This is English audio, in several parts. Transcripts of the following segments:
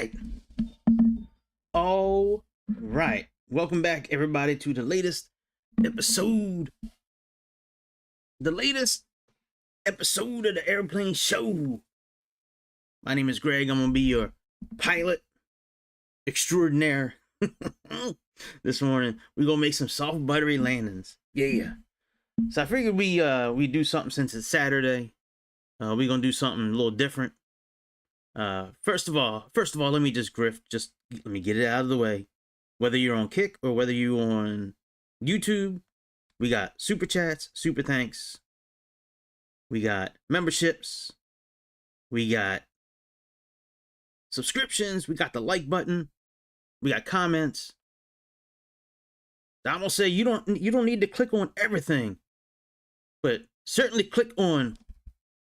right. All right. Welcome back, everybody, to the latest episode. The latest episode of the Airplane Show. My name is Greg. I'm going to be your pilot extraordinaire. This morning, we're going to make some soft, buttery landings. Yeah. So I figured we do something since it's Saturday. We're going to do something a little different. First of all, let me just grift. Just let me get it out of the way. Whether you're on Kick or whether you're on YouTube, we got super chats, super thanks. We got memberships. We got subscriptions. We got the like button. We got comments. I'm gonna say you don't need to click on everything, but certainly click on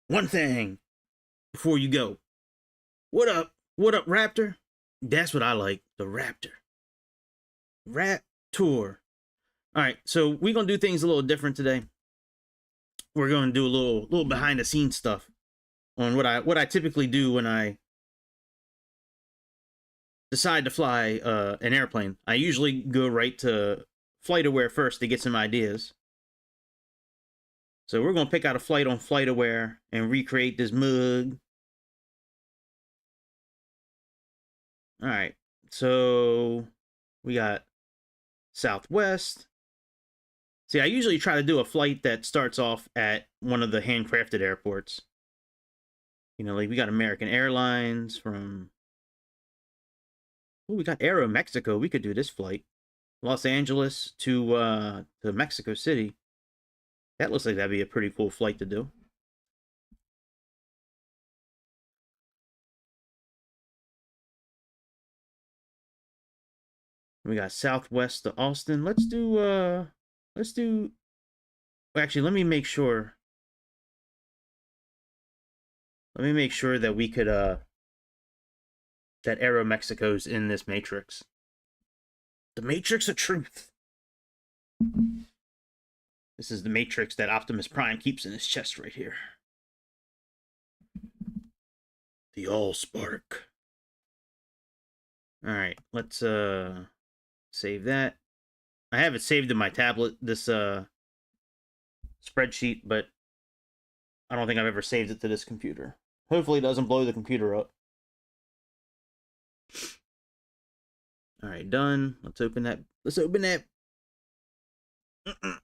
one thing before you go. What up? What up, Raptor? That's what I like, the Raptor. Raptor. All right, so we're gonna do things a little different today. We're gonna do a little behind the scenes stuff on what I typically do when I decide to fly an airplane. I usually go right to FlightAware first to get some ideas. So we're gonna pick out a flight on FlightAware and recreate this mug. All right, so we got Southwest. See, I usually try to do a flight that starts off at one of the handcrafted airports. You know, like we got American Airlines from... Oh, we got Aero Mexico. We could do this flight. Los Angeles to Mexico City. That looks like that'd be a pretty cool flight to do. We got Southwest to Austin. Let's do actually, let me make sure that we could that Aero Mexico's in this matrix. The matrix of truth. This is the matrix that Optimus Prime keeps in his chest right here. The Allspark. All right, let's save that. I have it saved in my tablet, this spreadsheet, but I don't think I've ever saved it to this computer. Hopefully it doesn't blow the computer up. All right, done. Let's open that. I'm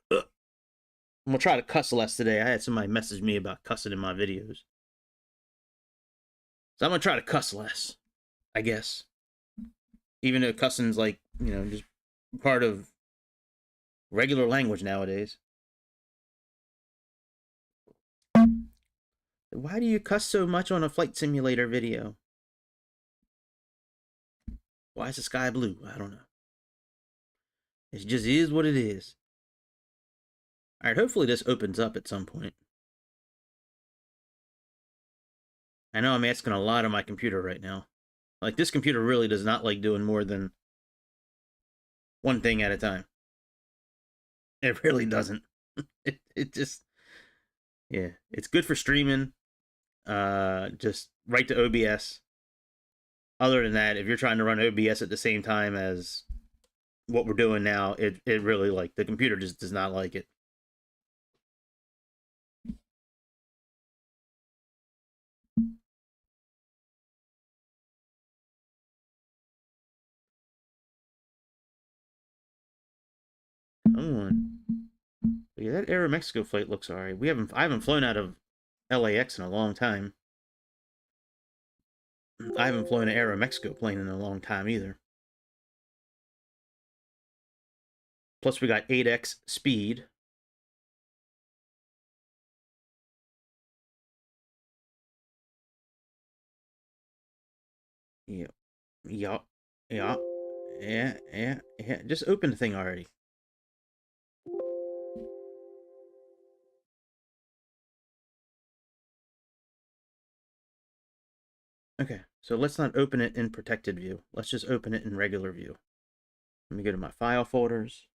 gonna try to cuss less today. I had somebody message me about cussing in my videos. So I'm gonna try to cuss less, I guess. Even though cussing's like, you know, just part of regular language nowadays. Why do you cuss so much on a flight simulator video? Why is the sky blue? I don't know. It just is what it is. All right, hopefully this opens up at some point. I know I'm asking a lot of my computer right now. Like, this computer really does not like doing more than one thing at a time. It really doesn't. It just... Yeah, it's good for streaming. Just right to OBS. Other than that, if you're trying to run OBS at the same time as what we're doing now, it really, like, the computer just does not like it. Come on. But yeah, that Aero Mexico flight looks alright. I haven't flown out of LAX in a long time. I haven't flown an Aero Mexico plane in a long time either. Plus we got 8x speed. Yeah. Yeah. Yeah. Yeah. Just open the thing already. Okay, so let's not open it in protected view. Let's just open it in regular view. Let me go to my file folders.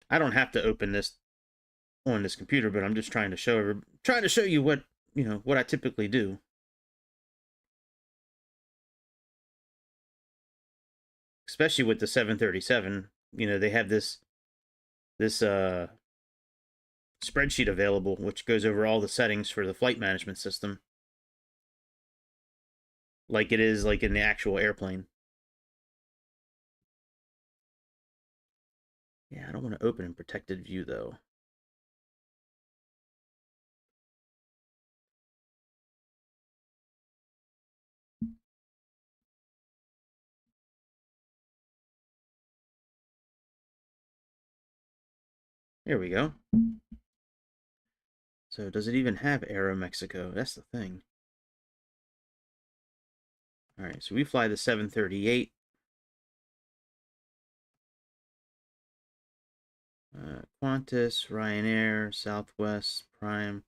I don't have to open this on this computer, but I'm just trying to show you what, what I typically do. Especially with the 737, they have this spreadsheet available, which goes over all the settings for the flight management system, like it is like in the actual airplane. Yeah, I don't want to open in protected view though. There we go. So does it even have Aero Mexico? That's the thing. All right, so we fly the 738. Qantas, Ryanair, Southwest, Prime.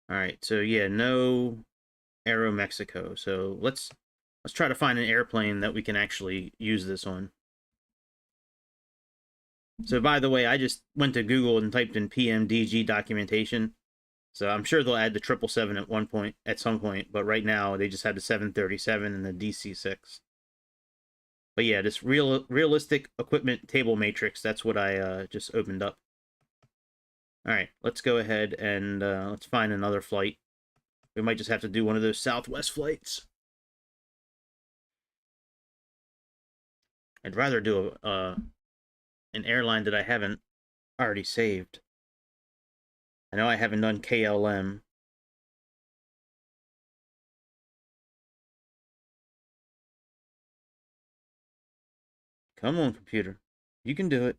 All right, so yeah, no Aero Mexico. So let's try to find an airplane that we can actually use this on. So by the way, I just went to Google and typed in Pmdg documentation. So I'm sure they'll add the 777 at some point, but right now they just had the 737 and the DC-6. But yeah, this realistic equipment table matrix, that's what I just opened up. All right, let's go ahead and let's find another flight. We might just have to do one of those Southwest flights. I'd rather do an airline that I haven't already saved. I know I haven't done KLM. Come on, computer. You can do it.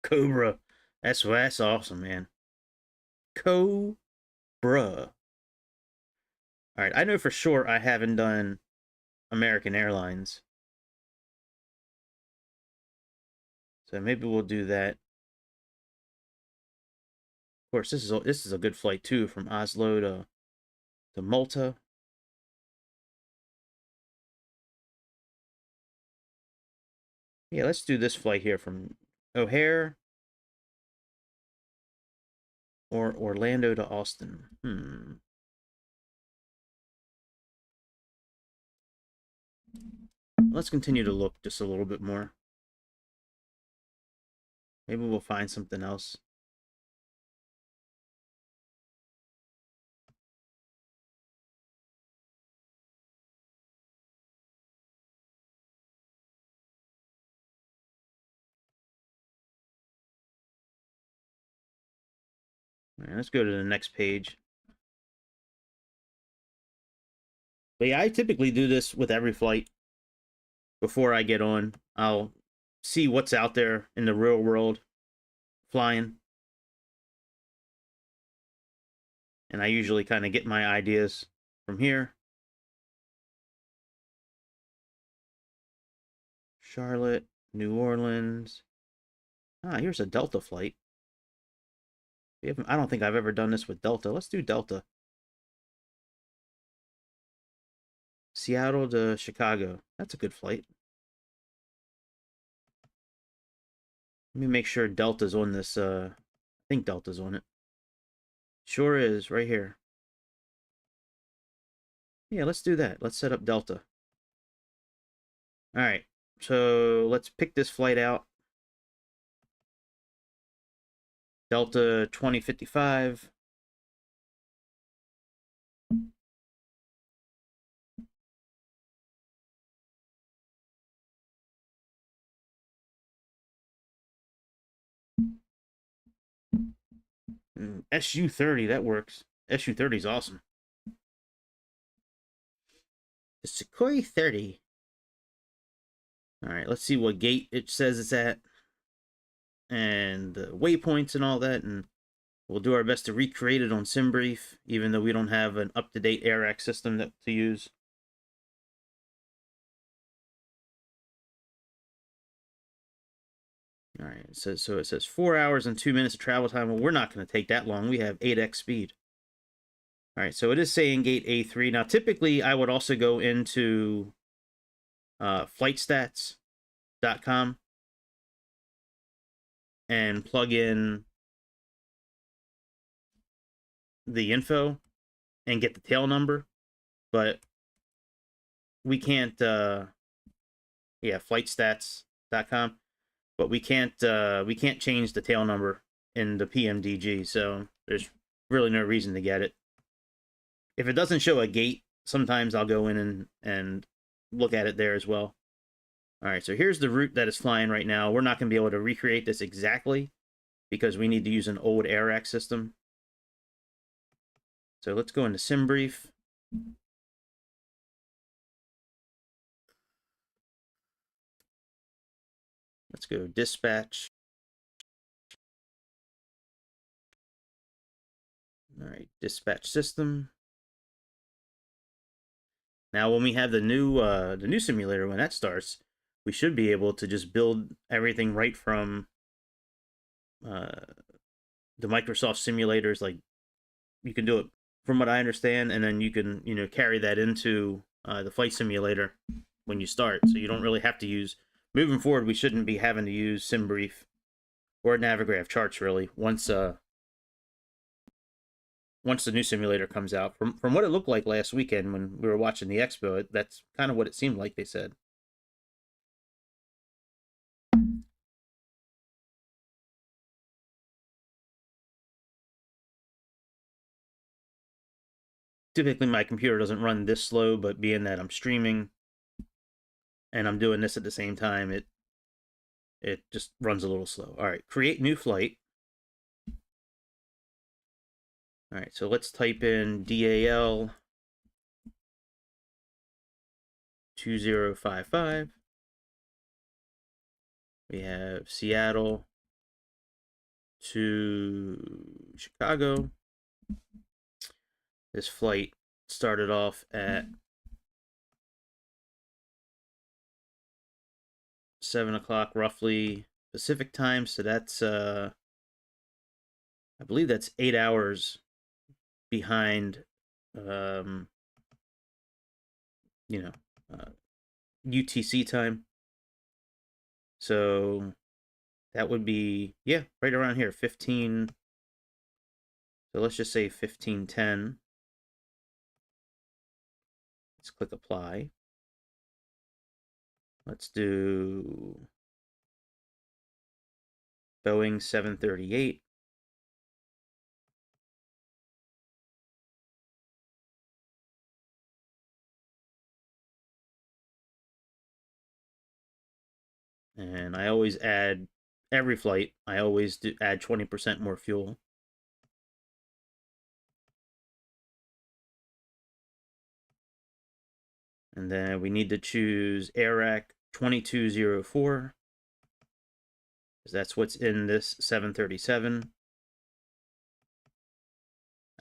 Cobra. That's awesome, man. Cobra. All right, I know for sure I haven't done American Airlines. So maybe we'll do that. Of course, this is a good flight too, from Oslo to Malta. Yeah, let's do this flight here from O'Hare or Orlando to Austin. Let's continue to look just a little bit more. Maybe we'll find something else. All right, let's go to the next page. But yeah, I typically do this with every flight. Before I get on, I'll see what's out there in the real world flying. And I usually kind of get my ideas from here. Charlotte, New Orleans. Ah, here's a Delta flight. I don't think I've ever done this with Delta. Let's do Delta. Seattle to Chicago. That's a good flight. Let me make sure Delta's on this. I think Delta's on it. Sure is, right here. Yeah, let's do that. Let's set up Delta. All right, so let's pick this flight out. Delta 2055. SU-30, that works. SU-30 is awesome. The Sukhoi 30. All right, let's see what gate it says it's at. And the waypoints and all that. And we'll do our best to recreate it on SimBrief, even though we don't have an up-to-date AirAx system to use. All right, so it says 4 hours and 2 minutes of travel time. Well, we're not going to take that long. We have 8x speed. All right, so it is saying gate A3. Now, typically, I would also go into flightstats.com and plug in the info and get the tail number, but we can't flightstats.com, but we can't change the tail number in the PMDG, so there's really no reason to get it. If it doesn't show a gate, sometimes I'll go in and look at it there as well. All right, so here's the route that is flying right now. We're not going to be able to recreate this exactly because we need to use an old AirAC system. So let's go into SimBrief. Let's go dispatch. All right, dispatch system. Now, when we have the new simulator, when that starts, we should be able to just build everything right from the Microsoft simulators. Like, you can do it from what I understand, and then you can carry that into the flight simulator when you start. So you don't really have to use. Moving forward, we shouldn't be having to use SimBrief or Navigraph charts really once the new simulator comes out. From what it looked like last weekend when we were watching the expo, that's kind of what it seemed like they said. Typically, my computer doesn't run this slow, but being that I'm streaming and I'm doing this at the same time, it just runs a little slow. All right, create new flight. All right, so let's type in DAL 2055. We have Seattle to Chicago. This flight started off at 7 o'clock roughly Pacific time, so that's I believe that's 8 hours behind UTC time. So that would be, yeah, right around here, 15. So let's just say 15:10. Let's click apply. Let's do Boeing 738. And I always add, every flight, I always add 20% more fuel. And then we need to choose AirAC 2204, because that's what's in this 737.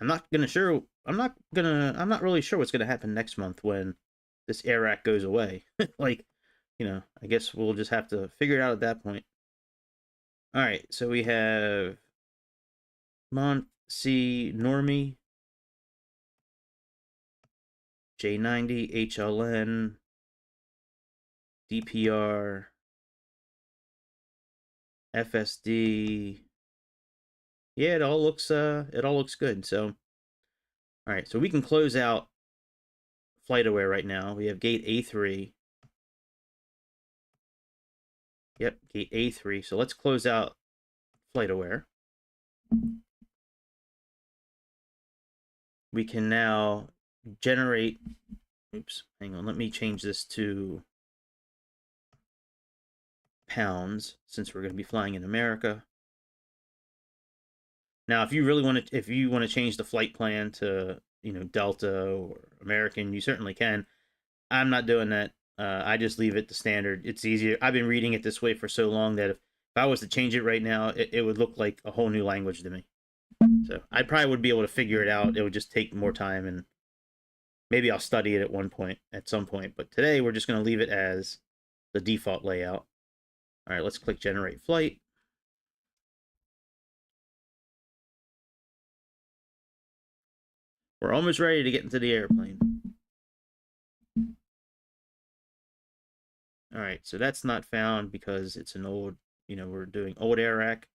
I'm not really sure what's gonna happen next month when this AirAC goes away. Like, I guess we'll just have to figure it out at that point. All right, so we have Msfs Normie, J90, HLN, DPR, FSD. Yeah, it all looks good. So, all right, so we can close out FlightAware right now. We have gate A3. Yep, gate A3. So let's close out FlightAware. We can now generate, oops, hang on, let me change this to pounds since we're going to be flying in America. Now, if you want to change the flight plan to, Delta or American, you certainly can. I'm not doing that. I just leave it to standard. It's easier. I've been reading it this way for so long that if I was to change it right now, it would look like a whole new language to me. So I probably would be able to figure it out. It would just take more time, and maybe I'll study it at some point. But today we're just going to leave it as the default layout. All right, let's click generate flight. We're almost ready to get into the airplane. All right, so that's not found because it's an old, we're doing old air rack.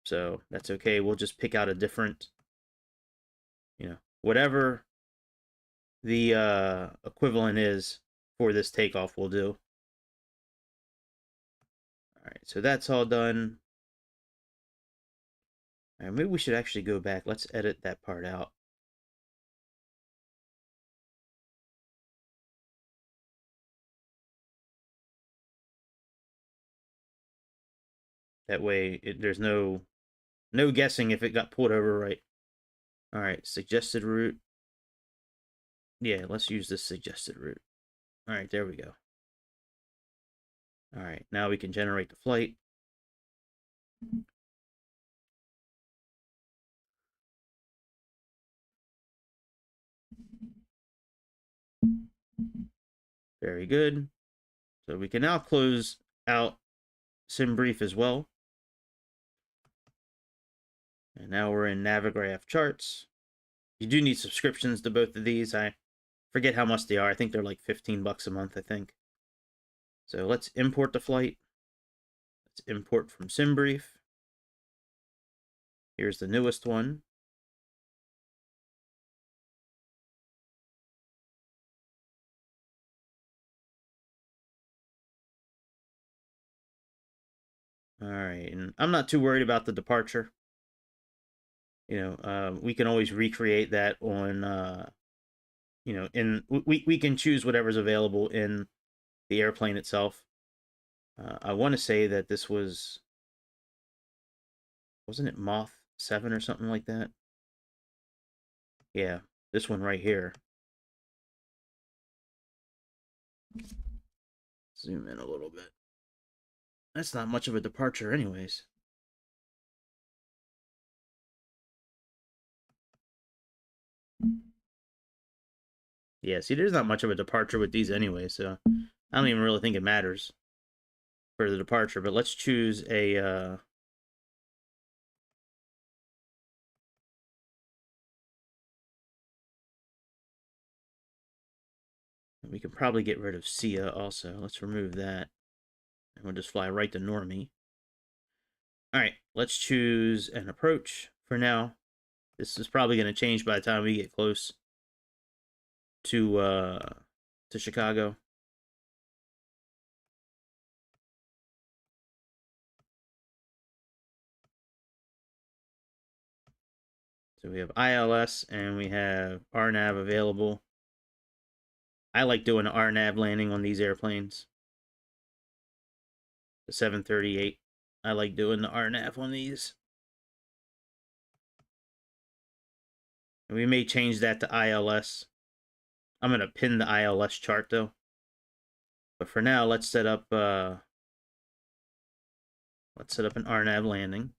So that's okay. We'll just pick out a different, whatever the equivalent is for this takeoff we'll do. All right, so that's all done. All right, maybe we should actually go back. Let's edit that part out. That way, there's no guessing if it got pulled over right. All right, suggested route. Yeah, let's use this suggested route. All right, there we go. All right, now we can generate the flight. Very good. So we can now close out SimBrief as well. And now we're in Navigraph charts. You do need subscriptions to both of these. I forget how much they are. I think they're like 15 bucks a month, I think. So let's import the flight. Let's import from SimBrief. Here's the newest one. All right, and I'm not too worried about the departure. We can always recreate that on, we can choose whatever's available in the airplane itself. I want to say that this wasn't it Moth 7 or something like that? Yeah, this one right here. Zoom in a little bit. That's not much of a departure anyways. Yeah, see, there's not much of a departure with these anyway, so I don't even really think it matters for the departure. But let's choose a... we can probably get rid of Sia also. Let's remove that. And we'll just fly right to Normie. All right, let's choose an approach for now. This is probably going to change by the time we get close to Chicago. So we have ILS and we have RNAV available. I like doing an RNAV landing on these airplanes. The 738. I like doing the RNAV on these. And we may change that to ILS. I'm going to pin the ILS chart though. But for now, let's set up an RNAV landing.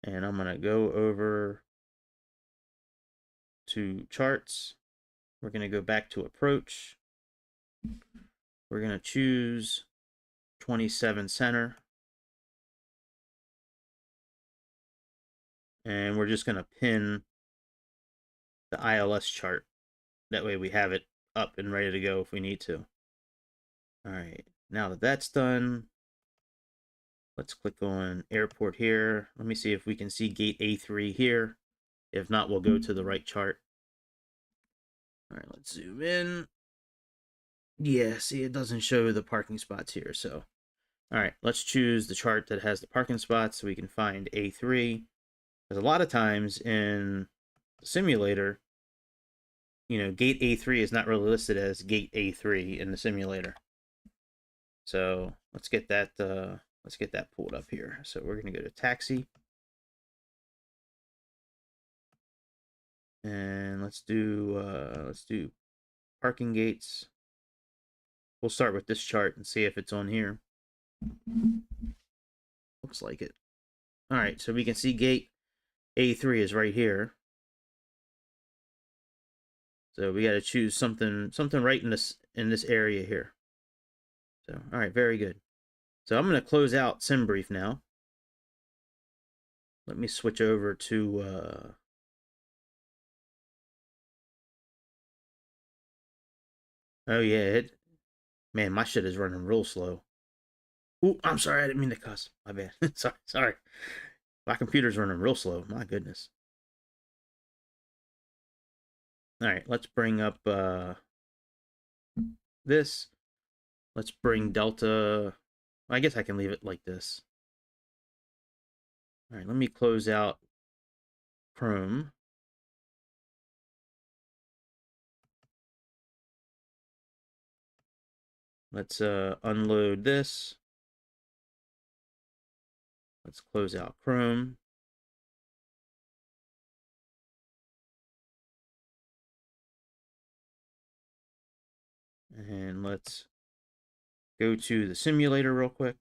And I'm going to go over to charts. We're going to go back to approach. We're going to choose 27 center. And we're just going to pin the ILS chart. That way we have it up and ready to go if we need to. All right, now that that's done, let's click on airport here. Let me see if we can see gate A3 here. If not, we'll go to the right chart. All right, let's zoom in. Yeah, see, it doesn't show the parking spots here. So, all right, let's choose the chart that has the parking spots so we can find A3. Because a lot of times in the simulator, gate A3 is not really listed as gate A3 in the simulator. So let's get that pulled up here. So we're gonna go to taxi. And let's do parking gates. We'll start with this chart and see if it's on here. Looks like it. All right, so we can see gate A3 is right here. So we got to choose something right in this area here. So all right, very good. So I'm going to close out SimBrief now. Let me switch over to oh yeah, man, my shit is running real slow. Ooh, I'm sorry, I didn't mean to cuss. My bad. Sorry. My computer's running real slow. My goodness. All right, let's bring up this. Let's bring Delta. I guess I can leave it like this. All right, let me close out Chrome. Let's unload this. Let's close out Chrome. And let's go to the simulator real quick.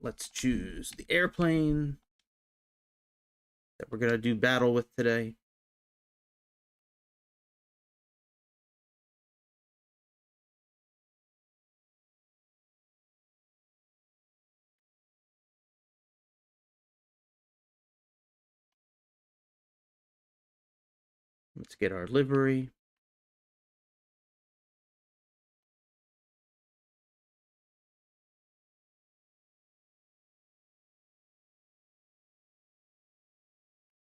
Let's choose the airplane that we're going to do battle with today. Let's get our livery.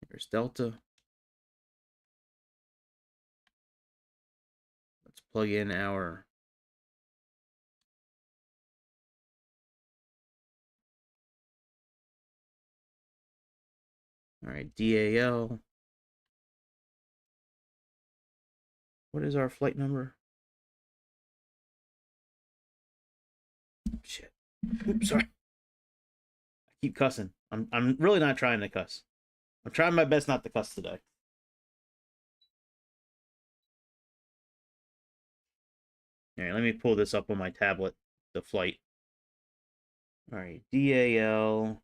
Here's Delta. Let's plug in our all right, DAL. What is our flight number? Shit. Oops, sorry. I keep cussing. I'm really not trying to cuss. I'm trying my best not to cuss today. All right, let me pull this up on my tablet, the flight. All right, DAL.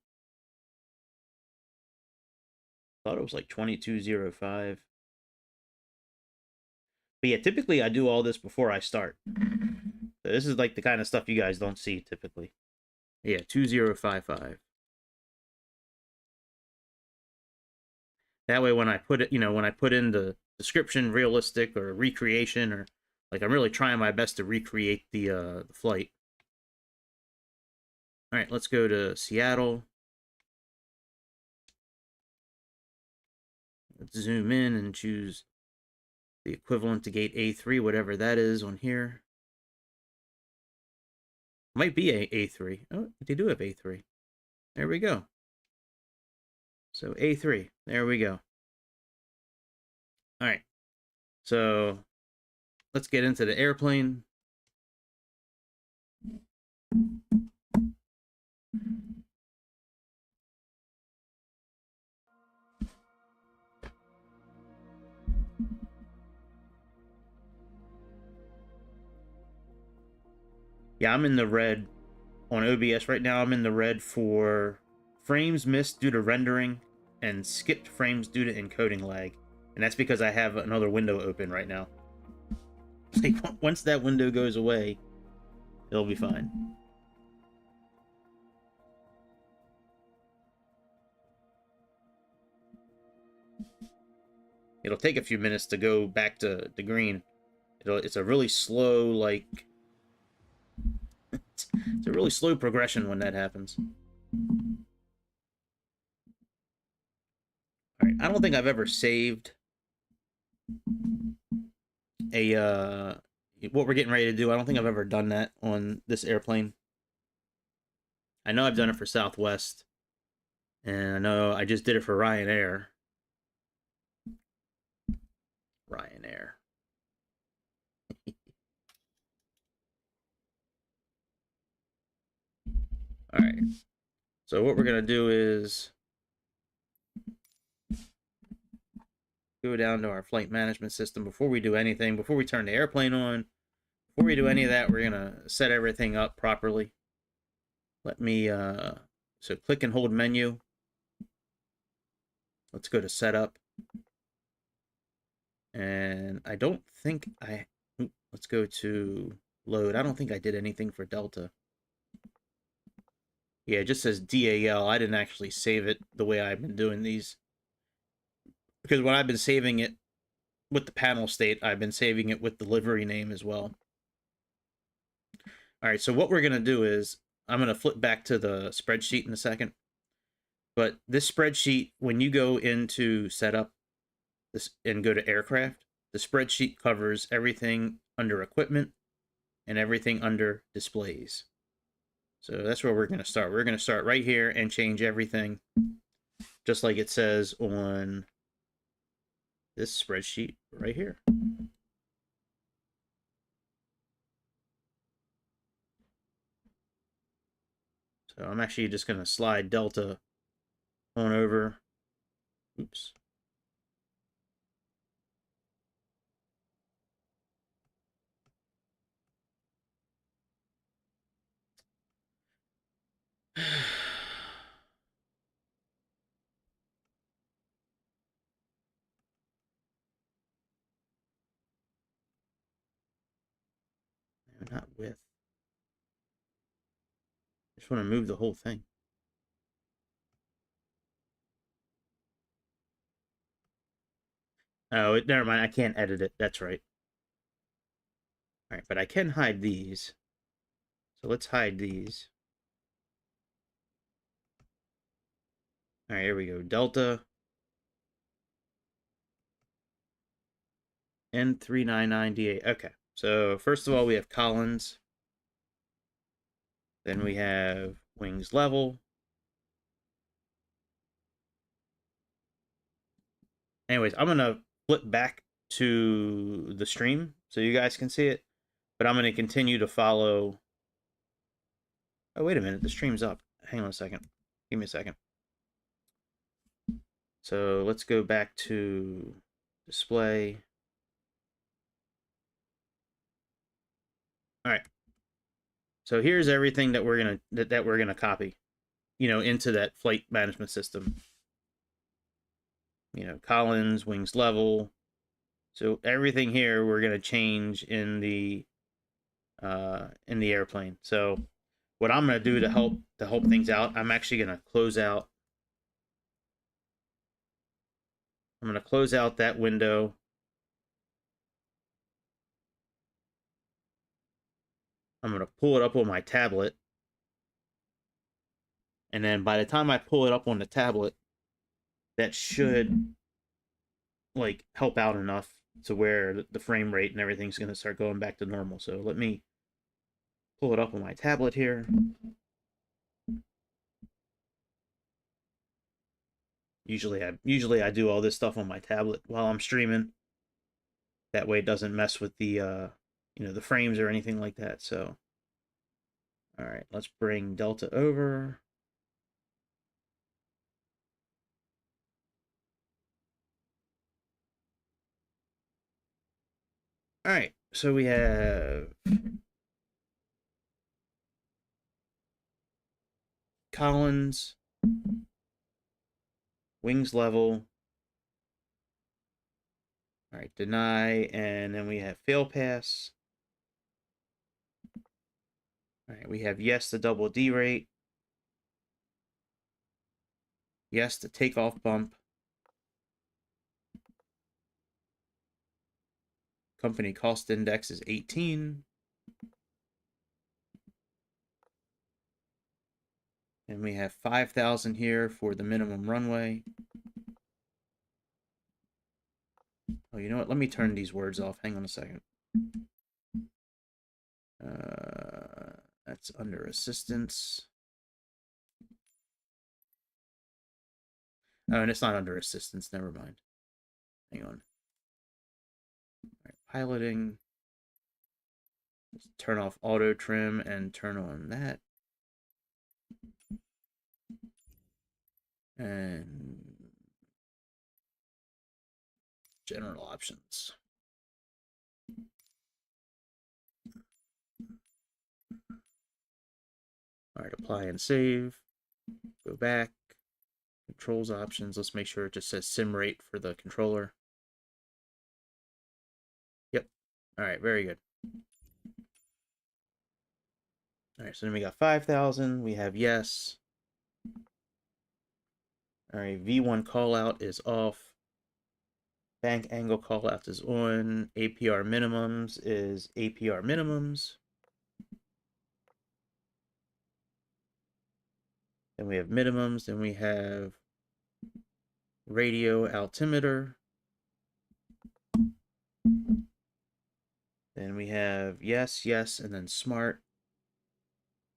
Thought it was like 2205. But yeah, typically I do all this before I start. So this is like the kind of stuff you guys don't see typically. Yeah, 2055. That way when I put it, when I put in the description, realistic or recreation, or like I'm really trying my best to recreate the flight. All right, let's go to Seattle. Let's zoom in and choose the equivalent to gate A3, whatever that is on here. Might be A3. Oh, they do have A3. There we go. So A3. There we go. All right. So let's get into the airplane. Yeah, I'm in the red on OBS right now. I'm in the red for frames missed due to rendering and skipped frames due to encoding lag. And that's because I have another window open right now. Like, once that window goes away, it'll be fine. It'll take a few minutes to go back to the green. It's a really slow, like... it's a really slow progression when that happens. Alright, I don't think I've ever saved a, what we're getting ready to do. I don't think I've ever done that on this airplane. I know I've done it for Southwest. And I know I just did it for Ryanair. Ryanair. Alright. So what we're going to do is go down to our flight management system before we do anything, before we turn the airplane on, before we do any of that, we're going to set everything up properly. Let me, so click and hold menu. Let's go to setup. And I don't think let's go to load. I don't think I did anything for Delta. Yeah, it just says DAL. I didn't actually save it the way I've been doing these. Because when I've been saving it with the panel state, I've been saving it with the livery name as well. All right, so what we're going to do is I'm going to flip back to the spreadsheet in a second. But this spreadsheet, when you go into setup this and go to aircraft, the spreadsheet covers everything under equipment and everything under displays. So that's where we're going to start. We're going to start right here and change everything just like it says on this spreadsheet right here. So I'm actually just going to slide Delta on over. Oops. Not with. I just want to move the whole thing. Oh, never mind. I can't edit it. That's right. All right, but I can hide these. So let's hide these. All right, here we go. Delta N399DA. Okay, so first of all, we have Collins. Then we have wings level. Anyways, I'm going to flip back to the stream so you guys can see it. But I'm going to continue to follow. Oh, wait a minute. The stream's up. Hang on a second. Give me a second. So let's go back to display. All right. So here's everything that we're gonna copy, into that flight management system. Collins, wings level. So everything here we're gonna change in the airplane. So what I'm gonna do to help things out, I'm actually gonna close out. I'm gonna close out that window. I'm gonna pull it up on my tablet. And then by the time I pull it up on the tablet, that should like help out enough to where the frame rate and everything's going to start going back to normal. So let me pull it up on my tablet here. Usually I do all this stuff on my tablet while I'm streaming. That way it doesn't mess with the the frames or anything like that. So all right, let's bring Delta over. All right, so we have Collins, wings level. All right, deny, and then we have fail pass. All right, we have yes to double D rate. Yes to takeoff bump. Company cost index is 18. And we have 5,000 here for the minimum runway. Oh, you know what? Let me turn these words off. Hang on a second. That's under assistance. Oh, and it's not under assistance. Never mind. Hang on. All right, piloting. Let's turn off auto trim and turn on that. And general options. All right, apply and save. Go back. Controls options. Let's make sure it just says sim rate for the controller. Yep. All right, very good. All right, so then we got 5,000. We have yes. All right, V1 callout is off. Bank angle callout is on. APR minimums is APR minimums. Then we have minimums. Then we have radio altimeter. Then we have yes, yes, and then smart.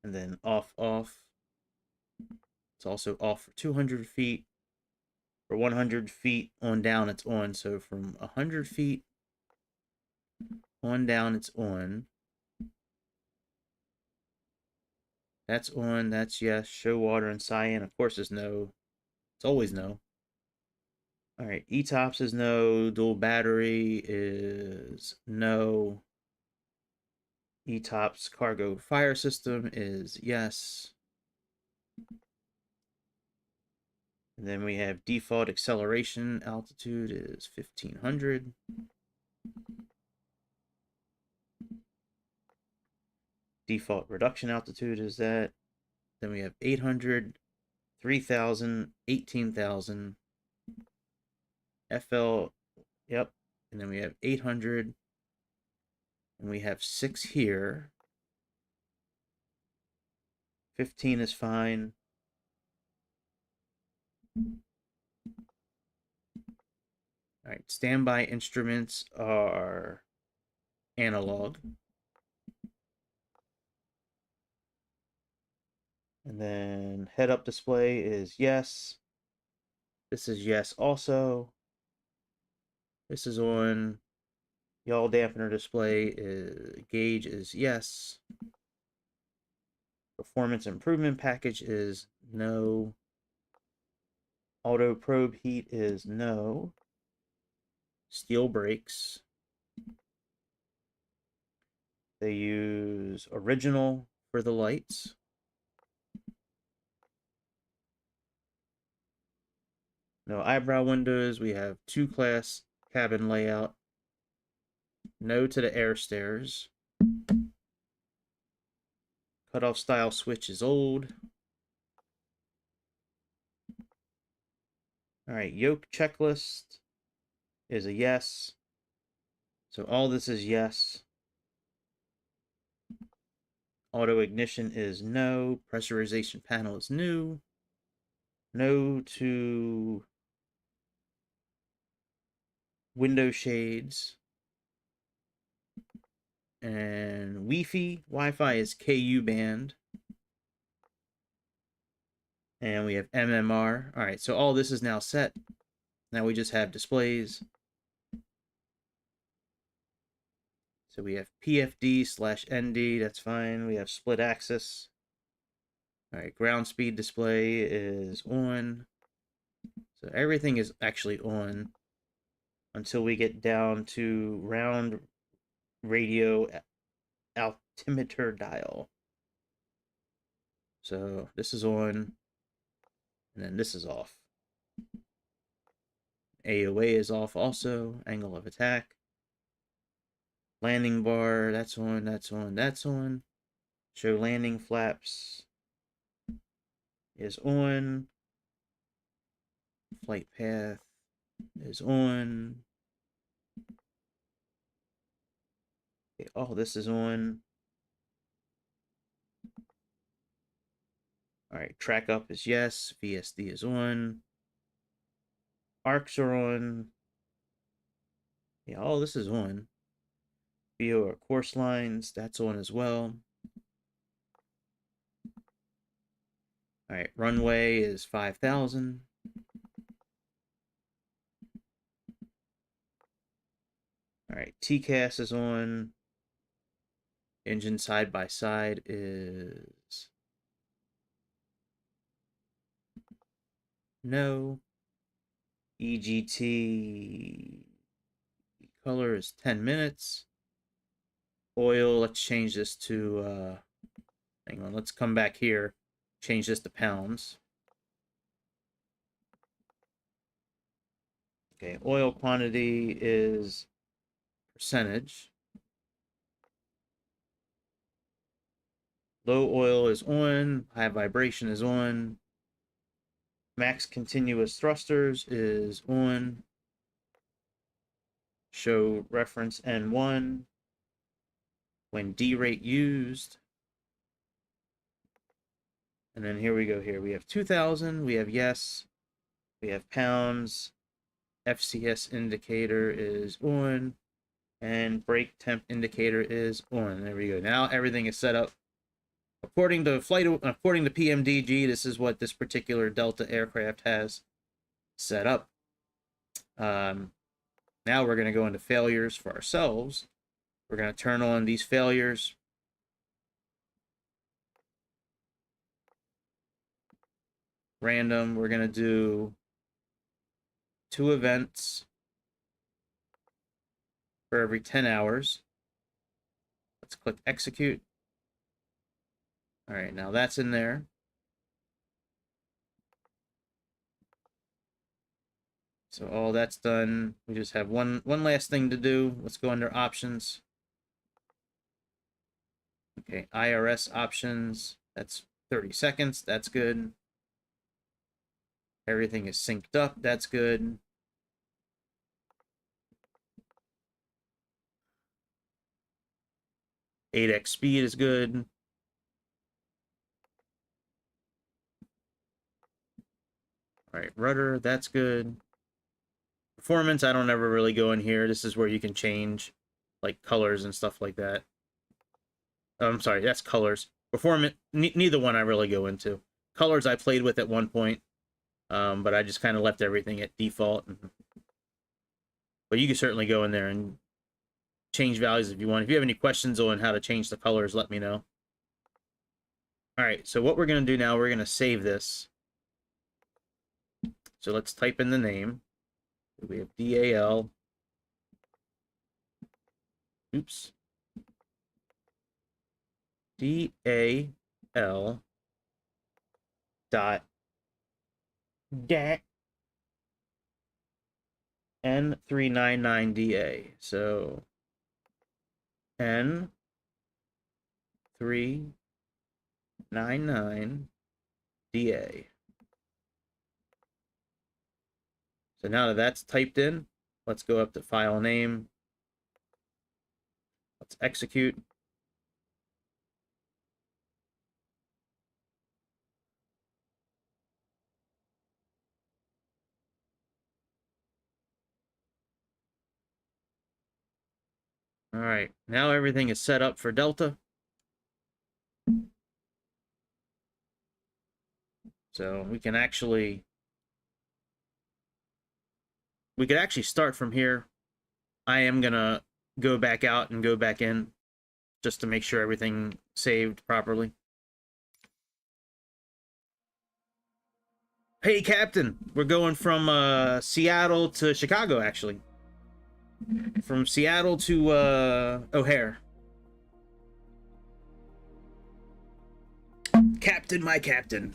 And then off, off. It's also off for 200 feet. For 100 feet on down, it's on. So from 100 feet on down, it's on. That's on. That's yes. Show water and cyan, of course, is no. It's always no. All right. ETOPS is no. Dual battery is no. ETOPS cargo fire system is yes. And then we have default acceleration altitude is 1500. Default reduction altitude is that. Then we have 800, 3000, 18,000. FL, yep. And then we have 800. And we have 6 here. 15 is fine. All right, standby instruments are analog. And then head-up display is yes. This is yes also. This is on. Yaw dampener display gauge is yes. Performance improvement package is no. Auto probe heat is no. Steel brakes. They use original for the lights. No eyebrow windows. We have 2-class cabin layout. No to the air stairs. Cutoff style switch is old. All right, yoke checklist is a yes. So all this is yes. Auto ignition is no. Pressurization panel is new. No to window shades. And Wi-Fi is KU band. And we have MMR. All right, so all this is now set. Now we just have displays. So we have PFD/ND, that's fine. We have split axis. All right, ground speed display is on. So everything is actually on until we get down to round radio altimeter dial. So this is on, and then this is off. AOA is off also, angle of attack. Landing bar, that's on, that's on, that's on. Show landing flaps is on. Flight path is on. Okay, all this is on. All right, track up is yes. VSD is on. Arcs are on. Yeah, all this is on. VO or course lines, that's on as well. All right, runway is 5,000. All right, TCAS is on. Engine side by side is no. EGT color is 10 minutes. Oil, let's change this to, hang on, let's come back here. Change this to pounds. Okay, oil quantity is percentage. Low oil is on. High vibration is on. Max continuous thrusters is on. Show reference N1. When D rate used. And then here we go here. We have 2000. We have yes. We have pounds. FCS indicator is on. And brake temp indicator is on. There we go. Now everything is set up. According to Pmdg, this is what this particular Delta aircraft has set up. Now we're going to go into failures for ourselves. We're going to turn on these failures. Random. We're going to do 2 events for every 10 hours. Let's click execute. All right, now that's in there. So all that's done. We just have one last thing to do. Let's go under options. Okay, IRS options. That's 30 seconds. That's good. Everything is synced up. That's good. (8x) speed is good. All right, rudder, that's good. Performance, I don't ever really go in here. This is where you can change like colors and stuff like that. Oh, I'm sorry, that's colors. Performance, neither one I really go into. Colors I played with at one point, but I just kind of left everything at default. But you can certainly go in there and change values if you want. If you have any questions on how to change the colors, let me know. All right, so what we're going to do now, we're going to save this. So let's type in the name. We have DAL. Oops. DAL dot N399DA. So N399DA. So now that that's typed in, let's go up to file name. Let's execute. All right, now everything is set up for Delta. So we could actually start from here. I am gonna go back out and go back in just to make sure everything saved properly. Hey, Captain, we're going from Seattle to Chicago, actually. From Seattle to O'Hare. Captain, my captain.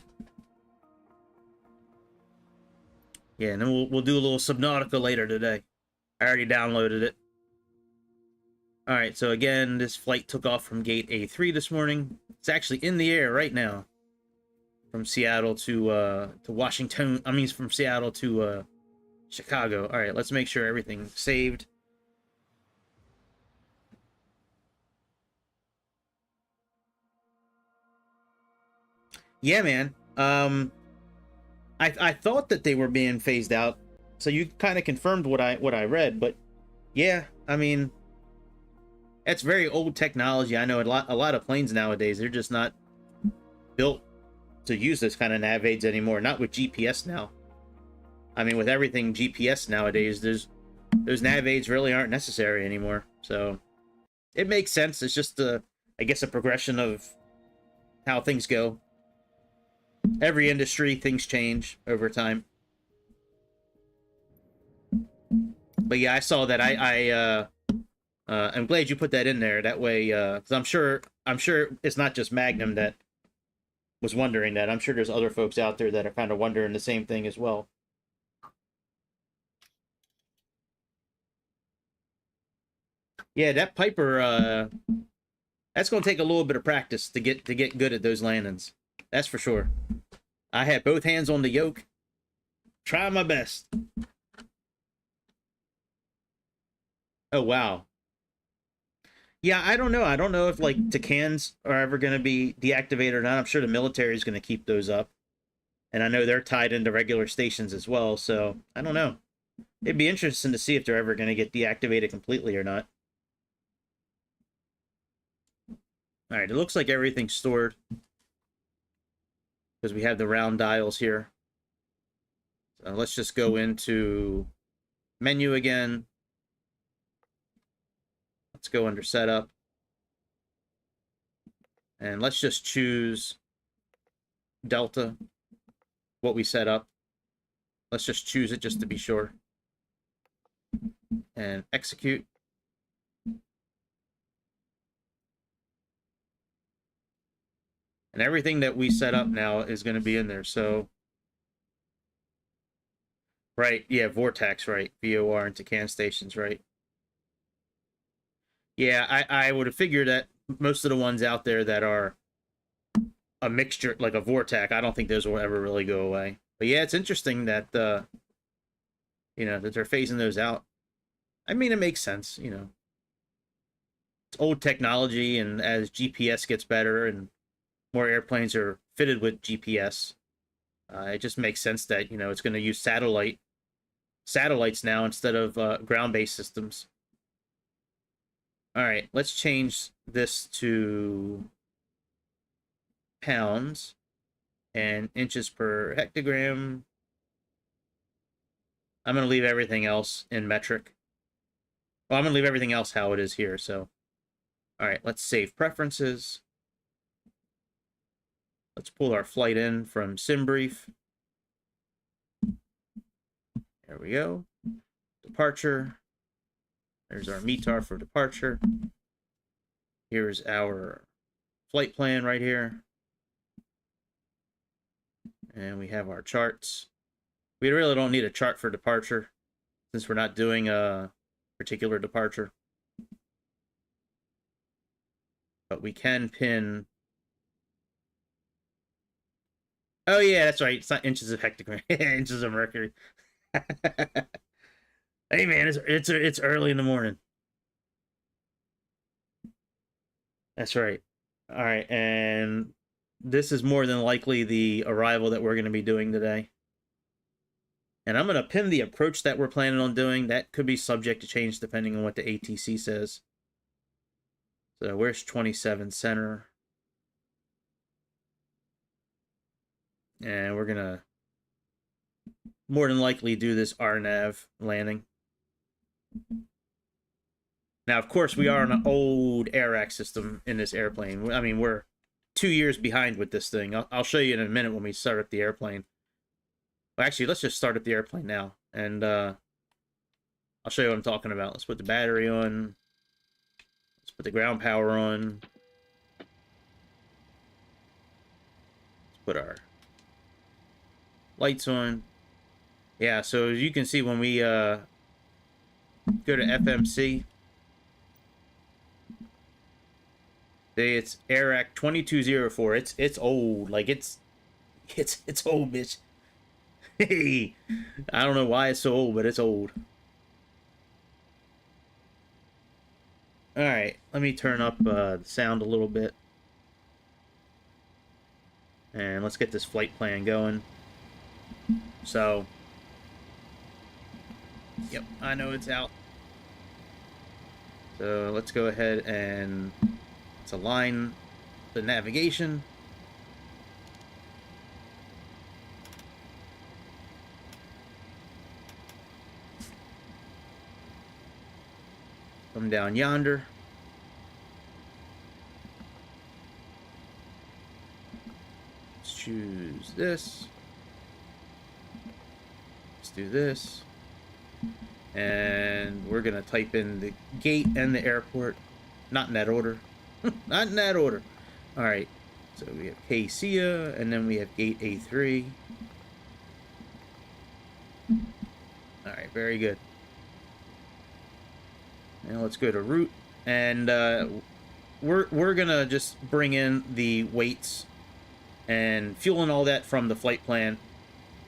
Yeah, and then we'll do a little Subnautica later today. I already downloaded it. All right, so again, this flight took off from gate A3 this morning. It's actually in the air right now. From Seattle to Washington. I mean, from Seattle to Chicago. All right, let's make sure everything's saved. Yeah, man. I thought that they were being phased out, so you kind of confirmed what I read. But yeah, I mean, that's very old technology. I know a lot of planes nowadays, they're just not built to use this kind of nav aids anymore. Not with GPS now. I mean, with everything GPS nowadays, those nav aids really aren't necessary anymore. So it makes sense. It's just I guess a progression of how things go. Every industry, things change over time. But yeah, I saw that. I'm glad you put that in there. That way, because I'm sure it's not just Magnum that was wondering that. I'm sure there's other folks out there that are kind of wondering the same thing as well. Yeah, that Piper That's going to take a little bit of practice to get good at those landings. That's for sure. I had both hands on the yoke. Try my best. Oh, wow. Yeah, I don't know. I don't know if, like, Tacans are ever going to be deactivated or not. I'm sure the military is going to keep those up. And I know they're tied into regular stations as well, so I don't know. It'd be interesting to see if they're ever going to get deactivated completely or not. All right, it looks like everything's stored because we have the round dials here. So let's just go into menu again. Let's go under setup. And let's just choose Delta, what we set up. Let's just choose it just to be sure. And execute. And everything that we set up now is going to be in there. So, right, yeah, Vortex, right, VOR into CAN stations, right. Yeah, I would have figured that most of the ones out there that are a mixture, like a Vortex, I don't think those will ever really go away. But yeah, it's interesting that, you know, that they're phasing those out. I mean, it makes sense, you know. It's old technology, and as GPS gets better and more airplanes are fitted with GPS, it just makes sense that, you know, it's going to use satellites now instead of ground-based systems. All right, let's change this to pounds and inches per hectogram. I'm going to leave everything else in metric. Well, I'm going to leave everything else how it is here, so. All right, let's save preferences. Let's pull our flight in from SimBrief. There we go. Departure. There's our METAR for departure. Here's our flight plan right here. And we have our charts. We really don't need a chart for departure since we're not doing a particular departure. But we can pin. Oh yeah, that's right. It's not inches of hectogram, inches of mercury. Hey man, it's early in the morning. That's right. All right, and this is more than likely the arrival that we're going to be doing today. And I'm going to pin the approach that we're planning on doing. That could be subject to change depending on what the ATC says. So where's 27 center? And we're going to more than likely do this RNAV landing. Now, of course, we are on an old AIRAC system in this airplane. I mean, we're 2 years behind with this thing. I'll show you in a minute when we start up the airplane. Well, actually, let's just start up the airplane now. And I'll show you what I'm talking about. Let's put the battery on. Let's put the ground power on. Let's put our lights on. Yeah, so as you can see, when we go to FMC, it's AIRAC 2204. It's old. Like it's old, bitch. Hey, I don't know why it's so old, but it's old. All right, let me turn up the sound a little bit. And let's get this flight plan going. So, yep, I know it's out. So let's go ahead and let's align the navigation. Come down yonder. Let's choose this. Let's do this. And we're going to type in the gate and the airport. Not in that order. Not in that order. All right. So we have KCA, and then we have gate A3. All right, very good. Now let's go to route, and we're gonna just bring in the weights and fuel and all that from the flight plan.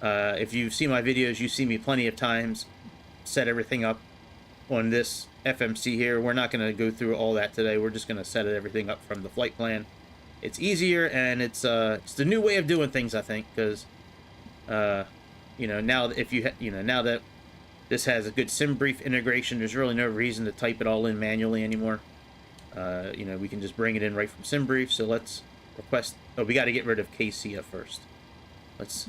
If you've seen my videos, you've seen me plenty of times set everything up on this FMC here. We're not going to go through all that today. We're just going to set everything up from the flight plan. It's easier, and it's the new way of doing things, I think, because you know, now if you now that this has a good SimBrief integration, there's really no reason to type it all in manually anymore. You know, we can just bring it in right from SimBrief. So let's request. Oh, we got to get rid of KC at first. Let's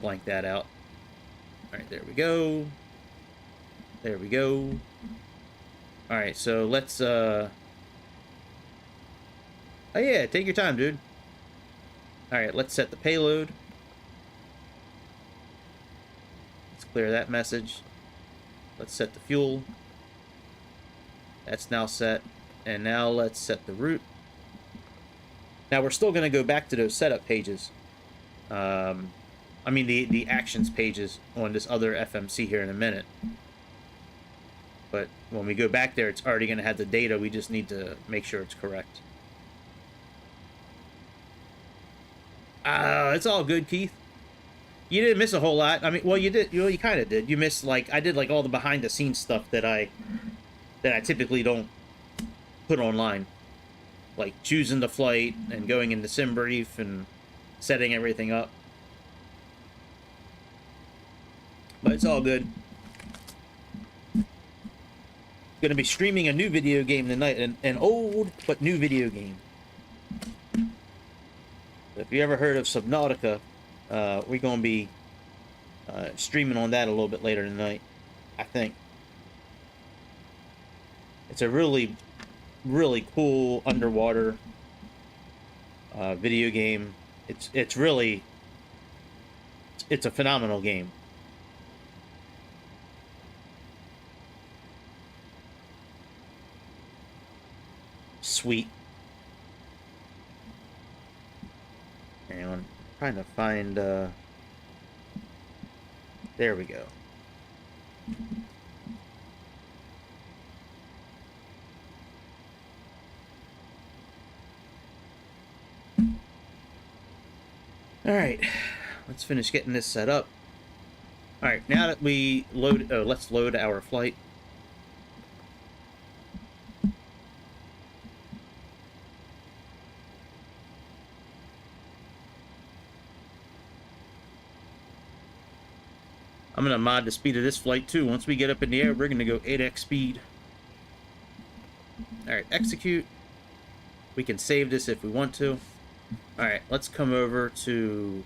blank that out. All right, there we go. There we go. All right, so let's oh yeah, take your time, dude. All right, let's set the payload. Let's clear that message. Let's set the fuel. That's now set. And now let's set the route. Now we're still going to go back to those setup pages. I mean the actions pages on this other FMC here in a minute. But when we go back there, it's already going to have the data. We just need to make sure it's correct. It's all good, Keith. You didn't miss a whole lot. I mean, well, you did. You kind of did. You missed, like, I did, like, all the behind-the-scenes stuff that I typically don't put online. Like, choosing the flight and going into SimBrief and setting everything up. But it's all good. Gonna be streaming a new video game tonight, an old but new video game. If you ever heard of Subnautica, we're gonna be streaming on that a little bit later tonight, I think. It's a really, really cool underwater video game. It's really, it's a phenomenal game. Sweet. Hang on, I'm trying to find, there we go. Alright, let's finish getting this set up. Alright, now that we load, let's load our flight. I'm going to mod the speed of this flight too. Once we get up in the air, we're going to go 8x speed. Alright, execute. We can save this if we want to. Alright, let's come over to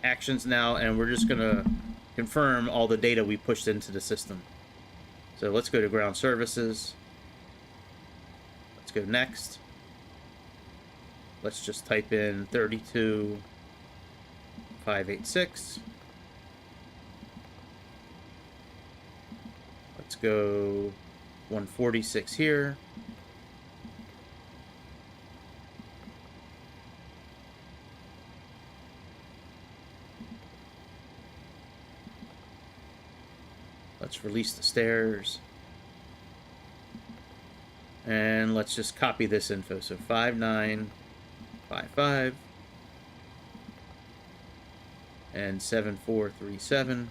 actions now, and we're just going to confirm all the data we pushed into the system. So let's go to ground services. Let's go next. Let's just type in 32586. Let's go 146 here. Let's release the stairs. And let's just copy this info. So 5955 and 7437.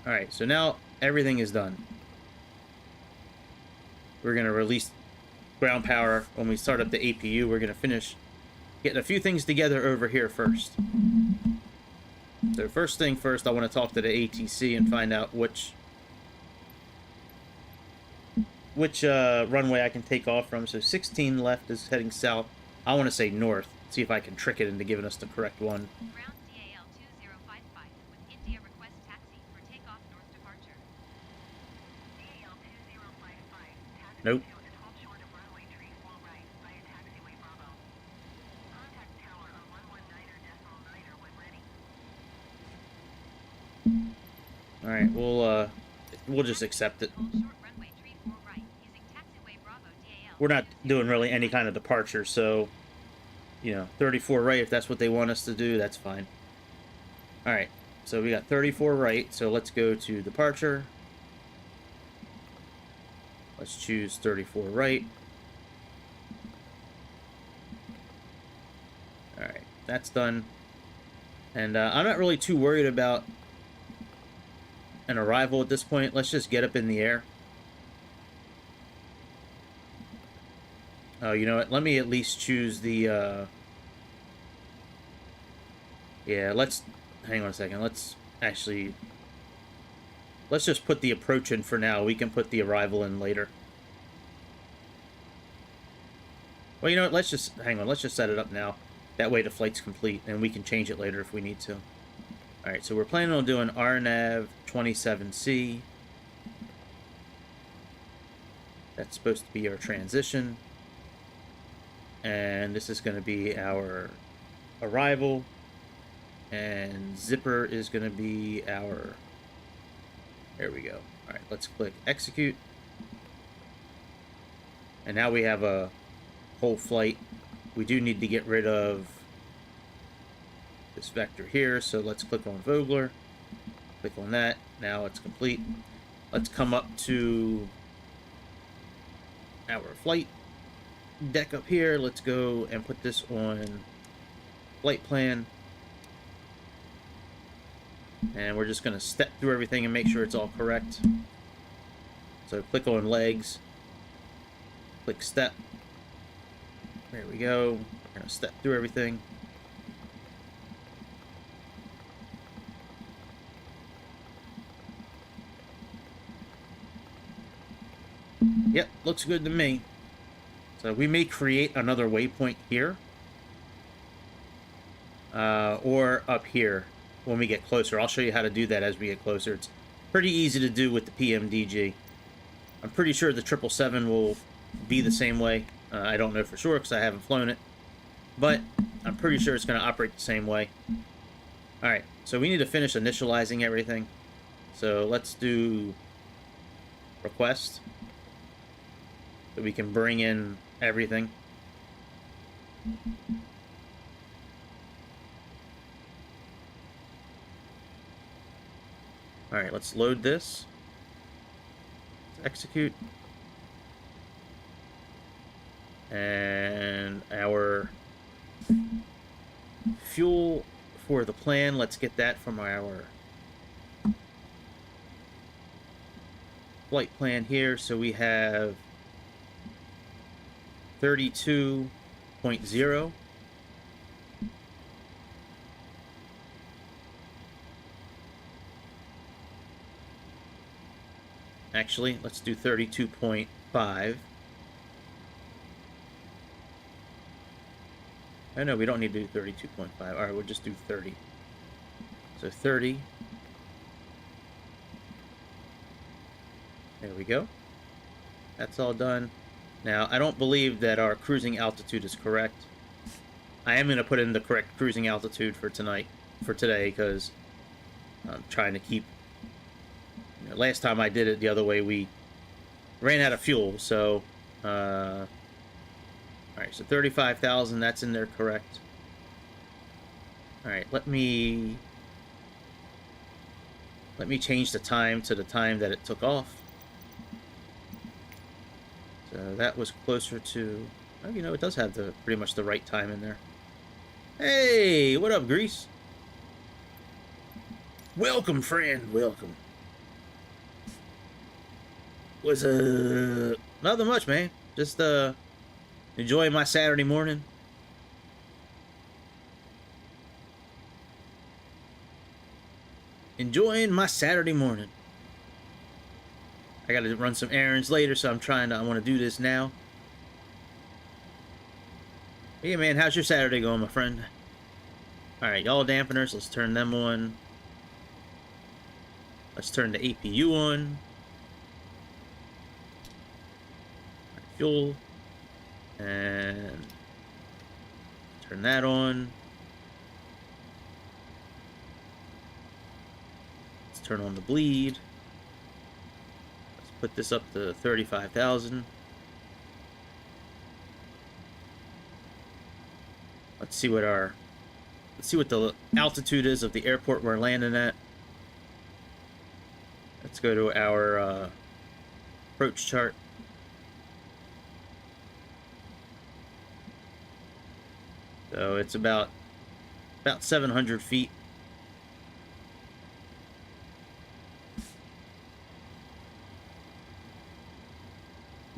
Alright, so now everything is done. We're going to release ground power. When we start up the APU, we're going to finish getting a few things together over here first. So first thing first, I want to talk to the ATC and find out which runway I can take off from. So 16 left is heading south. I want to say north. See if I can trick it into giving us the correct one. Nope. Alright, we'll just accept it. We're not doing really any kind of departure, so, you know, 34 right, if that's what they want us to do, that's fine. Alright, so we got 34 right, so let's go to departure. Let's choose 34 right. Alright, that's done. And I'm not really too worried about an arrival at this point. Let's just get up in the air. Oh, you know what? Let me at least choose the, yeah, let's... Hang on a second. Let's just put the approach in for now. We can put the arrival in later. Well, you know what? Let's just... Hang on. Let's just set it up now. That way the flight's complete, and we can change it later if we need to. Alright, so we're planning on doing RNAV 27C. That's supposed to be our transition. And this is going to be our arrival. And zipper is going to be our... There we go. Alright, let's click execute. And now we have a whole flight. We do need to get rid of this vector here, so let's click on Vogler. Click on that. Now it's complete. Let's come up to our flight deck up here. Let's go and put this on flight plan. And we're just going to step through everything and make sure it's all correct. So click on legs. Click step. There we go. We're going to step through everything. Yep, looks good to me. So we may create another waypoint here. Or up here when we get closer. I'll show you how to do that as we get closer. It's pretty easy to do with the Pmdg. I'm pretty sure the 777 will be the same way. I don't know for sure because I haven't flown it. But I'm pretty sure it's going to operate the same way. Alright, so we need to finish initializing everything. So let's do request. So we can bring in everything. Alright, let's load this. Let's execute. And our fuel for the plan, let's get that from our flight plan here. So we have 32.0. Actually, let's do 32.5. Oh no, we don't need to do 32.5. Alright, we'll just do 30. So 30. There we go. That's all done. Now, I don't believe that our cruising altitude is correct. I am going to put in the correct cruising altitude for today, because I'm trying to keep... You know, last time I did it the other way, we ran out of fuel, so... Alright, so 35,000, that's in there correct. Alright, let me change the time to the time that it took off. So that was closer to... Oh, you know, it does have pretty much the right time in there. Hey, what up, Grease? Welcome, friend, welcome. Was nothing much, man. Just enjoying my Saturday morning. Enjoying my Saturday morning. I gotta run some errands later, so I want to do this now. Hey man, how's your Saturday going, my friend? Alright, y'all dampeners, let's turn them on. Let's turn the APU on. Fuel. And turn that on. Let's turn on the bleed. Let's put this up to 35,000. Let's see what the altitude is of the airport we're landing at. Let's go to our approach chart. So it's about 700 feet.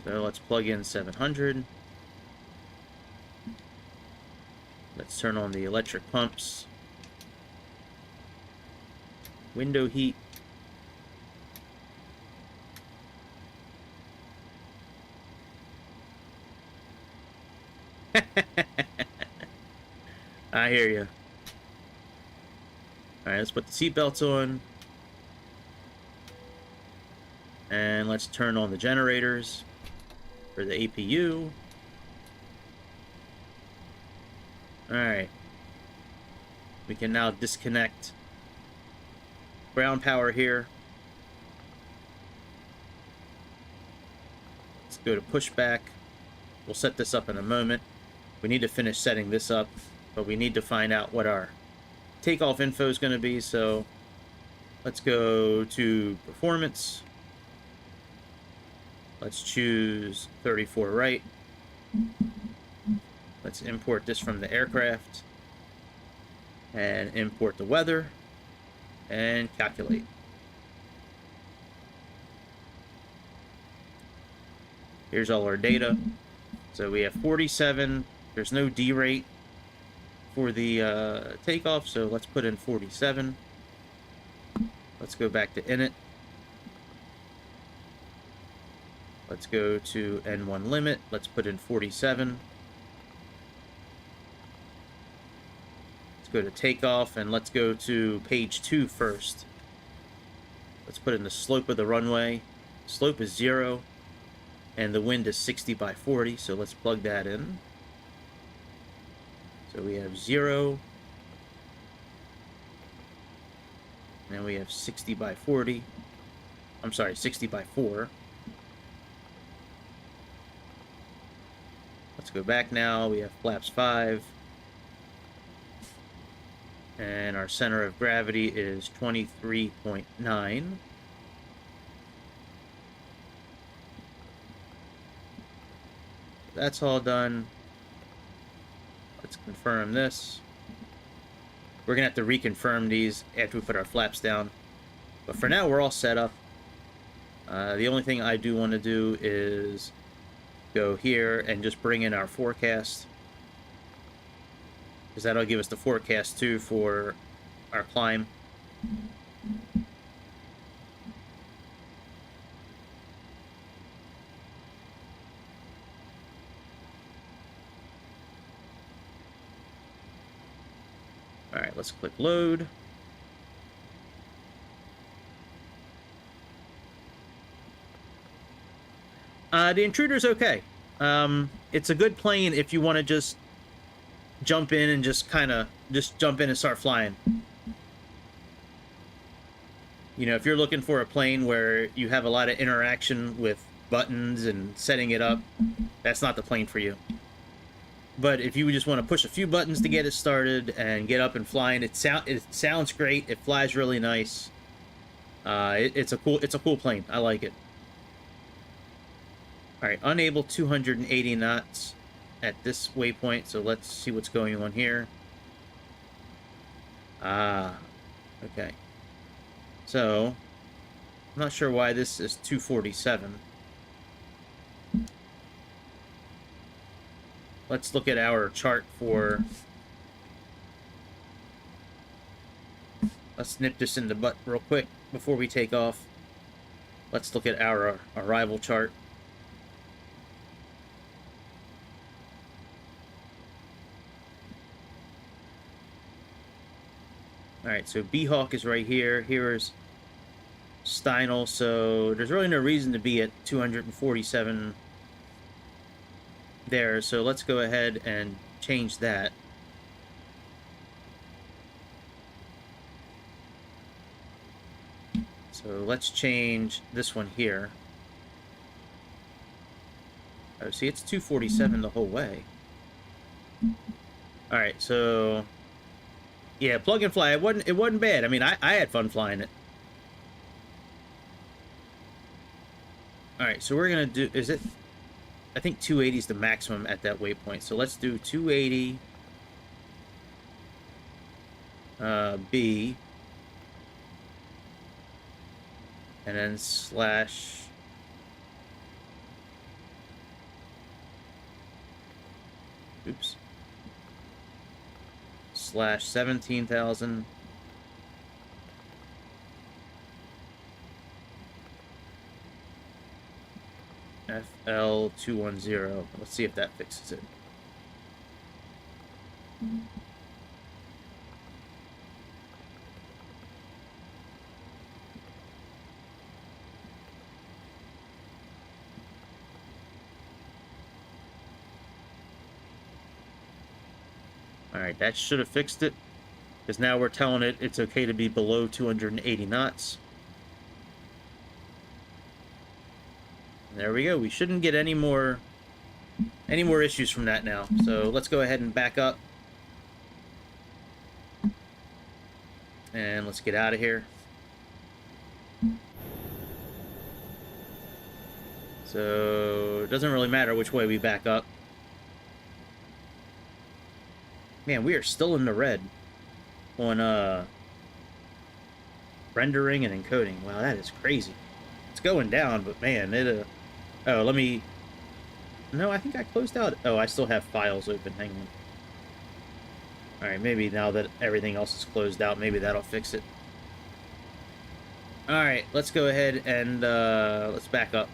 So let's plug in 700. Let's turn on the electric pumps. Window heat. I hear you. All right, let's put the seatbelts on. And let's turn on the generators for the APU. All right. We can now disconnect ground power here. Let's go to pushback. We'll set this up in a moment. We need to finish setting this up, but we need to find out what our takeoff info is going to be. So let's go to performance. Let's choose 34 right. Let's import this from the aircraft and import the weather and calculate. Here's all our data. So we have 47. There's no D rate for the takeoff, so let's put in 47. Let's go back to init. Let's go to N1 limit. Let's put in 47. Let's go to takeoff, and let's go to page 2 first. Let's put in the slope of the runway. Slope is 0, and the wind is 60 by 40, so let's plug that in. So we have 0, and we have 60 by 40. I'm sorry, 60 by 4. Let's go back now. We have flaps 5. And our center of gravity is 23.9. That's all done. Let's confirm this. We're going to have to reconfirm these after we put our flaps down. But for now, we're all set up. The only thing I do want to do is go here and just bring in our forecast, because that'll give us the forecast too for our climb. All right, let's click load. The Intruder's okay. It's a good plane if you want to just jump in and just jump in and start flying. You know, if you're looking for a plane where you have a lot of interaction with buttons and setting it up, that's not the plane for you. But if you just want to push a few buttons to get it started and get up and flying, it sounds great. It flies really nice. It's a cool plane. I like it. All right, unable 280 knots at this waypoint, so let's see what's going on here. Okay. So, I'm not sure why this is 247. Let's look at our chart for... Let's nip this in the butt real quick before we take off. Let's look at our arrival chart. Alright, so B-Hawk is right here. Here's Steinel, so there's really no reason to be at 247 there, so let's go ahead and change that. So let's change this one here. Oh, see, it's 247 the whole way. Alright, so... yeah, plug and fly. It wasn't bad. I mean, I had fun flying it. Alright, so we're gonna do... is it... I think 280 is the maximum at that waypoint. So let's do 280. B, and then slash slash 17,000 FL210. Let's see if that fixes it. Alright, that should have fixed it. Because now we're telling it it's okay to be below 280 knots. And there we go. We shouldn't get any more issues from that now. So let's go ahead and back up. And let's get out of here. So it doesn't really matter which way we back up. Man, we are still in the red on rendering and encoding. Wow, that is crazy. It's going down, but man, it oh, let me... No, I think I closed out. Oh, I still have files open. Hang on. Alright, maybe now that everything else is closed out, maybe that'll fix it. Alright, let's go ahead and let's back up.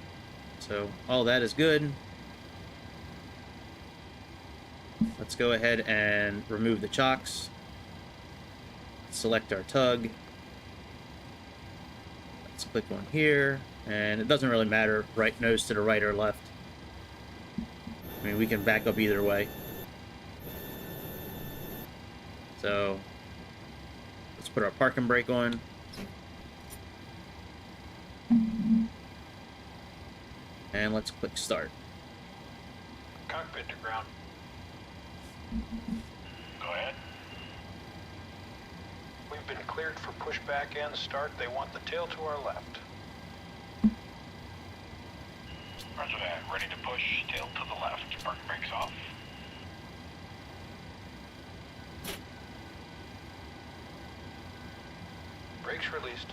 So, all that is good. Let's go ahead and remove the chocks. Select our tug. Let's click on here. And it doesn't really matter, right nose to the right or left. I mean, we can back up either way. So, let's put our parking brake on. And let's click start. Cockpit to ground. Go ahead. We've been cleared for pushback and start. They want the tail to our left. Roger that. Ready to push. Tail to the left. Parking brakes off. Brakes released.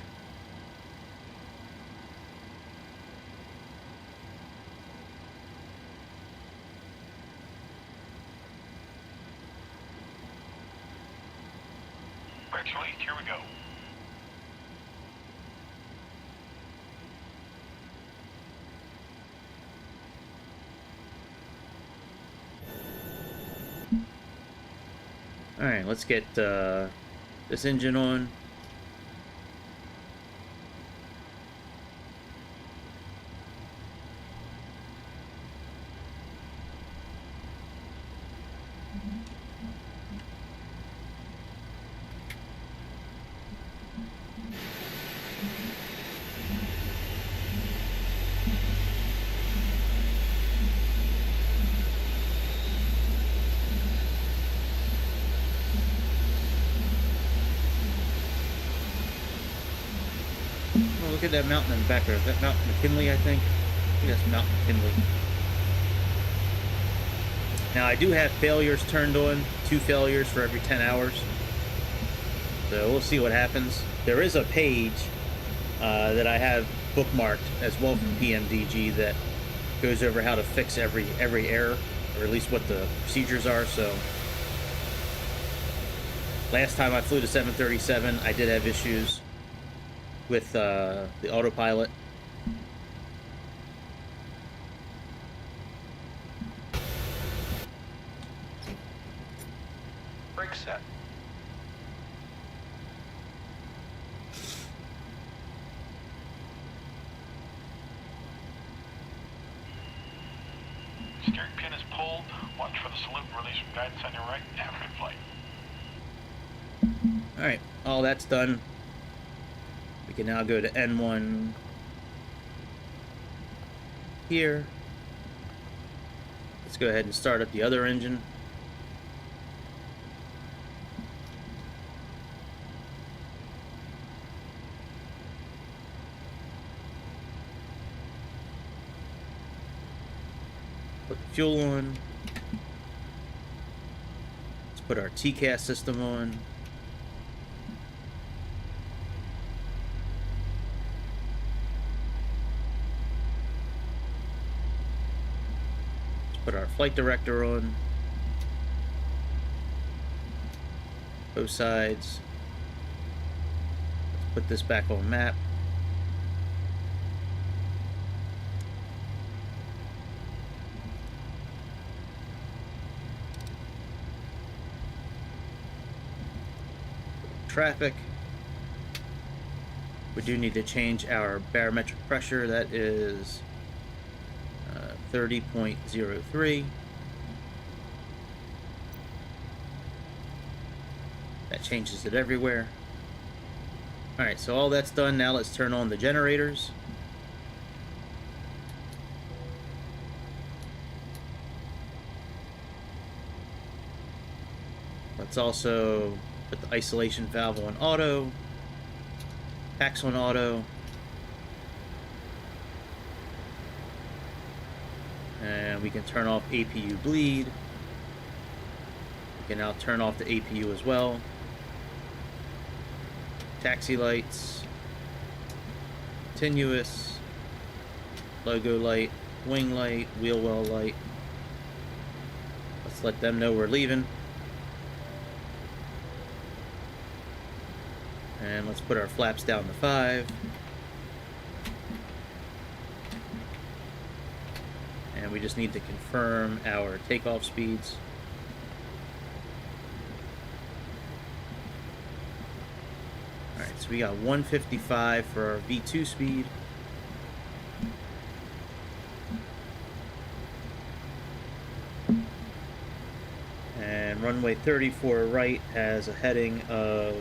Brakes released. Here we go. Alright, let's get this engine on. Oh, look at that mountain in the background. Is that Mount McKinley, I think? I think that's Mount McKinley. Now, I do have failures turned on. 2 failures for every 10 hours. So we'll see what happens. There is a page that I have bookmarked as well from Pmdg that goes over how to fix every error, or at least what the procedures are. So last time I flew to 737, I did have issues with the autopilot. Brake set. Steering pin is pulled. Watch for the salute. Release from guidance on your right. Have a good flight. Alright, all that's done. We can now go to N1 here. Let's go ahead and start up the other engine. Put the fuel on. Let's put our TCAS system on. flight director on. Both sides. Let's put this back on map. Traffic. We do need to change our barometric pressure. That is 30.03. That changes it everywhere. Alright, so all that's done. Now let's turn on the generators. Let's also put the isolation valve on auto. Packs on auto. And we can turn off APU bleed. We can now turn off the APU as well. Taxi lights. Continuous. Logo light. Wing light. Wheel well light. Let's let them know we're leaving. And let's put our flaps down to 5. And we just need to confirm our takeoff speeds. Alright, so we got 155 for our V2 speed. And runway 34 right has a heading of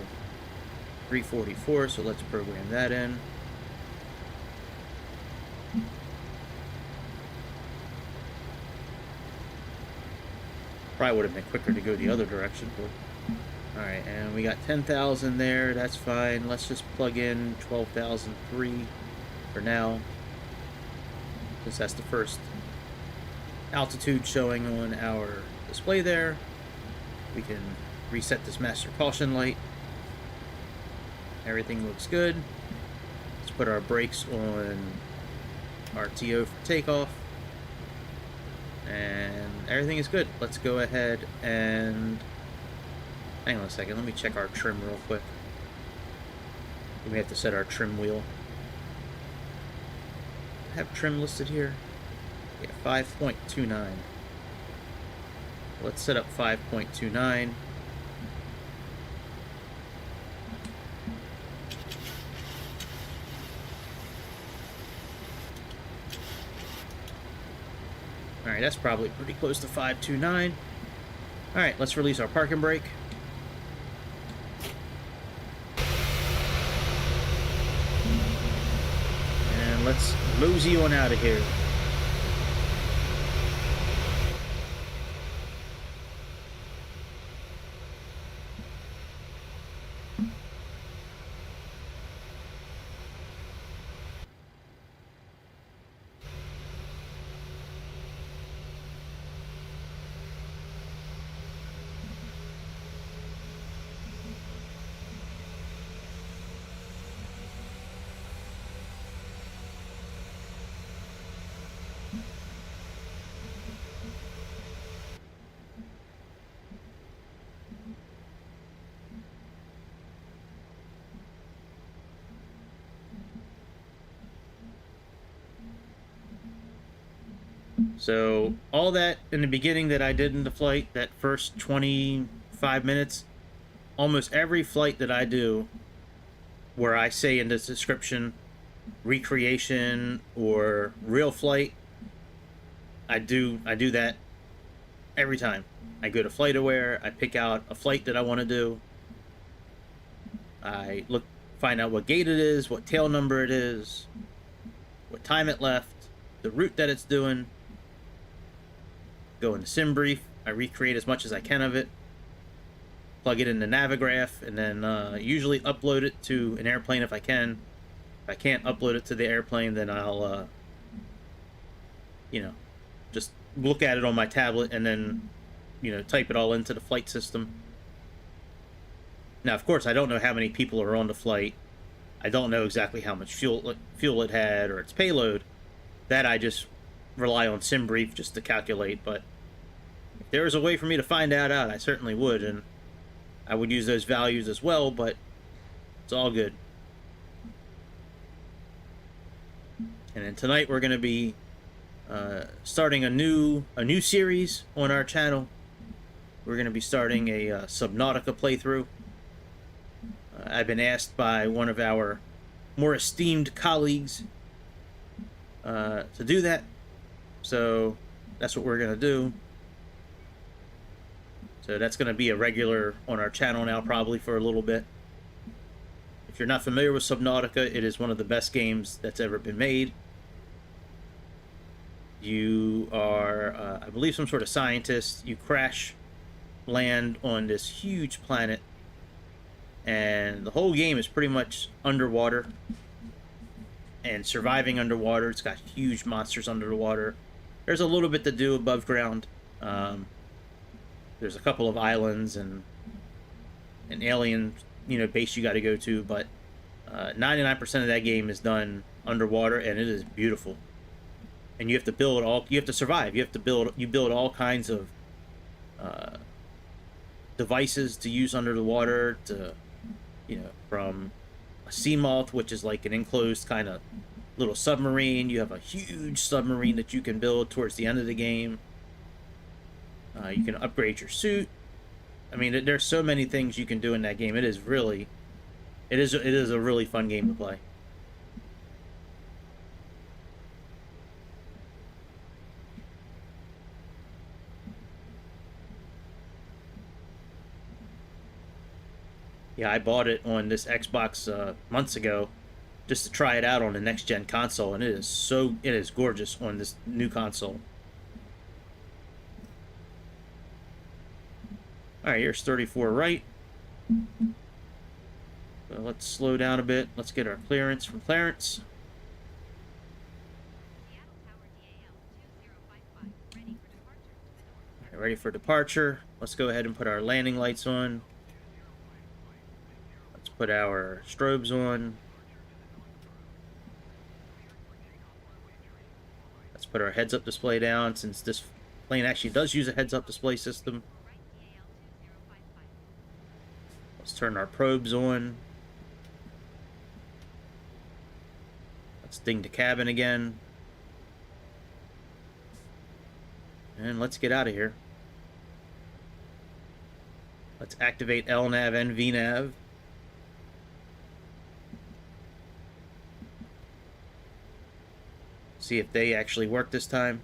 344, so let's program that in. Probably would have been quicker to go the other direction, but alright, and we got 10,000 there, that's fine. Let's just plug in 12,003 for now, because that's the first altitude showing on our display there. We can reset this master caution light. Everything looks good. Let's put our brakes on RTO for takeoff. And everything is good. Let's go ahead and... Hang on a second, let me check our trim real quick. We have to set our trim wheel. I have trim listed here. Yeah, 5.29. Let's set up 5.29. Alright, that's probably pretty close to 529. Alright, let's release our parking brake. And let's mosey on out of here. So all that in the beginning that I did in the flight, that first 25 minutes, almost every flight that I do where I say in the description recreation or real flight, I do that every time. I go to FlightAware, I pick out a flight that I want to do. I find out what gate it is, what tail number it is, what time it left, the route that it's doing. Go into SimBrief. I recreate as much as I can of it. Plug it into Navigraph, and then usually upload it to an airplane if I can. If I can't upload it to the airplane, then I'll, just look at it on my tablet and then, type it all into the flight system. Now, of course, I don't know how many people are on the flight. I don't know exactly how much fuel it had or its payload. That I just rely on SimBrief just to calculate, but If there was a way for me to find that out, I certainly would, and I would use those values as well, but it's all good. And then tonight we're going to be starting a new series on our channel. We're going to be starting a Subnautica playthrough. I've been asked by one of our more esteemed colleagues to do that, so that's what we're going to do. So that's going to be a regular on our channel now, probably for a little bit. If you're not familiar with Subnautica, it is one of the best games that's ever been made. You are, I believe, some sort of scientist. You crash land on this huge planet, and the whole game is pretty much underwater and surviving underwater. It's got huge monsters under the water. There's a little bit to do above ground. There's a couple of islands and an alien, base you got to go to, but 99% of that game is done underwater, and it is beautiful. And you have to build you have to survive. You build all kinds of devices to use under the water, to, from a sea moth, which is like an enclosed kind of little submarine. You have a huge submarine that you can build towards the end of the game. You can upgrade your suit. I mean, there's so many things you can do in that game. It is a really fun game to play. Yeah, I bought it on this Xbox months ago just to try it out on the next gen console, and it is gorgeous on this new console. Alright, here's 34 right. So let's slow down a bit. Let's get our clearance from Clarence. Alright, ready for departure. Let's go ahead and put our landing lights on. Let's put our strobes on. Let's put our heads-up display down, since this plane actually does use a heads-up display system. Let's turn our probes on. Let's ding the cabin again. And let's get out of here. Let's activate LNAV and VNAV. See if they actually work this time.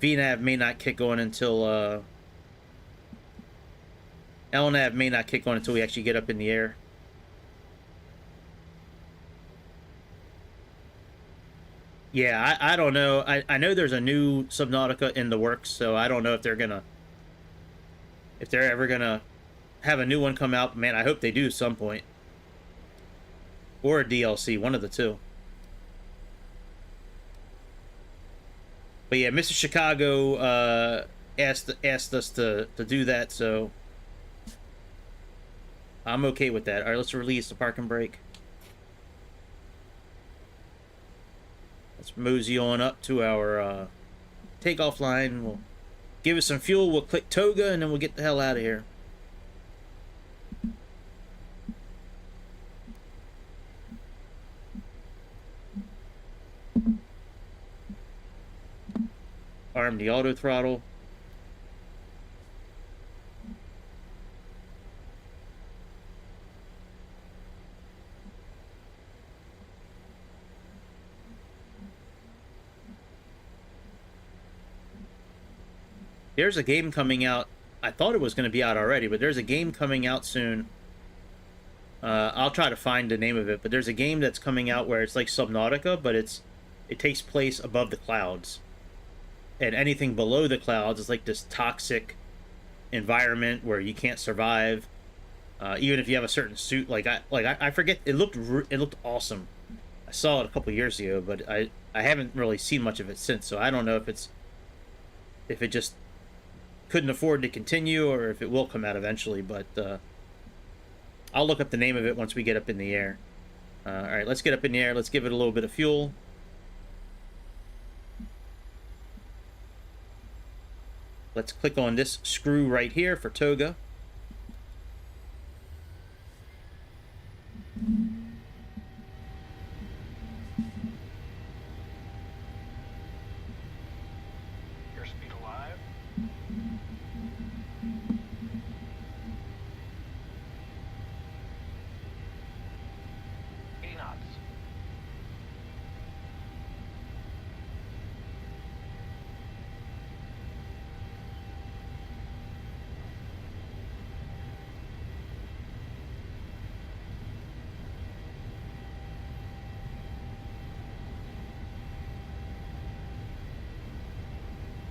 VNAV may not kick on until LNAV may not kick on until we actually get up in the air. Yeah, I don't know. I know there's a new Subnautica in the works, so I don't know if they're ever gonna have a new one come out. Man, I hope they do at some point. Or a DLC, one of the two. But yeah, Mr. Chicago asked us to do that, so I'm okay with that. All right, let's release the park and brake. Let's mosey on up to our takeoff line. We'll give it some fuel. We'll click toga, and then we'll get the hell out of here. Arm the auto throttle. There's a game coming out. I thought it was going to be out already, but there's a game coming out soon. I'll try to find the name of it, but there's a game that's coming out where it's like Subnautica, but it takes place above the clouds. And anything below the clouds is like this toxic environment where you can't survive, even if you have a certain suit. I forget. It looked awesome. I saw it a couple years ago, but I haven't really seen much of it since. So I don't know if it just couldn't afford to continue, or if it will come out eventually. But I'll look up the name of it once we get up in the air. All right, let's get up in the air. Let's give it a little bit of fuel. Let's click on this screw right here for toga. Airspeed alive. 80 knots.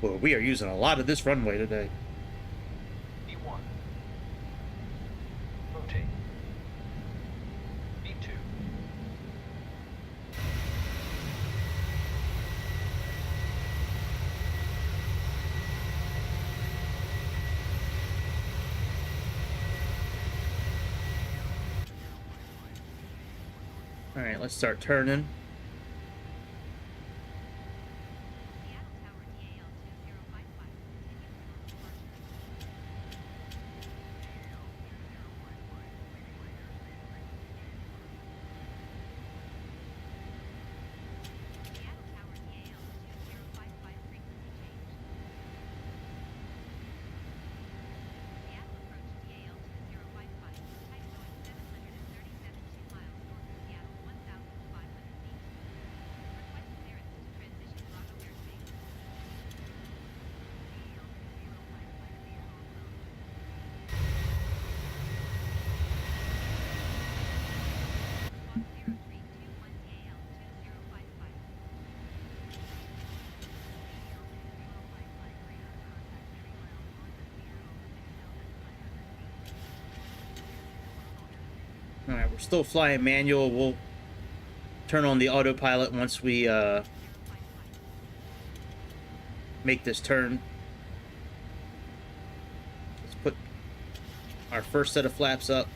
Well, we are using a lot of this runway today. B1. Rotate. B2. All right, let's start turning. All right, we're still flying manual. We'll turn on the autopilot once we make this turn. Let's put our first set of flaps up.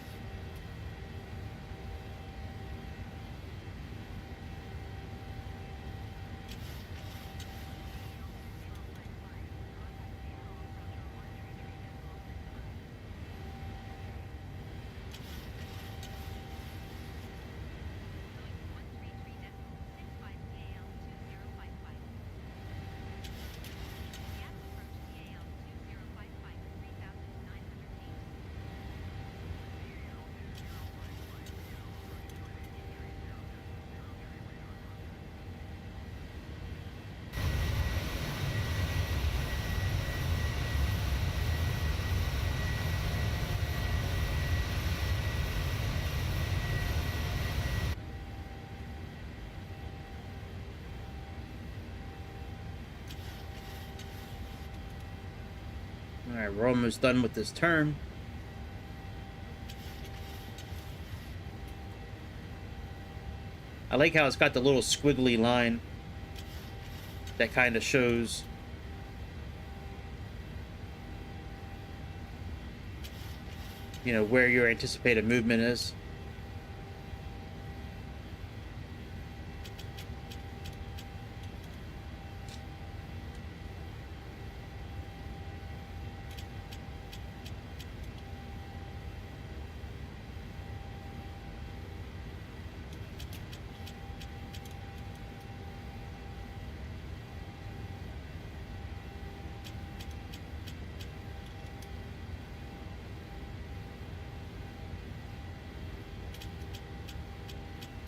All right, we're almost done with this turn. I like how it's got the little squiggly line that kind of shows, you know, where your anticipated movement is.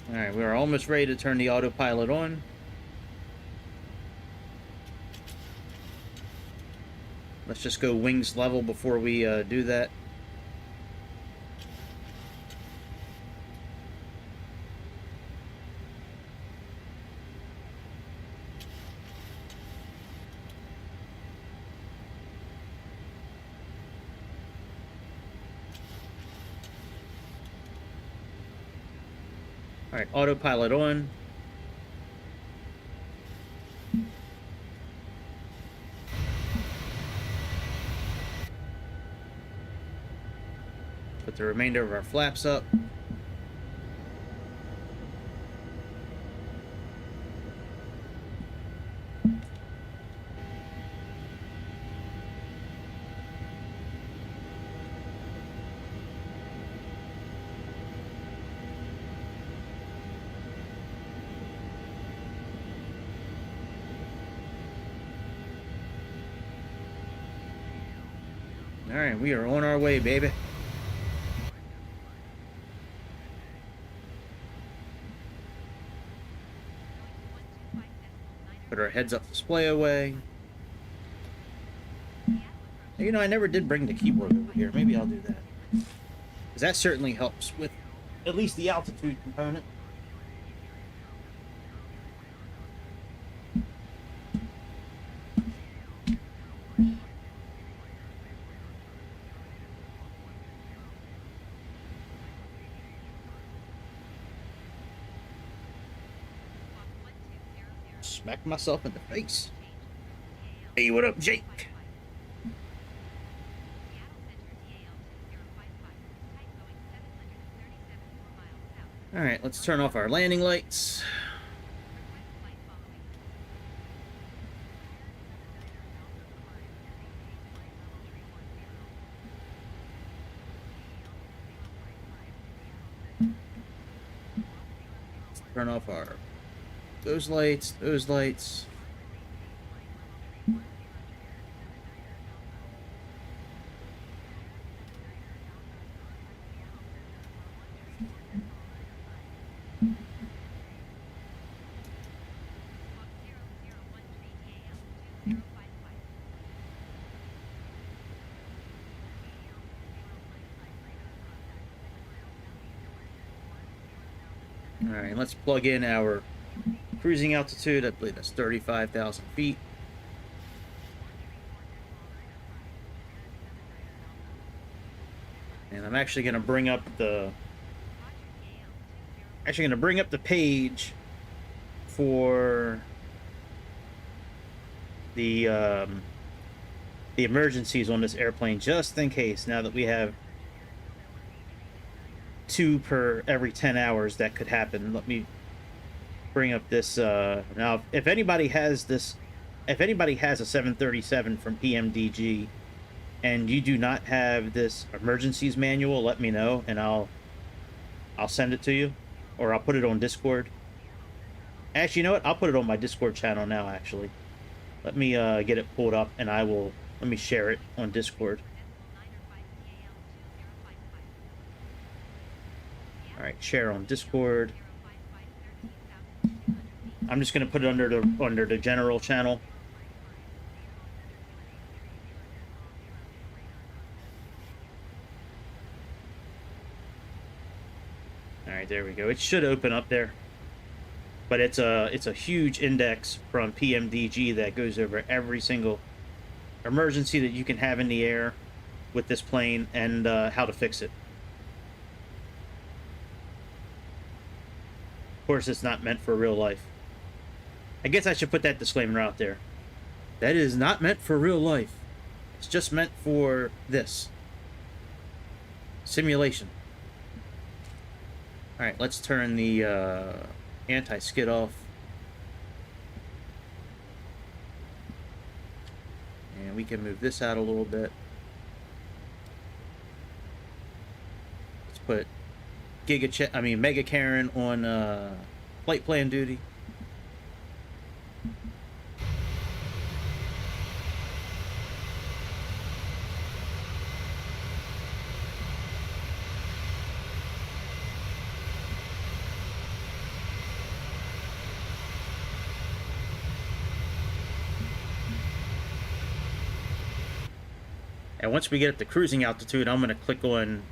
All right, we are almost ready to turn the autopilot on. Let's just go wings level before we do that. All right, autopilot on. Put the remainder of our flaps up. All right, we are on our way, baby. Put our heads-up display away. You know, I never did bring the keyboard over here. Maybe I'll do that. Because that certainly helps with at least the altitude component. Smack myself in the face. Hey, what up, Jake? All right, let's turn off our landing lights. Turn off those lights, those lights. All right, let's plug in our cruising altitude. I believe that's 35,000 feet. And I'm actually going to bring up the page for the emergencies on this airplane, just in case, now that we have 2 per every 10 hours that could happen. Let me bring up this now. If anybody has a 737 from Pmdg and you do not have this emergencies manual, let me know and I'll send it to you, or I'll put it on Discord. Actually, you know what, I'll put it on my Discord channel now. Actually, let me get it pulled up and let me share it on Discord. All right, share on Discord. I'm just gonna put it under the general channel. All right, there we go. It should open up there, but it's a huge index from Pmdg that goes over every single emergency that you can have in the air with this plane and how to fix it. Of course, it's not meant for real life. I guess I should put that disclaimer out there. That is not meant for real life. It's just meant for this simulation. All right, let's turn the anti-skid off. And we can move this out a little bit. Let's put Mega Karen on flight plan duty. And once we get up to cruising altitude, I'm going to click on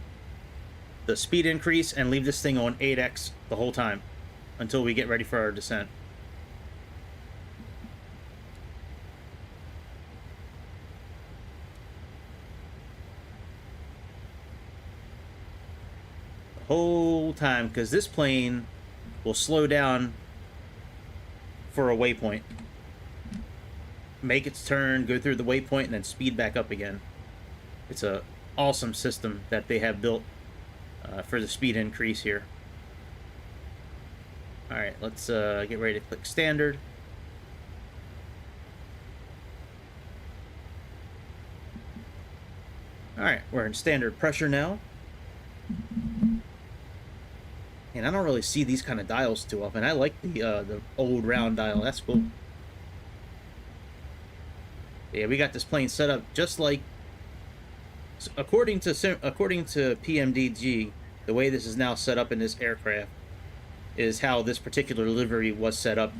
the speed increase and leave this thing on 8x the whole time until we get ready for our descent. The whole time, because this plane will slow down for a waypoint. Make its turn, go through the waypoint, and then speed back up again. It's a awesome system that they have built for the speed increase here. All right, let's get ready to click standard. All right, we're in standard pressure now. And I don't really see these kind of dials too often. I like the old round dial. That's cool. Yeah, we got this plane set up just like according to Pmdg, the way this is now set up in this aircraft is how this particular livery was set up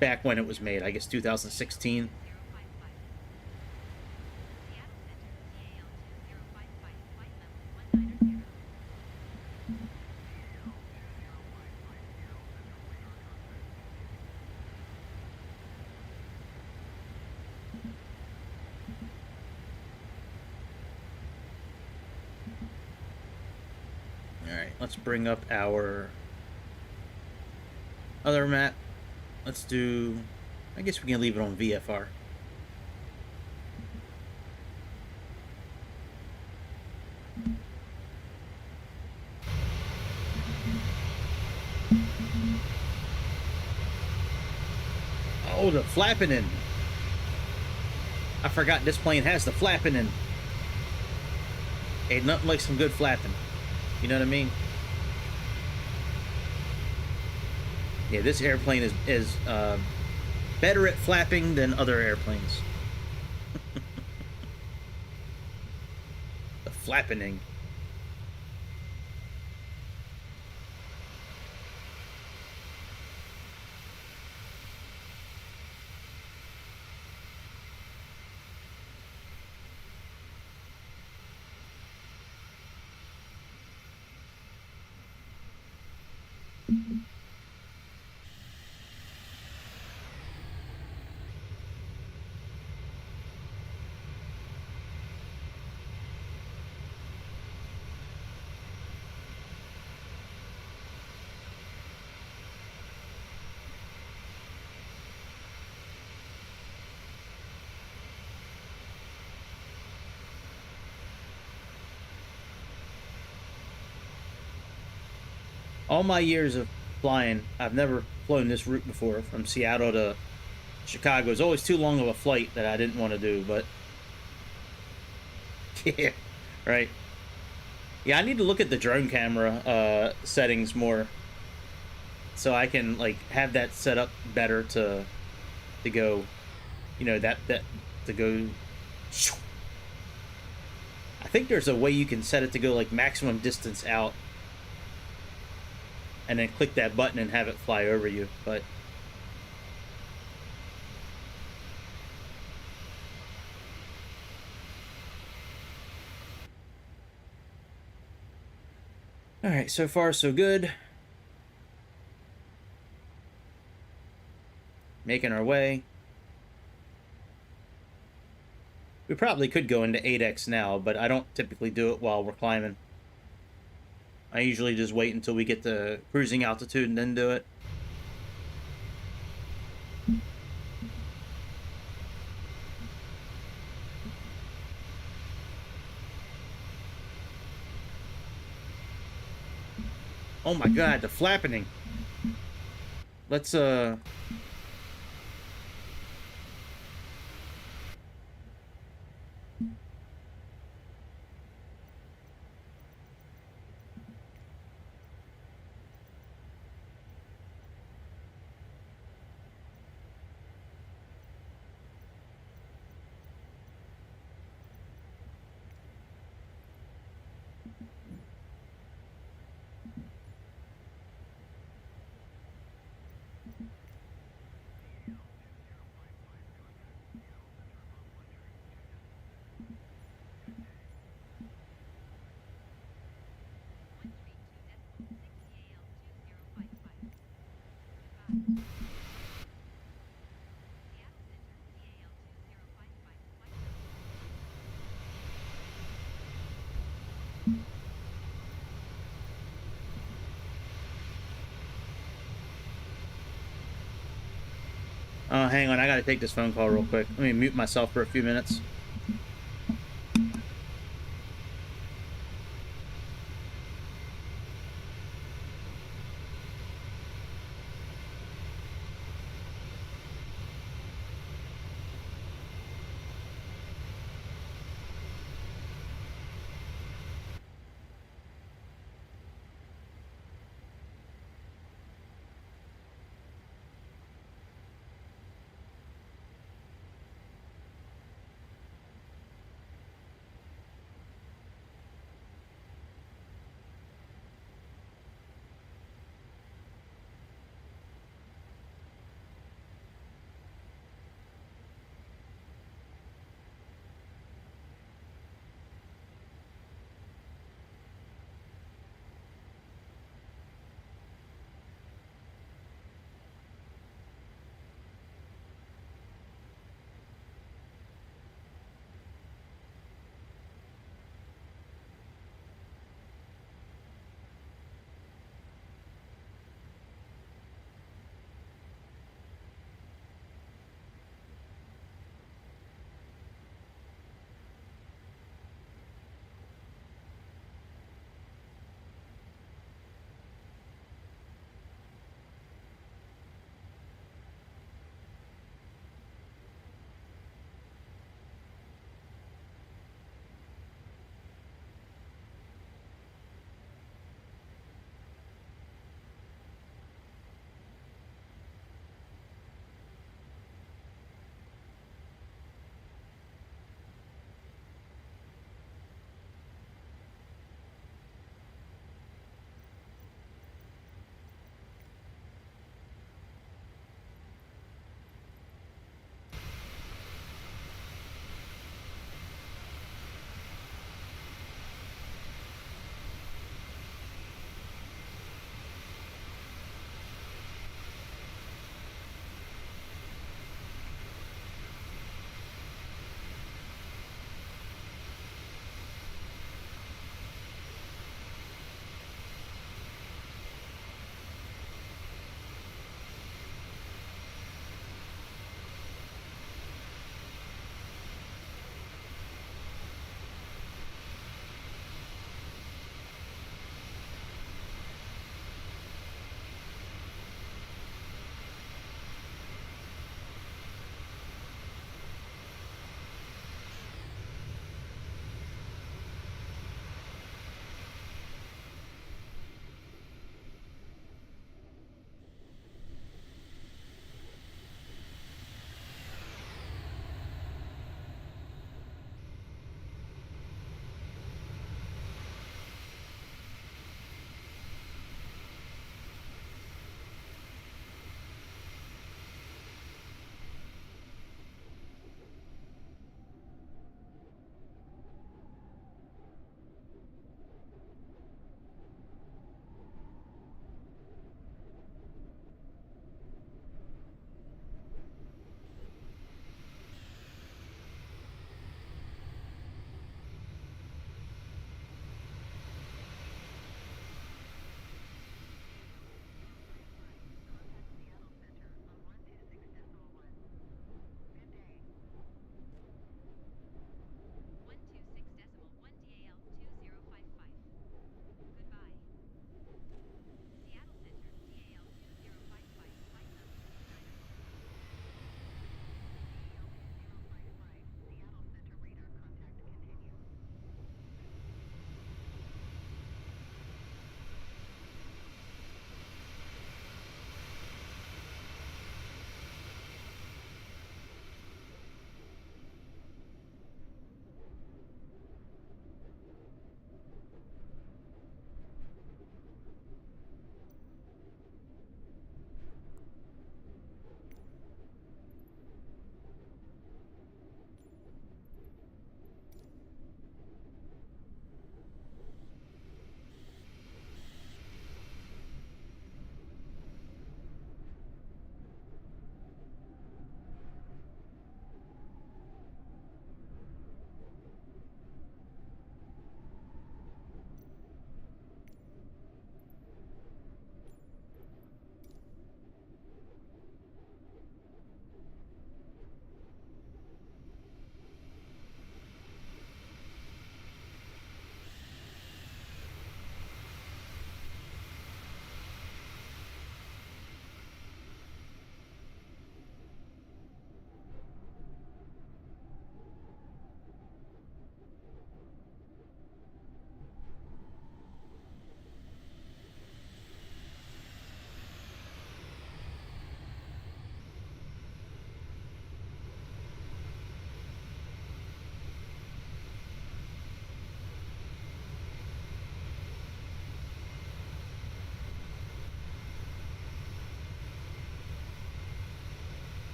back when it was made. I guess 2016. Alright, let's bring up our other map. Let's do... I guess we can leave it on VFR. Oh, the flapping in. I forgot this plane has the flapping in. Ain't nothing like some good flapping. You know what I mean? Yeah, this airplane is better at flapping than other airplanes. The flapping. All my years of flying, I've never flown this route before, from Seattle to Chicago. It's always too long of a flight that I didn't want to do, but yeah, right. Yeah, I need to look at the drone camera settings more, so I can like have that set up better to go, you know, that to go. I think there's a way you can set it to go like maximum distance out, and then click that button and have it fly over you, but all right, so far so good. Making our way. We probably could go into 8X now, but I don't typically do it while we're climbing. I usually just wait until we get to cruising altitude and then do it. Oh my god, the flapping. Let's hang on, I gotta take this phone call real quick. Let me mute myself for a few minutes.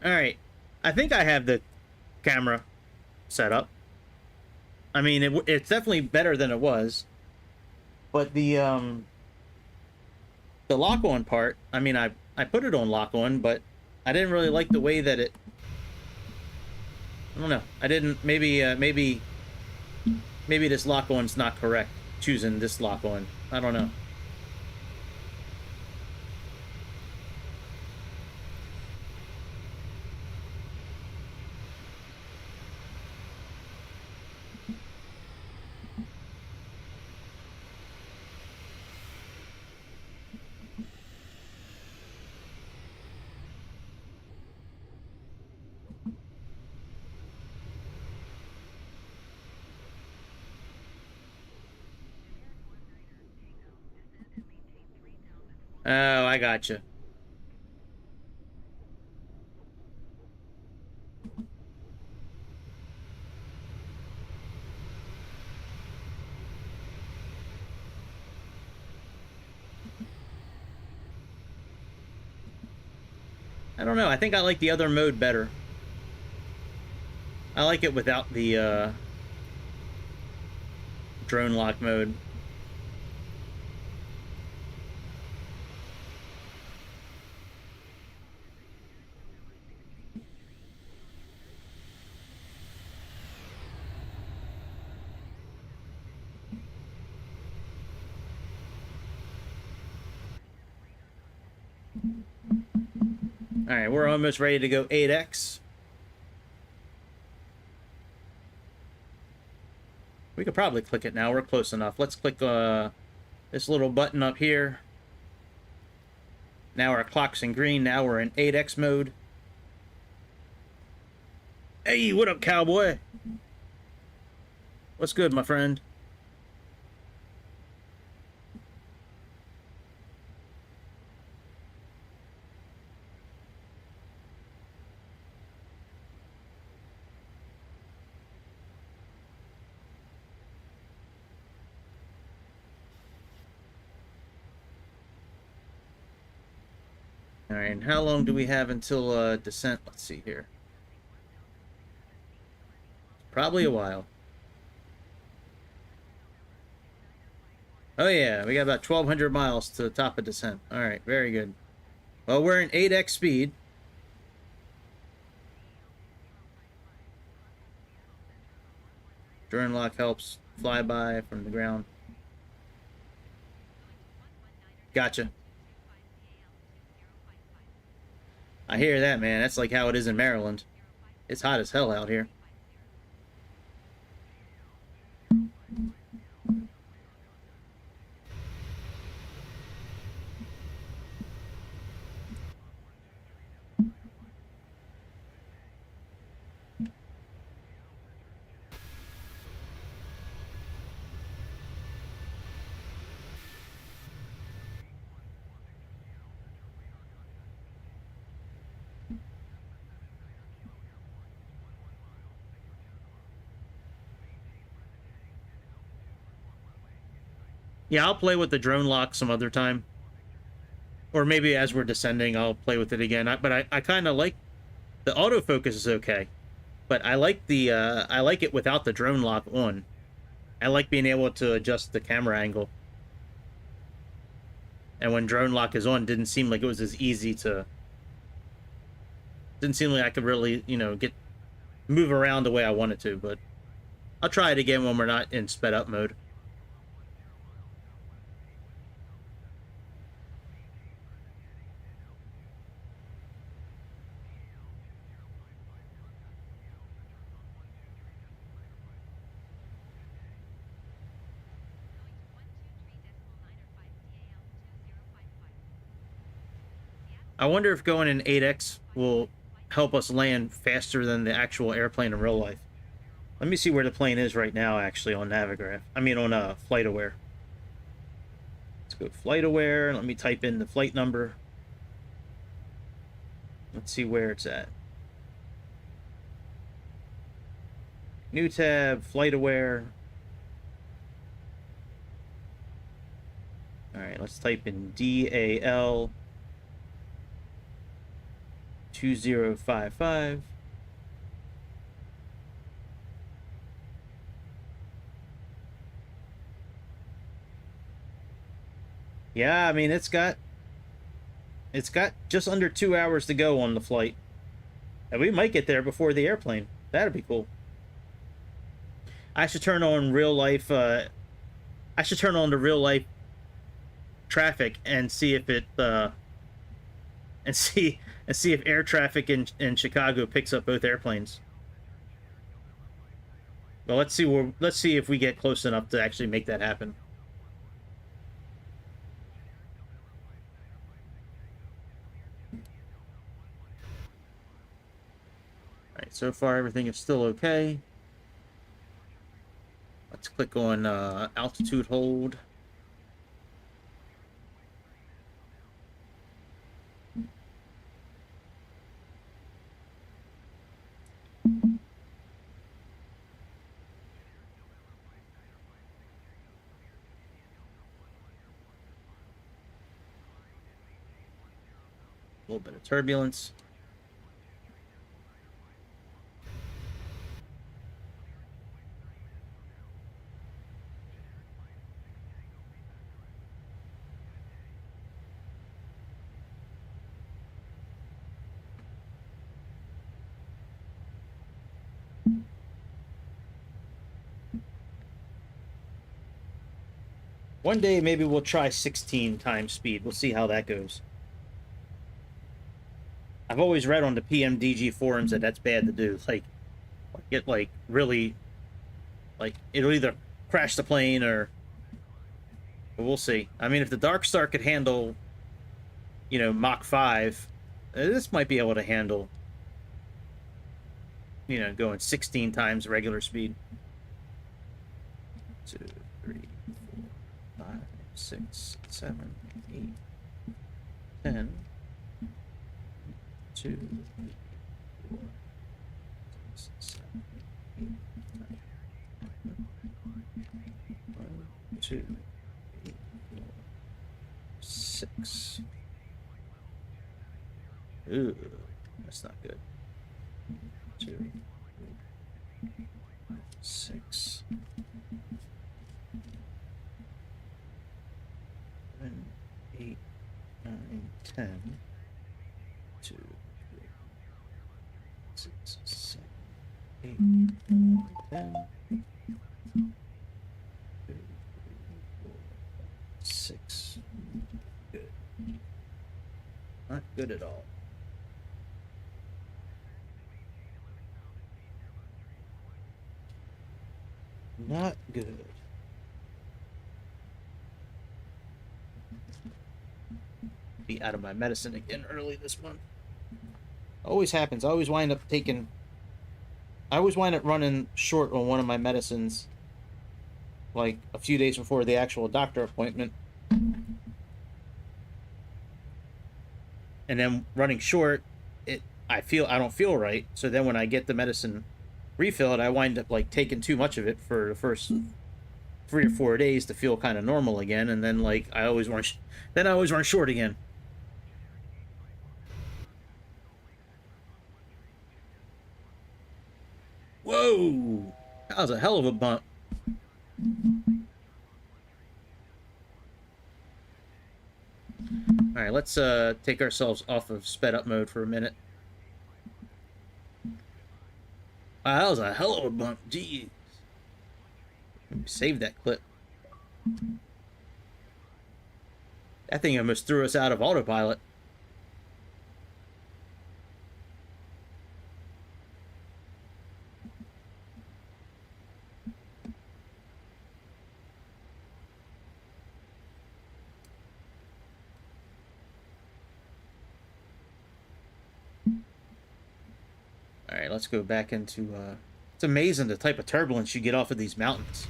All right. I think I have the camera set up. I mean, it's definitely better than it was. But the lock on part, I mean, I put it on lock on, but I didn't really like the way that it, I don't know. I didn't, maybe this lock on's not correct. Choosing this lock on. I don't know. Oh, I gotcha. I don't know. I think I like the other mode better. I like it without the drone lock mode. All right, we're almost ready to go 8x. We could probably click it now. We're close enough. Let's click this little button up here. Now our clock's in green. Now we're in 8x mode. Hey, what up, cowboy? What's good, my friend? All right, and how long do we have until descent? Let's see here. Probably a while. Oh yeah, we got about 1,200 miles to the top of descent. All right, very good. Well, we're in 8x speed. Drone lock helps fly by from the ground. Gotcha. I hear that, man. That's like how it is in Maryland. It's hot as hell out here. Yeah, I'll play with the drone lock some other time. Or maybe as we're descending, I'll play with it again. But I kind of like the autofocus is okay, but I like I like it without the drone lock on. I like being able to adjust the camera angle. And when drone lock is on, didn't seem like it was as easy to. Didn't seem like I could really, move around the way I wanted to. But I'll try it again when we're not in sped up mode. I wonder if going in 8x will help us land faster than the actual airplane in real life. Let me see where the plane is right now, actually, on Navigraph. I mean, on FlightAware. Let's go FlightAware. Let me type in the flight number. Let's see where it's at. New tab, FlightAware. All right, let's type in DAL 2055. Yeah, I mean it's got just under 2 hours to go on the flight. And we might get there before the airplane. That'd be cool. I should turn on real life I should turn on the real life traffic and see if it and see if air traffic in Chicago picks up both airplanes. Well, let's see if we get close enough to actually make that happen. All right, so far everything is still okay. Let's click on altitude hold. A little bit of turbulence. One day, maybe we'll try 16 times speed. We'll see how that goes. I've always read on the Pmdg forums that that's bad to do. Like it, like, really, like, it'll either crash the plane or... But we'll see. I mean, if the Dark Star could handle, you know, Mach 5, this might be able to handle, you know, going 16 times regular speed. 2, 3, 4, 5, 6, 7, 8, 10. 2, 4, 6, 7, 8, 9, 1, 2, 3, 4, 6. Ooh, that's not good. 2, 6. 7, 8, 9, 10. 2, 6, 7, 8, 9, 10. 2, 3, 4, 6. Good. Not good at all. Not good. Be out of my medicine again early this month. Always happens. I always wind up running short on one of my medicines, like a few days before the actual doctor appointment. And then running short, I don't feel right. So then when I get the medicine refilled, I wind up like taking too much of it for the first 3 or 4 days to feel kind of normal again, and then like I always run short again. Whoa! That was a hell of a bump. All right, let's take ourselves off of sped up mode for a minute. Wow, that was a hell of a bump. Jeez. Save that clip. That thing almost threw us out of autopilot. All right, let's go back into... It's amazing the type of turbulence you get off of these mountains.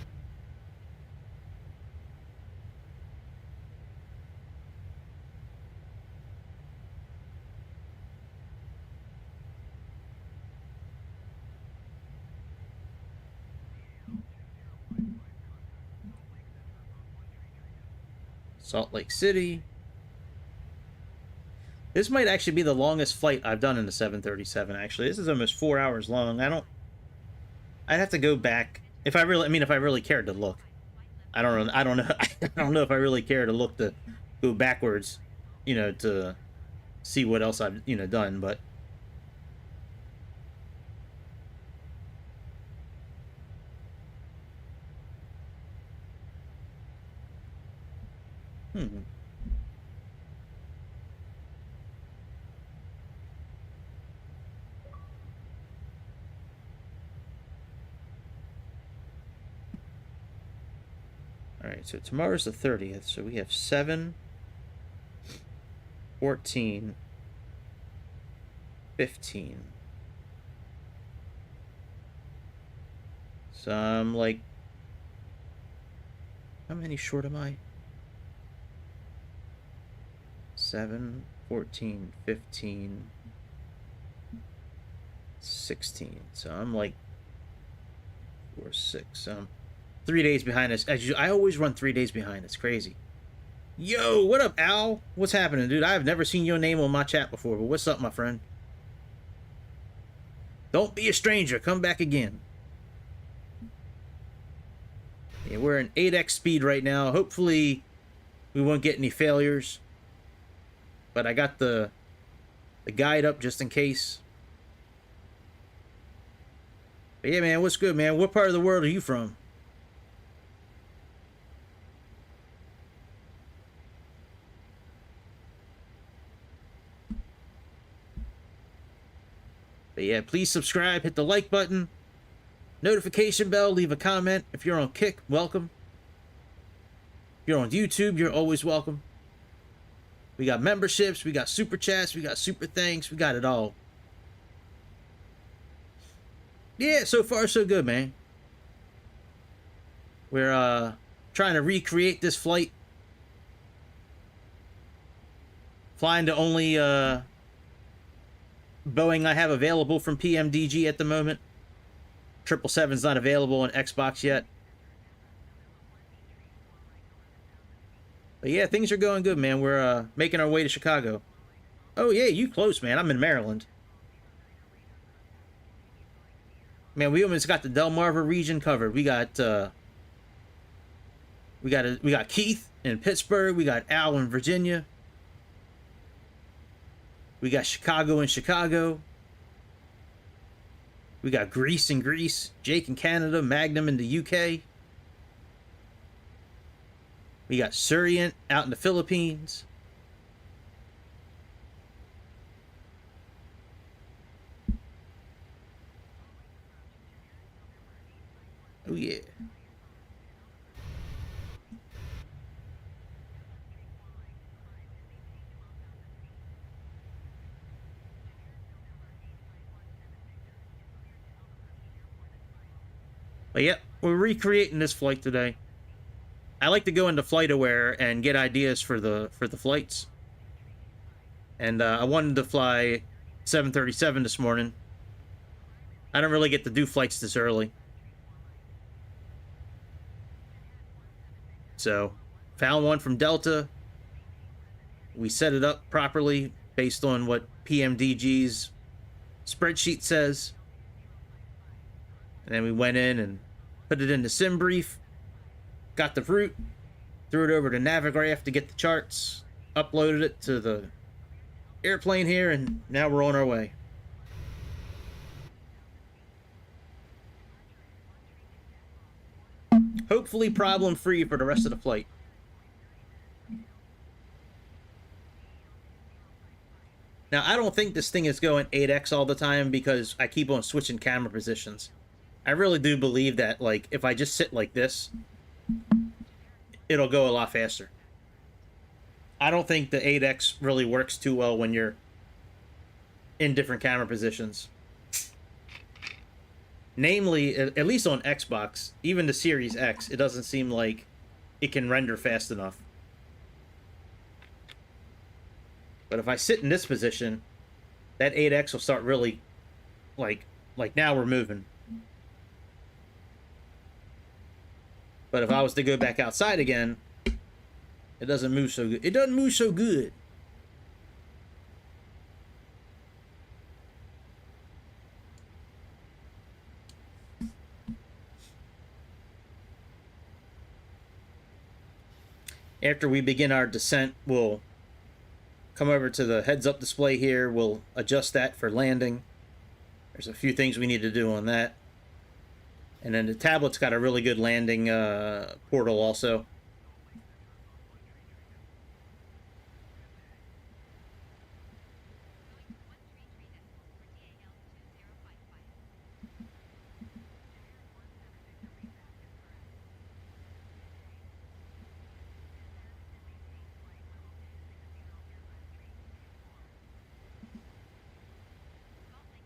Salt Lake City. This might actually be the longest flight I've done in the 737, actually. This is almost 4 hours long. I'd have to go back if I really, if I really cared to look. I don't know. I don't know. I don't know if I really care to look to go backwards, to see what else I've, done, but All right, so tomorrow's the 30th, so we have 7, 14, 15. So I'm like, how many short am I? 7, 14, 15, 16. So I'm like 4, 6. 3 days behind us. As I always run 3 days behind. It's crazy. Yo, what up, Al? What's happening, dude? I've never seen your name on my chat before, but what's up, my friend? Don't be a stranger. Come back again. Yeah, we're in 8x speed right now. Hopefully, we won't get any failures. But I got the guide up just in case. But yeah, man, what's good, man? What part of the world are you from? But yeah, please subscribe, hit the like button, notification bell, leave a comment. If you're on Kick, welcome. If you're on YouTube, you're always welcome. We got memberships, we got super chats, we got super thanks, we got it all. Yeah, so far so good, man. We're trying to recreate this flight. Flying the only Boeing I have available from Pmdg at the moment. 777's not available on Xbox yet. But yeah, things are going good, man. We're making our way to Chicago. Oh yeah, you close, man. I'm in Maryland. Man, we almost got the Delmarva region covered. We got Keith in Pittsburgh. We got Al in Virginia. We got Chicago in Chicago. We got Greece in Greece. Jake in Canada. Magnum in the UK. We got Surrient out in the Philippines. Oh yeah. But yep, we're recreating this flight today. I like to go into FlightAware and get ideas for the flights. And I wanted to fly 737 this morning. I don't really get to do flights this early. So, found one from Delta. We set it up properly based on what Pmdg's spreadsheet says. And then we went in and put it in the sim brief. Got the route. Threw it over to Navigraph to get the charts. Uploaded it to the airplane here, and now we're on our way. Hopefully problem-free for the rest of the flight. Now, I don't think this thing is going 8x all the time because I keep on switching camera positions. I really do believe that, like, if I just sit like this, it'll go a lot faster. I don't think the 8x really works too well when you're in different camera positions. Namely, at least on Xbox, even the Series X, it doesn't seem like it can render fast enough. But if I sit in this position, that 8x will start really, like now we're moving. But if I was to go back outside again, it doesn't move so good. It doesn't move so good. After we begin our descent, we'll come over to the heads-up display here. We'll adjust that for landing. There's a few things we need to do on that. And then the tablet's got a really good landing portal also.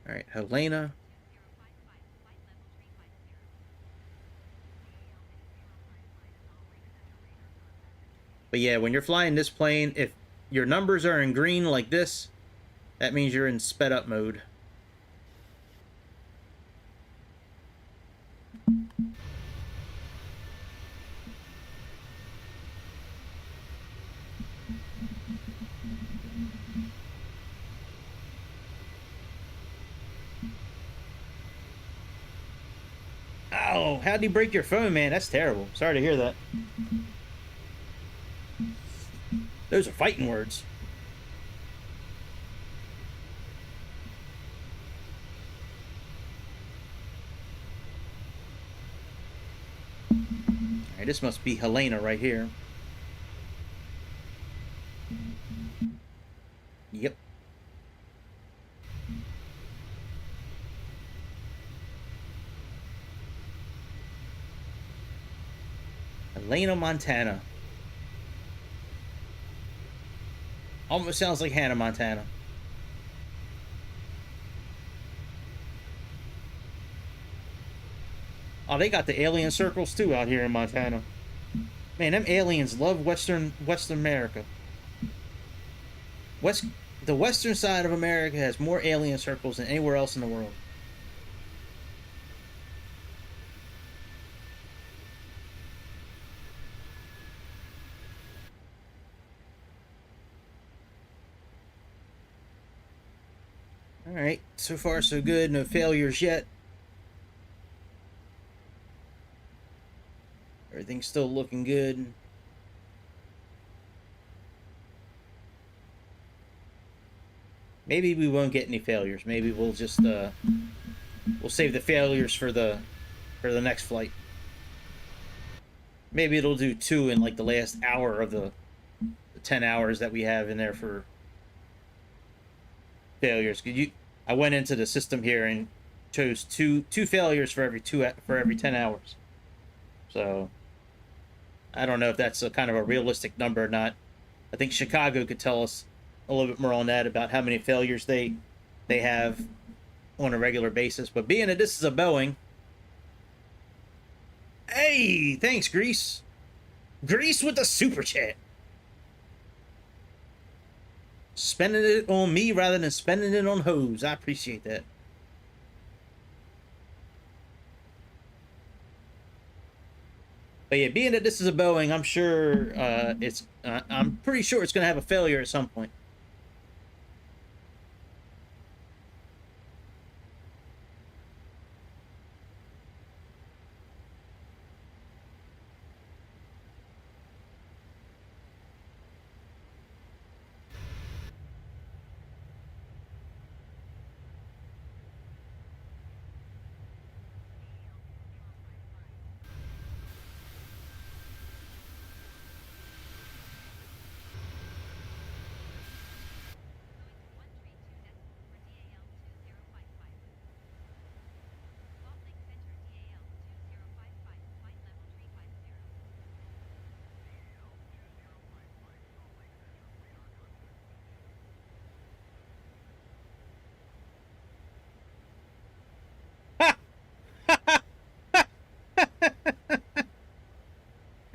All right, Helena. But yeah, when you're flying this plane, if your numbers are in green like this, that means you're in sped up mode. Oh, how'd he break your phone, man? That's terrible. Sorry to hear that. Those are fighting words. Alright, this must be Helena right here. Yep. Helena, Montana. Almost sounds like Hannah Montana. Oh, they got the alien circles too out here in Montana. Man, them aliens love Western America. The western side of America has more alien circles than anywhere else in the world. Alright, so far so good, no failures yet. Everything's still looking good. Maybe we won't get any failures. Maybe we'll just we'll save the failures for the next flight. Maybe it'll do 2 in like the last hour of the 10 hours that we have in there for failures. I went into the system here and chose two failures for every 10 hours. So I don't know if that's a kind of a realistic number or not. I think Chicago could tell us a little bit more on that about how many failures they have on a regular basis. But being that this is a Boeing, hey, thanks, Grease with the super chat. Spending it on me rather than spending it on hoes. I appreciate that. But yeah, being that this is a Boeing, I'm sure I'm pretty sure it's going to have a failure at some point.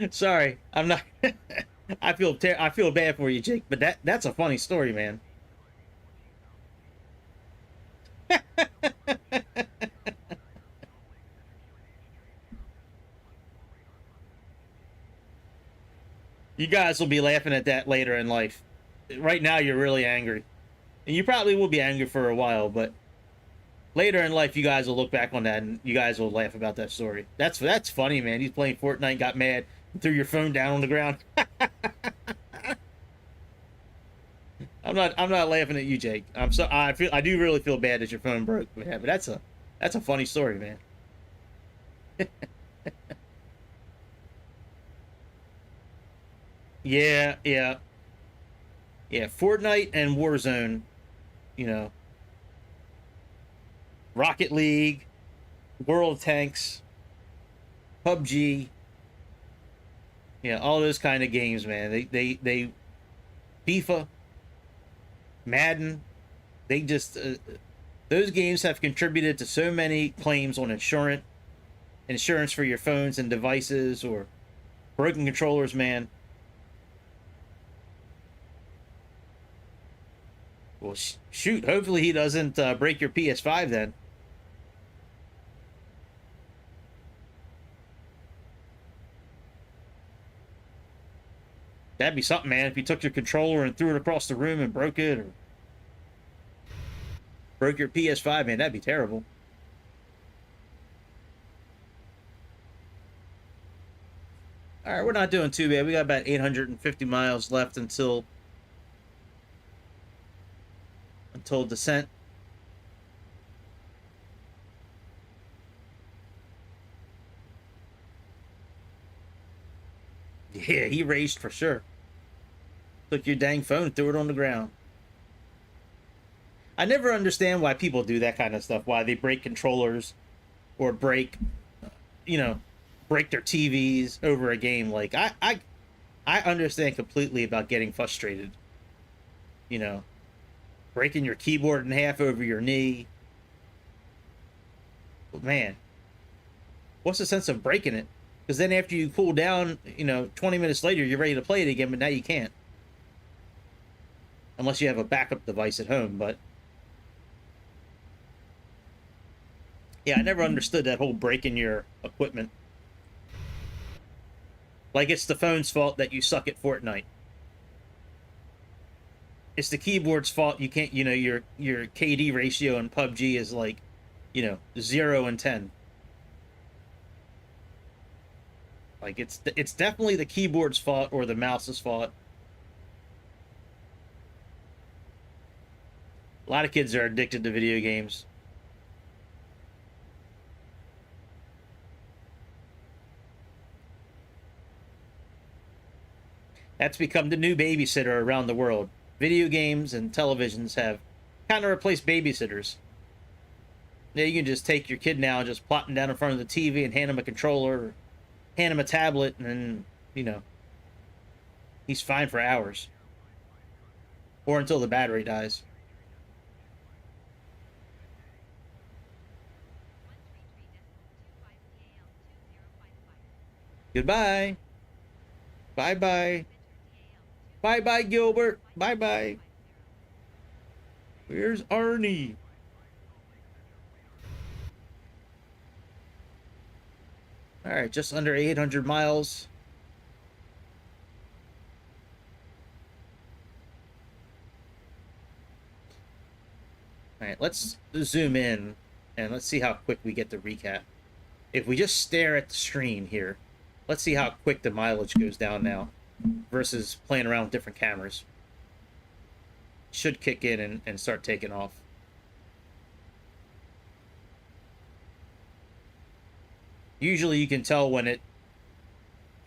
Sorry, I'm not. I feel bad for you, Jake, but that's a funny story, man. You guys will be laughing at that later in life. Right now, you're really angry, and you probably will be angry for a while, but later in life, you guys will look back on that and you guys will laugh about that story. That's funny, man. He's playing Fortnite, got mad Threw your phone down on the ground. I'm not laughing at you, Jake. I do really feel bad that your phone broke, man. But that's a funny story, man. Yeah, yeah, yeah. Fortnite and Warzone, you know, Rocket League, World of Tanks, PUBG, yeah, all those kind of games, man. They FIFA, Madden, they just those games have contributed to so many claims on insurance for your phones and devices or broken controllers, man. Well, shoot, hopefully he doesn't break your PS5 then. That'd be something, man. If you took your controller and threw it across the room and broke it, or broke your PS5, man, that'd be terrible. All right, we're not doing too bad. We got about 850 miles left until descent. Yeah, he raged for sure. Took your dang phone, threw it on the ground. I never understand why people do that kind of stuff. Why they break controllers or you know, break their TVs over a game. Like I understand completely about getting frustrated. You know, breaking your keyboard in half over your knee. But man, what's the sense of breaking it? Because then after you cool down, 20 minutes later, you're ready to play it again, but now you can't. Unless you have a backup device at home, but yeah, I never understood that whole breaking your equipment. Like it's the phone's fault that you suck at Fortnite. It's the keyboard's fault you can't, your KD ratio in PUBG is like, 0 and 10. Like it's definitely the keyboard's fault or the mouse's fault. A lot of kids are addicted to video games. That's become the new babysitter around the world. Video games and televisions have kind of replaced babysitters. Yeah, you can just take your kid now and just plop him down in front of the TV and hand him a controller, or hand him a tablet, and then, he's fine for hours. Or until the battery dies. Goodbye. Bye-bye. Bye-bye, Gilbert. Bye-bye. Where's Arnie? All right, just under 800 miles. All right, let's zoom in and let's see how quick we get the recap. If we just stare at the screen here, let's see how quick the mileage goes down now versus playing around with different cameras. Should kick in and start taking off. Usually you can tell when it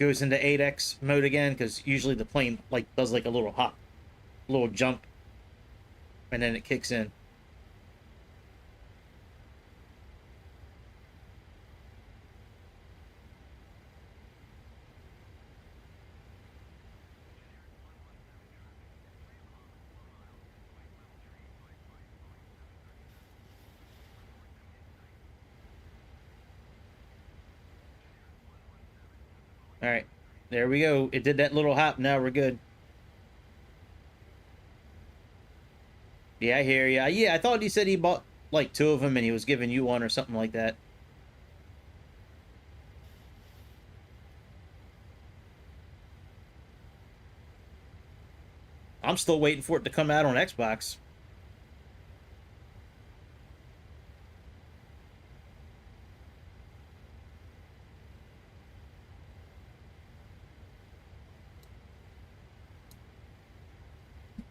goes into 8x mode again, because usually the plane does like a little hop, a little jump, and then it kicks in. All right, there we go. It did that little hop. Now we're good. Yeah, I hear ya. Yeah, I thought he said he bought like 2 of them and he was giving you one or something like that. I'm still waiting for it to come out on Xbox.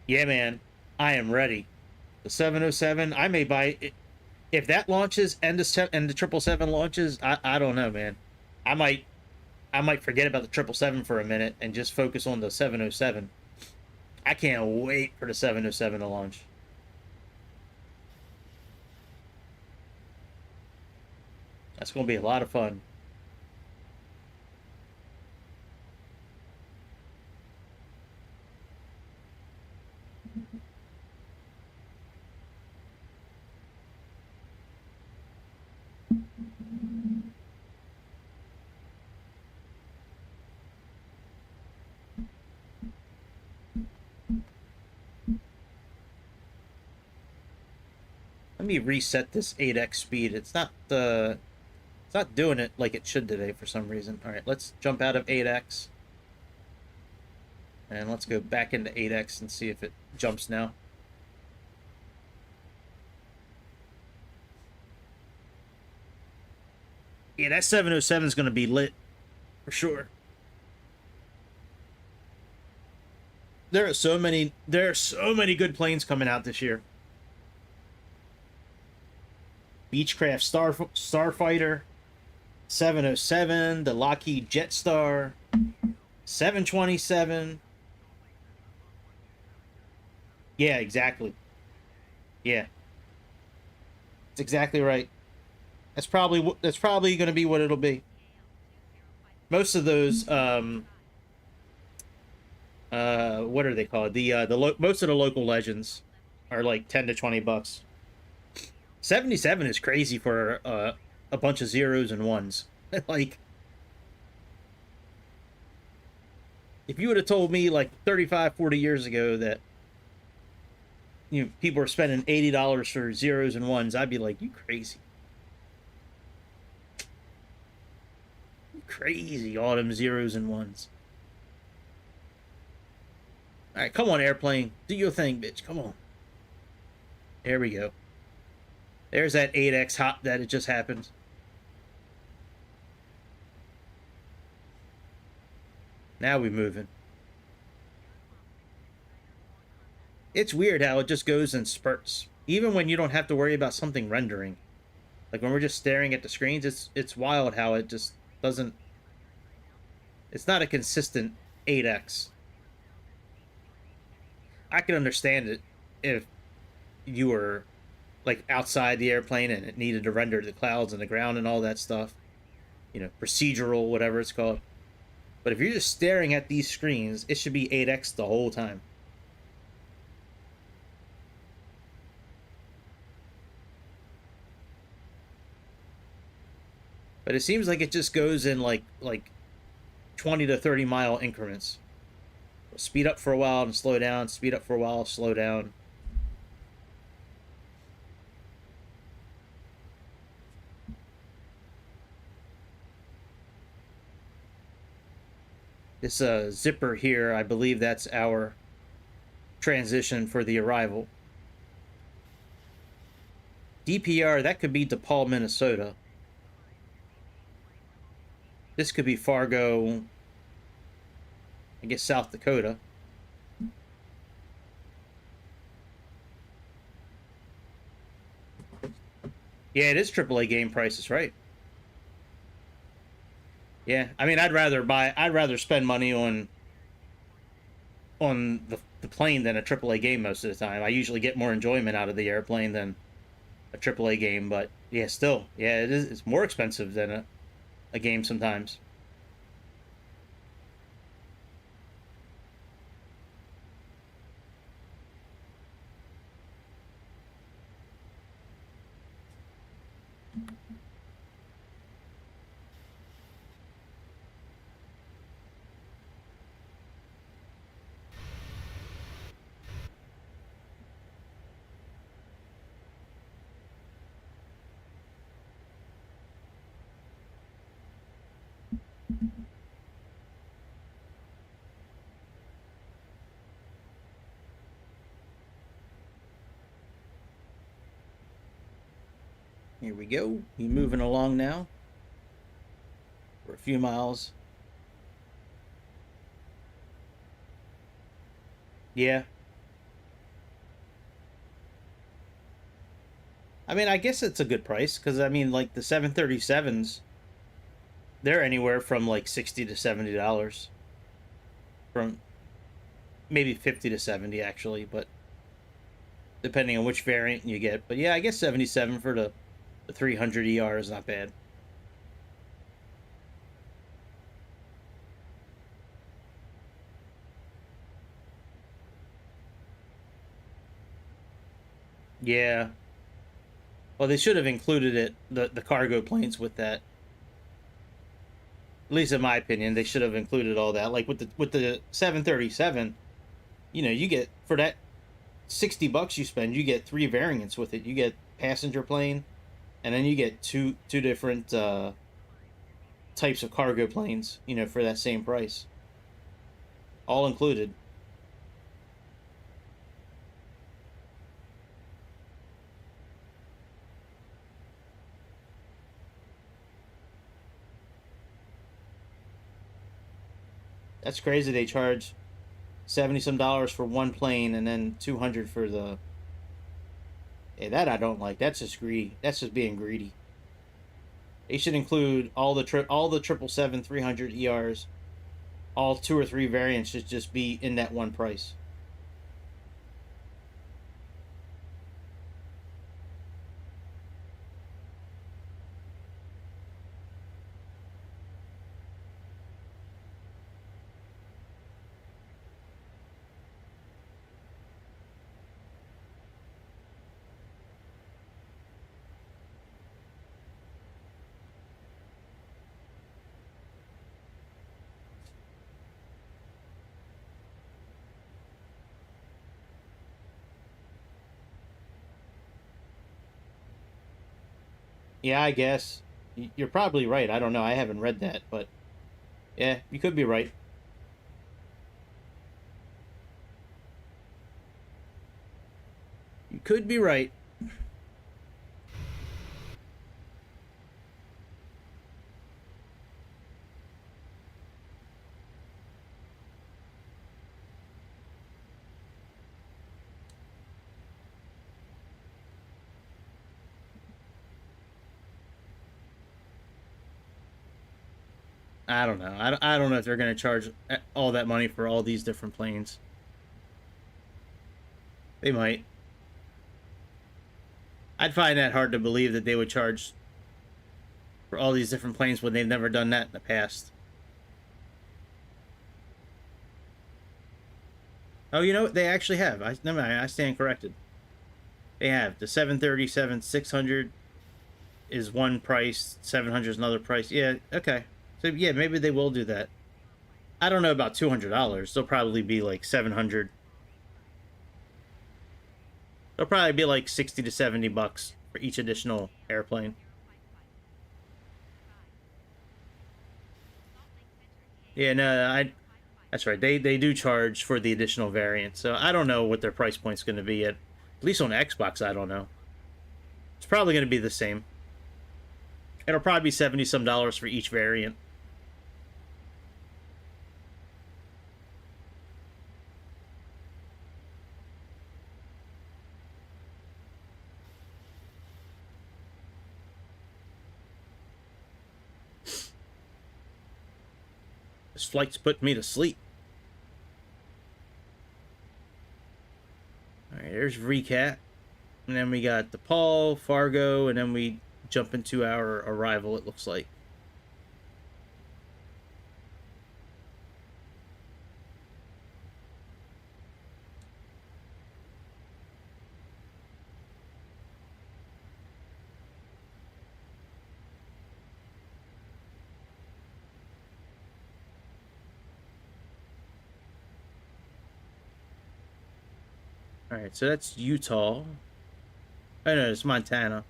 Yeah, man, I am ready. The 707, I may buy it. If that launches and the 777 launches, I don't know, man. I might I might forget about the 777 for a minute and just focus on the 707. I can't wait for the 707 to launch. That's going to be a lot of fun. Let me reset this 8x speed. It's not doing it like it should today for some reason. All right, let's jump out of 8x. And let's go back into 8x and see if it jumps now. Yeah, that 707 is going to be lit for sure. There are so many good planes coming out this year. Beechcraft Starfighter, 707, the Lockheed Jetstar, 727. Yeah, exactly. Yeah, that's exactly right. That's probably going to be what it'll be. Most of those what are they called? Most of the local legends are like 10 to 20 bucks. 77 is crazy for a bunch of zeros and ones. Like, if you would have told me like 35, 40 years ago that people are spending $80 for zeros and ones, I'd be like, you crazy. You crazy, all them zeros and ones. All right, come on, airplane. Do your thing, bitch. Come on. There we go. There's that 8x hop that it just happened. Now we're moving. It's weird how it just goes in spurts. Even when you don't have to worry about something rendering. Like when we're just staring at the screens, it's wild how it just doesn't... It's not a consistent 8x. I can understand it if you were like outside the airplane and it needed to render the clouds and the ground and all that stuff. Procedural, whatever it's called. But if you're just staring at these screens, it should be 8x the whole time. But it seems like it just goes in like 20 to 30 mile increments. Speed up for a while and slow down, speed up for a while, slow down. This zipper here, I believe that's our transition for the arrival. DPR, that could be DePaul, Minnesota. This could be Fargo, I guess South Dakota. Yeah, it is AAA game prices, right? Yeah, I mean, I'd rather spend money on the plane than a AAA game most of the time. I usually get more enjoyment out of the airplane than a AAA game, but yeah, still, yeah, it's more expensive than a game sometimes. Here we go. We're moving along now. For a few miles. Yeah. I mean, I guess it's a good price because I mean, like the 737s, they're anywhere from like $60 to $70, from maybe 50 to 70 actually, but depending on which variant you get. But yeah, I guess 77 for the 300 ER is not bad. Yeah. Well, they should have included the cargo planes with that. At least in my opinion, they should have included all that. Like with the 737, you get for that $60 you spend, you get three variants with it. You get passenger plane, and then you get two different types of cargo planes. For that same price, all included. That's crazy. They charge 70 some dollars for one plane, and then 200 for the. Yeah, that I don't like. That's just greedy. That's just being greedy. They should include all the 777-300 ERs. All two or three variants should just be in that one price. Yeah, I guess you're probably right. I don't know. I haven't read that, but yeah, you could be right. You could be right. I don't know. I don't know if they're going to charge all that money for all these different planes. They might. I'd find that hard to believe that they would charge for all these different planes when they've never done that in the past. Oh, you know what? They actually have. Never mind, I stand corrected. They have the 737 600 is one price, 700 is another price. Yeah, okay. So yeah, maybe they will do that. I don't know about $200. They'll probably be like 700. They'll probably be like 60 to $70 for each additional airplane. Yeah, no, I. That's right. They do charge for the additional variant, so I don't know what their price point's going to be at least on Xbox. I don't know. It's probably going to be the same. It'll probably be 70 some dollars for each variant. This flight's putting me to sleep. All right, there's recap, and then we got DePaul, Fargo, and then we jump into our arrival. It looks like. All right, so that's Utah. Oh no, it's Montana.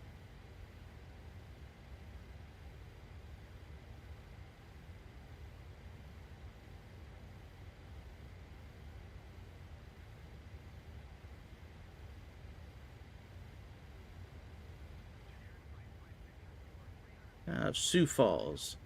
Sioux Falls.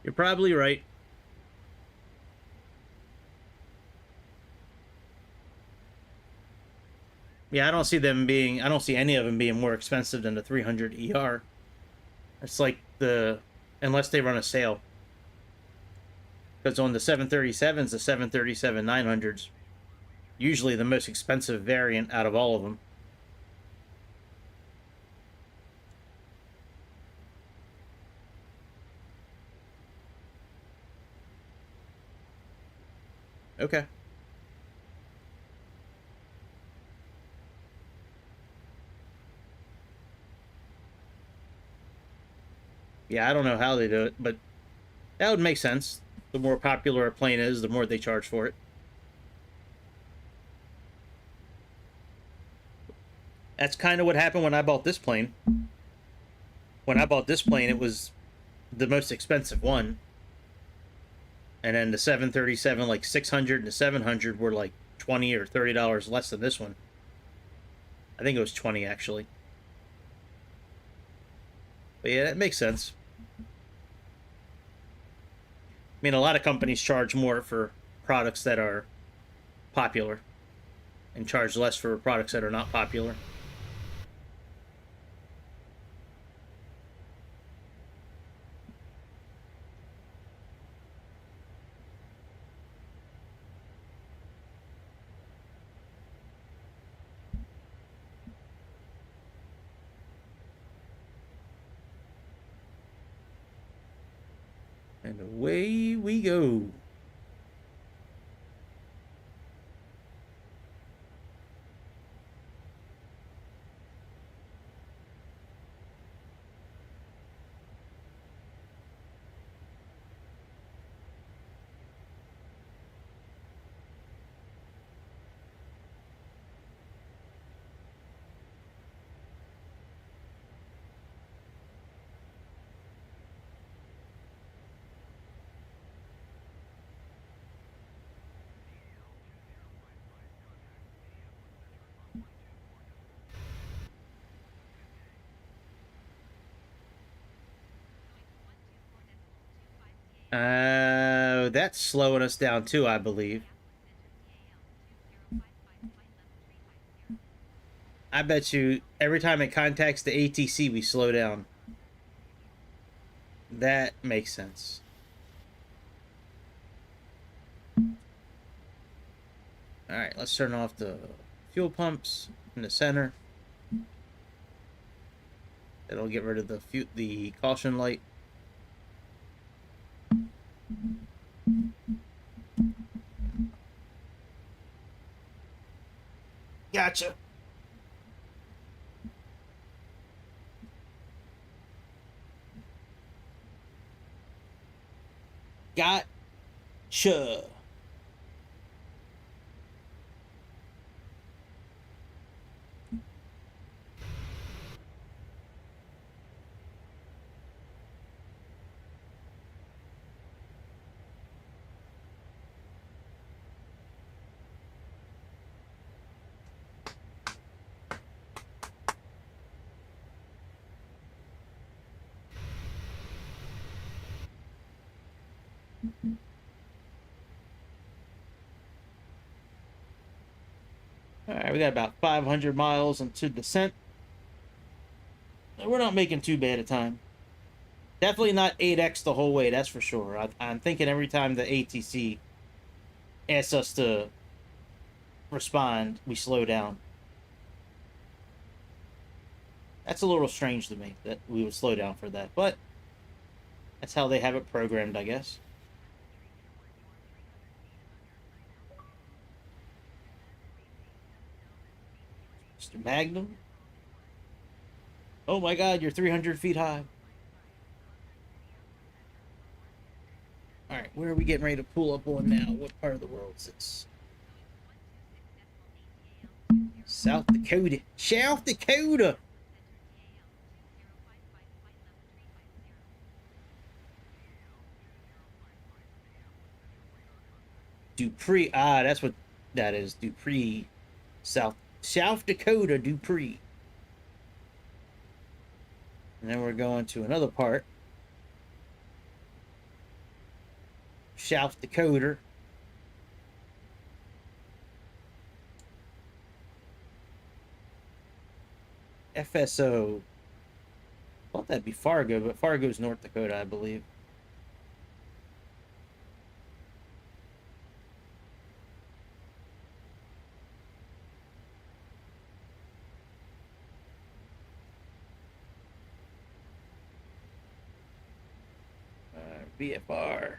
You're probably right. Yeah, I don't see any of them being more expensive than the 300 ER. It's like unless they run a sale. Because on the 737s, the 737-900s, usually the most expensive variant out of all of them. Okay. Yeah, I don't know how they do it, but that would make sense. The more popular a plane is, the more they charge for it. That's kind of what happened when I bought this plane. When I bought this plane, it was the most expensive one. And then the 737, like 600 and the 700 were like $20 or $30 less than this one. I think it was 20 actually. But yeah, that makes sense. I mean, a lot of companies charge more for products that are popular and charge less for products that are not popular. And away we go. That's slowing us down too, I believe. I bet you every time it contacts the ATC, we slow down. That makes sense. All right, let's turn off the fuel pumps in the center. It'll get rid of the caution light. Gotcha. Gotcha. All right, we got about 500 miles into descent. We're not making too bad a time. Definitely not 8x the whole way, that's for sure. I'm thinking every time the ATC asks us to respond, we slow down. That's a little strange to me that we would slow down for that, but that's how they have it programmed, I guess. Mr. Magnum? Oh my god, you're 300 feet high. Alright, where are we getting ready to pull up on now? What part of the world is this? South Dakota. South Dakota! Dupree. Ah, that's what that is. Dupree. South Dakota, Dupree. And then we're going to another part. South Dakota. FSO. I thought that'd be Fargo, but Fargo's North Dakota, I believe. BFR.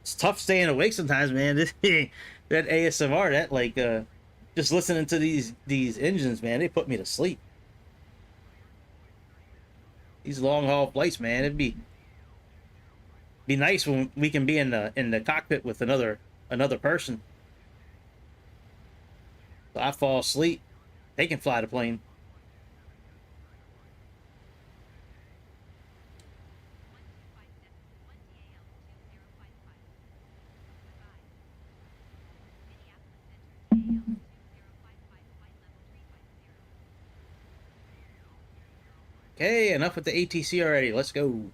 It's tough staying awake sometimes, man. That ASMR, that like just listening to these engines, man, they put me to sleep. These long haul flights, man, it'd be nice when we can be in the cockpit with another person. So I fall asleep, they can fly the plane. Okay, enough with the ATC already. Let's go.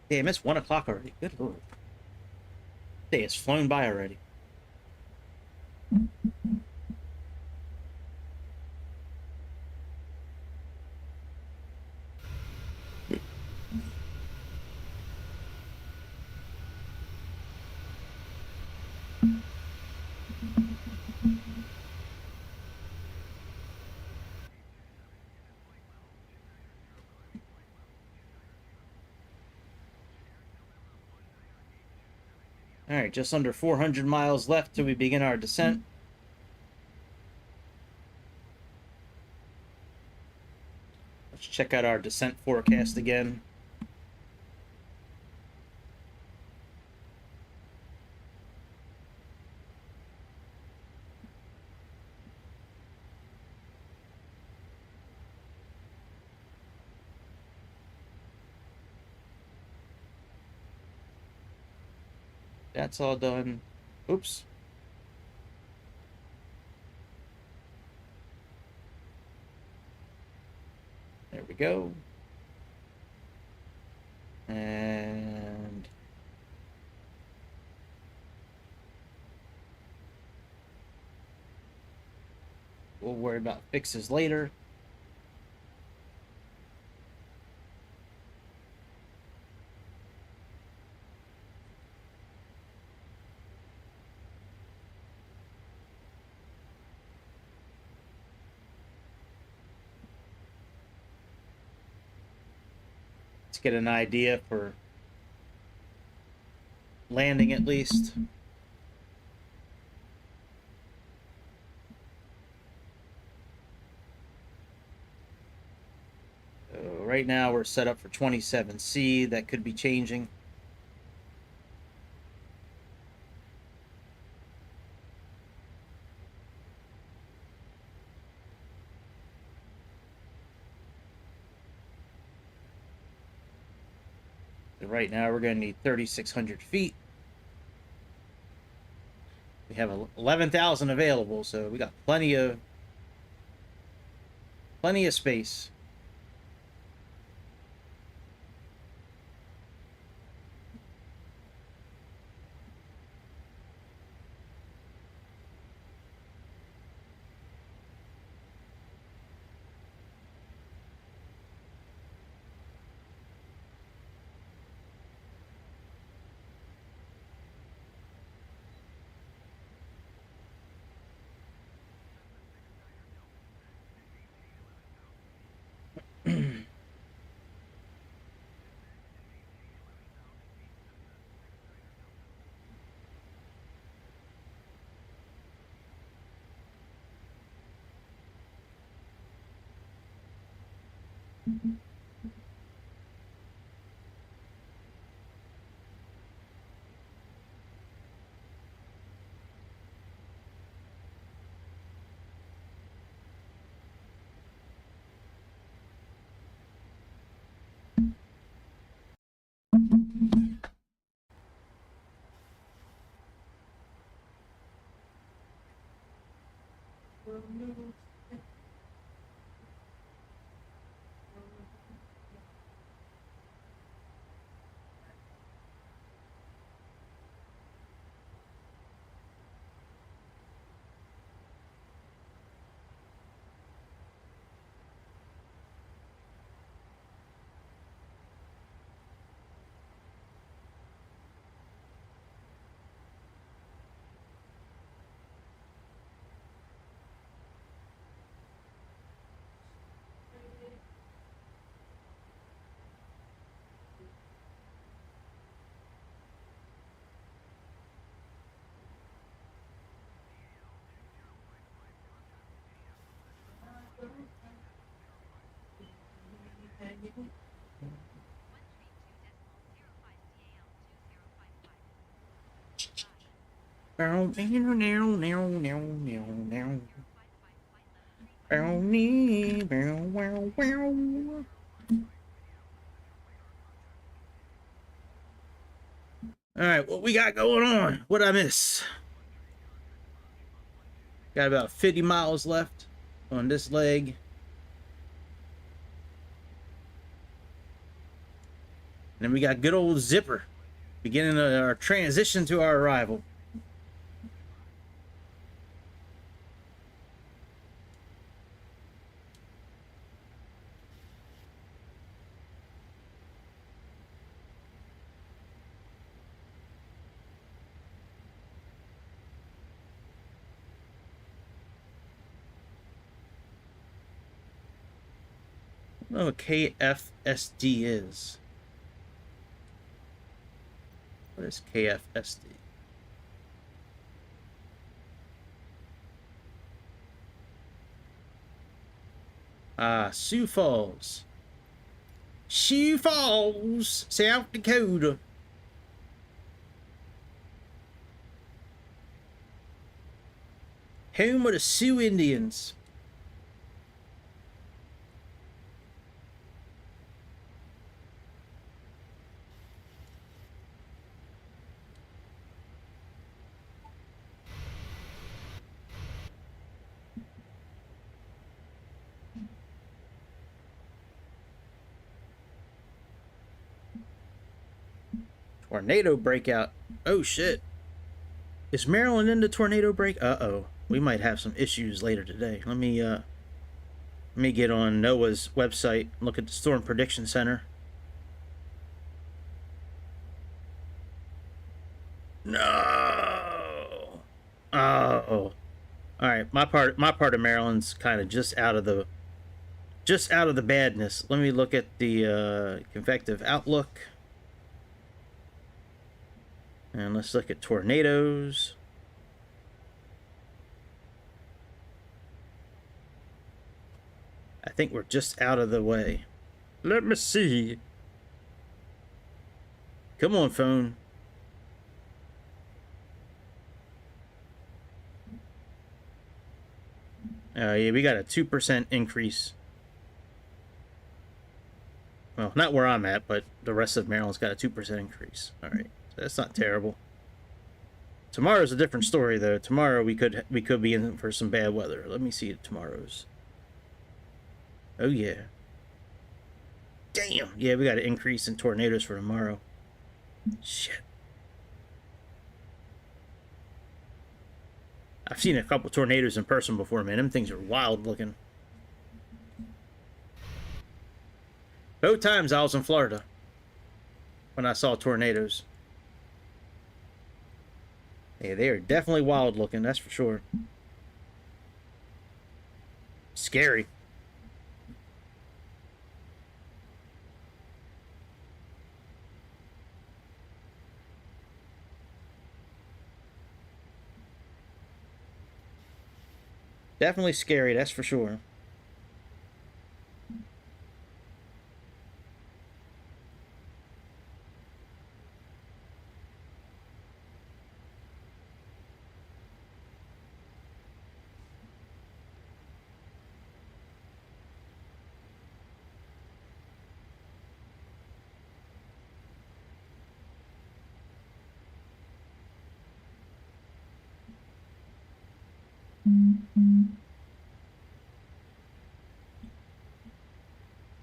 Damn, it's 1 o'clock already. Good lord. Day has flown by already. All right, just under 400 miles left till we begin our descent. Let's check out our descent forecast again. That's all done. Oops. There we go. And we'll worry about fixes later. Let's get an idea for landing at least. So right now we're set up for 27C. That could be changing. So right now we're going to need 3,600 feet. We have 11,000 available, so we got plenty of space. All right, what we got going on? What'd I miss? Got about 50 miles left on this leg. And then we got good old Zipper, beginning our transition to our arrival. I don't know what KFSD is. What is KFSD? Sioux Falls. Sioux Falls, South Dakota. Home of the Sioux Indians. Tornado breakout. Oh shit. Is Maryland in the tornado break? Uh-oh. We might have some issues later today. Let me get on NOAA's website and look at the Storm Prediction Center. No. Oh. All right, my part of Maryland's kind of just out of the badness. Let me look at the convective outlook. And let's look at tornadoes. I think we're just out of the way. Let me see. Come on, phone. Yeah, we got a 2% increase. Well, not where I'm at, but the rest of Maryland's got a 2% increase. All right. That's not terrible. Tomorrow's a different story, though. Tomorrow we could be in for some bad weather. Let me see tomorrow's. Oh yeah. Damn. Yeah, we got an increase in tornadoes for tomorrow. Shit. I've seen a couple tornadoes in person before, man. Them things are wild looking. Both times I was in Florida when I saw tornadoes. Yeah, they are definitely wild looking, that's for sure. Scary. Definitely scary, that's for sure.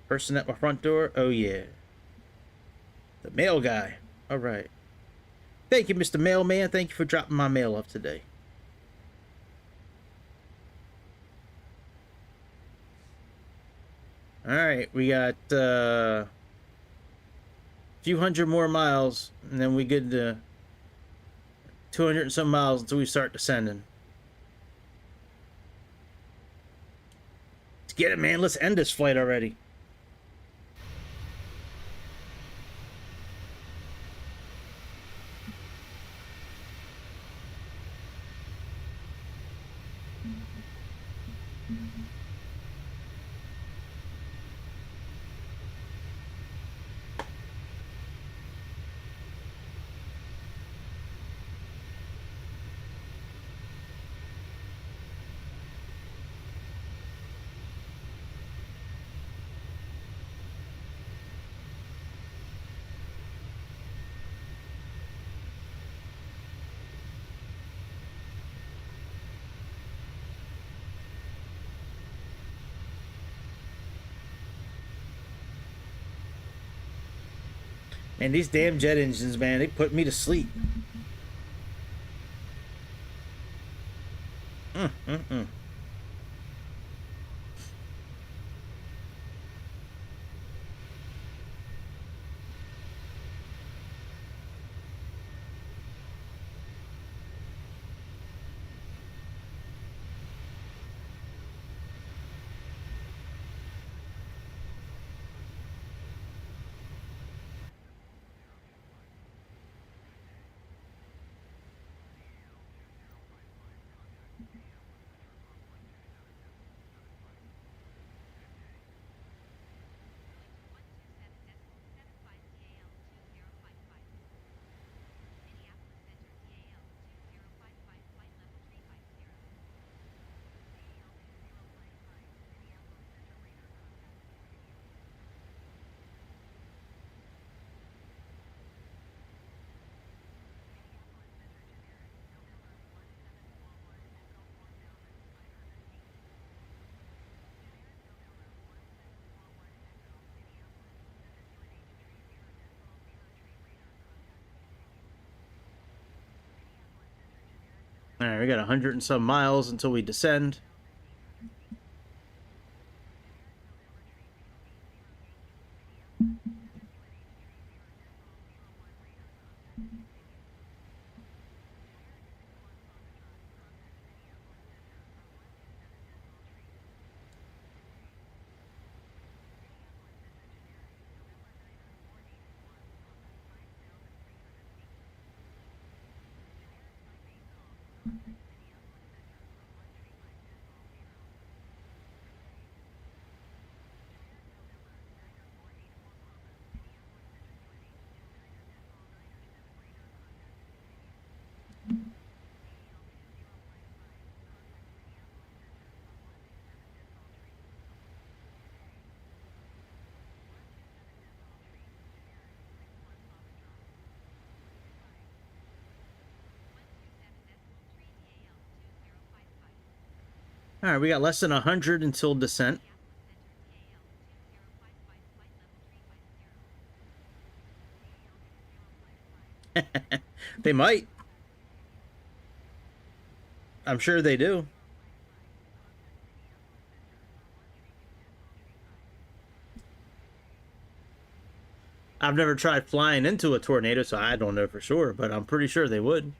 Person at my front door? Oh, yeah. The mail guy. All right. Thank you, Mr. Mailman. Thank you for dropping my mail off today. All right, we got a few hundred more miles, and then we get to 200 and some miles until we start descending. Let's get it, man. Let's end this flight already. Man, these damn jet engines, man, they put me to sleep. Mm. All right, we got 100 and some miles until we descend. All right, we got less than 100 until descent. They might. I'm sure they do. I've never tried flying into a tornado, so I don't know for sure, but I'm pretty sure they would.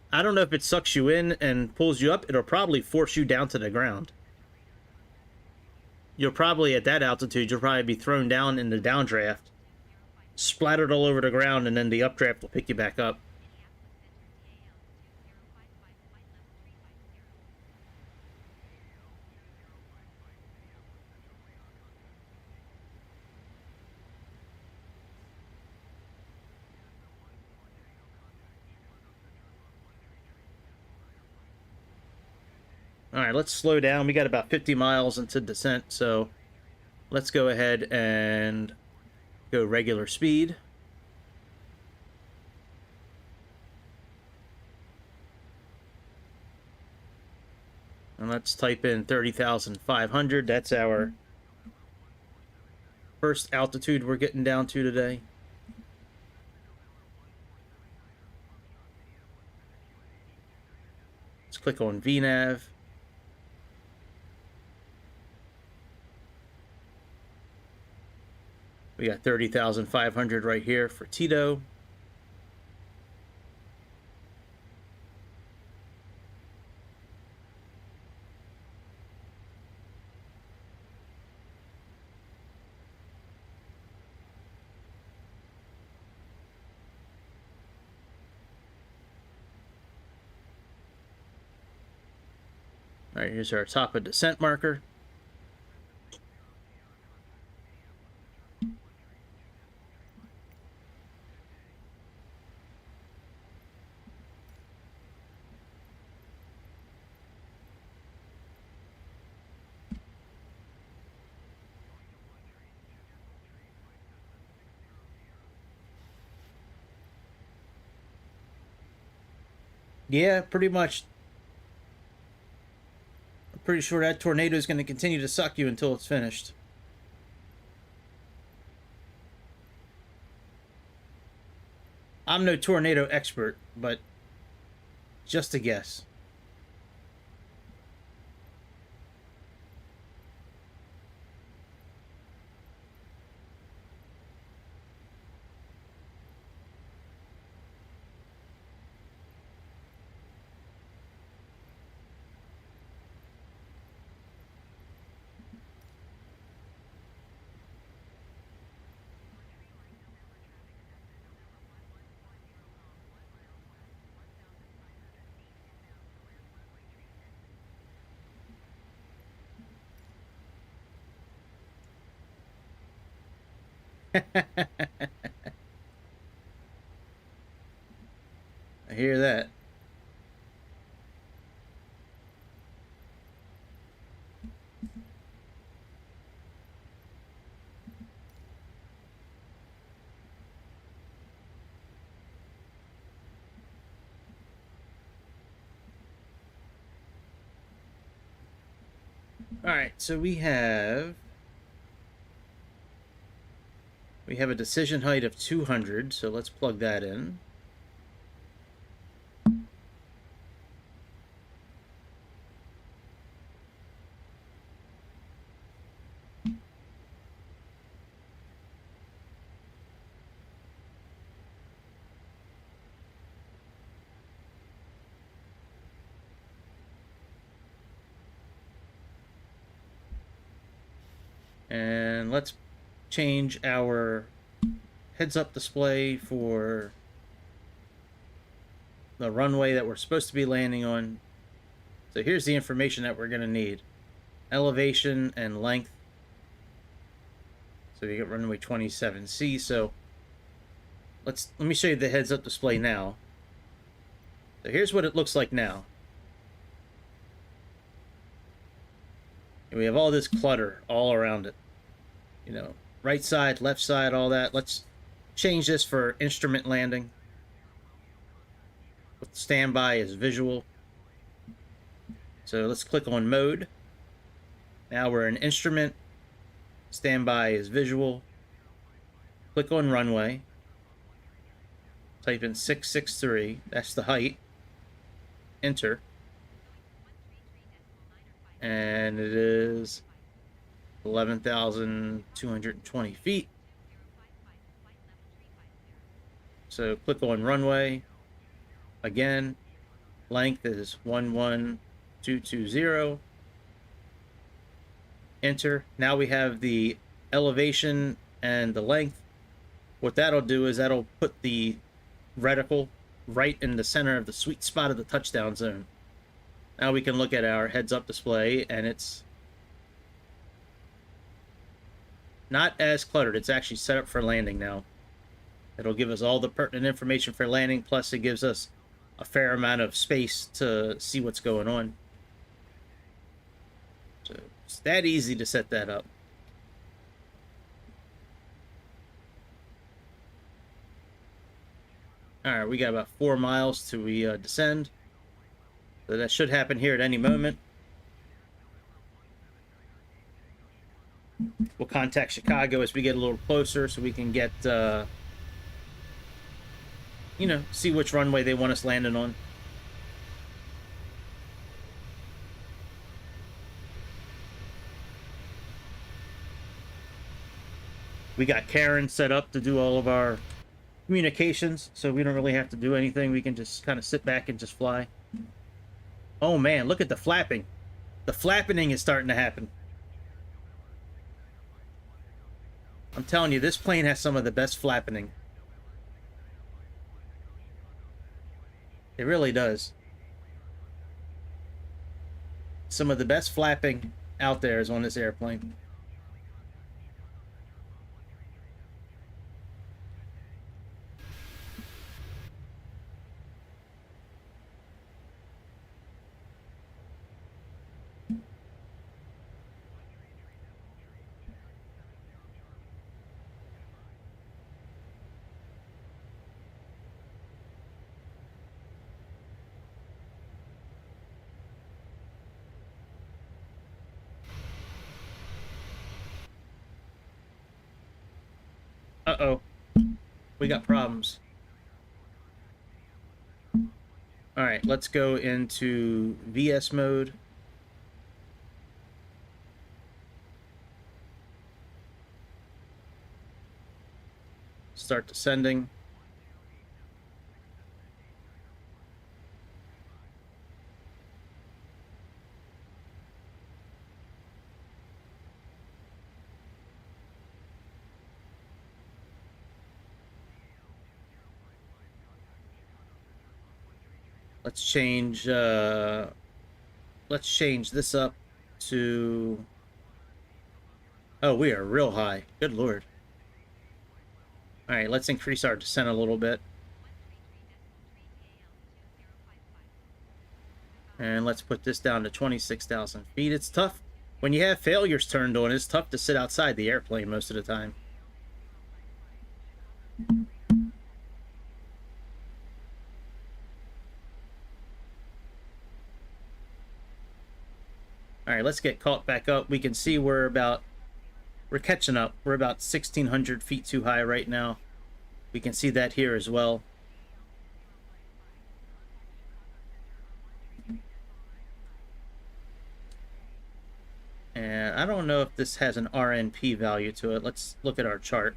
I don't know if it sucks you in and pulls you up. It'll probably force you down to the ground. You'll probably, at that altitude, you'll probably be thrown down in the downdraft, splattered all over the ground, and then the updraft will pick you back up. All right, let's slow down. We got about 50 miles into descent, so let's go ahead and go regular speed. And let's type in 30,500. That's our first altitude we're getting down to today. Let's click on VNav. We got 30,500 right here for Tito. All right, here's our top of descent marker. Yeah, pretty much. I'm pretty sure that tornado is going to continue to suck you until it's finished. I'm no tornado expert, but just a guess. I hear that. All right, so we have a decision height of 200, so let's plug that in. And let's change our heads-up display for the runway that we're supposed to be landing on. So here's the information that we're going to need. Elevation and length. So you get runway 27C. So let me show you the heads-up display now. So here's what it looks like now. And we have all this clutter all around it. You know, right side, left side, all that. Let's change this for instrument landing. With standby as visual. So let's click on mode. Now we're in instrument. Standby is visual. Click on runway. Type in 663. That's the height. Enter. And it is 11,220 feet. So click on runway. Again, length is 11,220. Enter. Now we have the elevation and the length. What that'll do is that'll put the reticle right in the center of the sweet spot of the touchdown zone. Now we can look at our heads-up display, and it's not as cluttered. It's actually set up for landing now. It'll give us all the pertinent information for landing, plus it gives us a fair amount of space to see what's going on. So it's that easy to set that up. All right, we got about 4 miles till we descend. So that should happen here at any moment. We'll contact Chicago as we get a little closer so we can get, you know, see which runway they want us landing on. We got Karen set up to do all of our communications, so we don't really have to do anything. We can just kind of sit back and just fly. Oh man, look at the flapping. The flapping is starting to happen. I'm telling you, this plane has some of the best flapping. It really does. Some of the best flapping out there is on this airplane. Uh-oh. We got problems. All right, let's go into VS mode. Start descending. Let's change this up to, oh, we are real high. Good lord. All right, let's increase our descent a little bit. And let's put this down to 26,000 feet. It's tough. When you have failures turned on, it's tough to sit outside the airplane most of the time. All right, let's get caught back up. We can see we're catching up. We're about 1,600 feet too high right now. We can see that here as well. And I don't know if this has an RNP value to it. Let's look at our chart.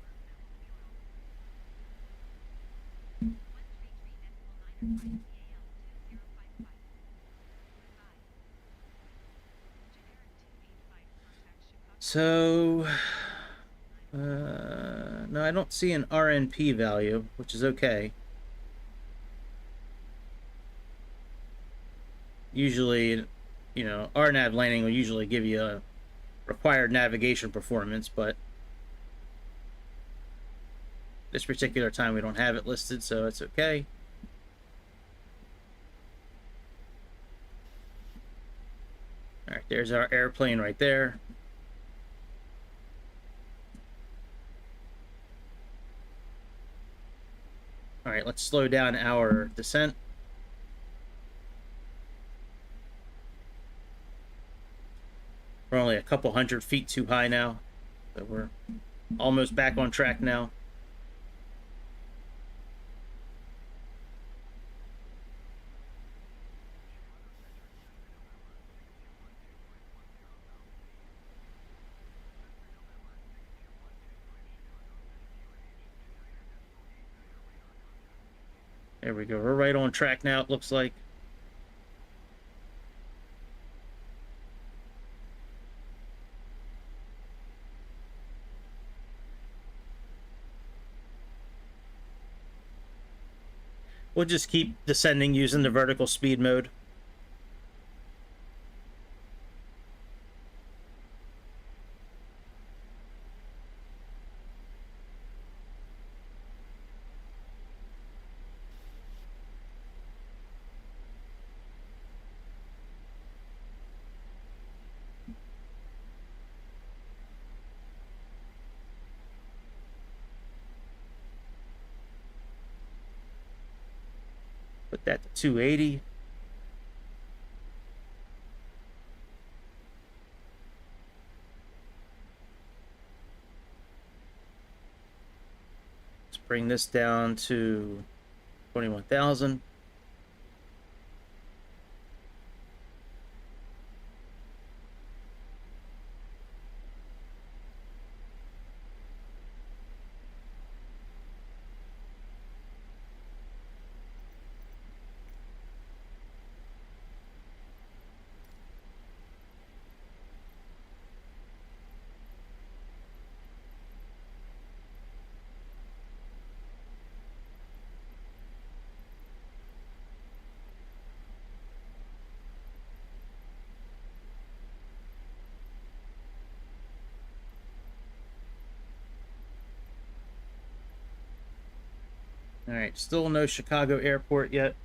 So, no, I don't see an RNP value, which is okay. Usually, you know, RNAV landing will usually give you a required navigation performance, but this particular time we don't have it listed, so it's okay. All right, there's our airplane right there. All right, let's slow down our descent. We're only a couple hundred feet too high now, so we're almost back on track now. There we go. We're right on track now, it looks like. We'll just keep descending using the vertical speed mode. Put that to 280. Let's bring this down to 21,000. All right, still no Chicago airport yet.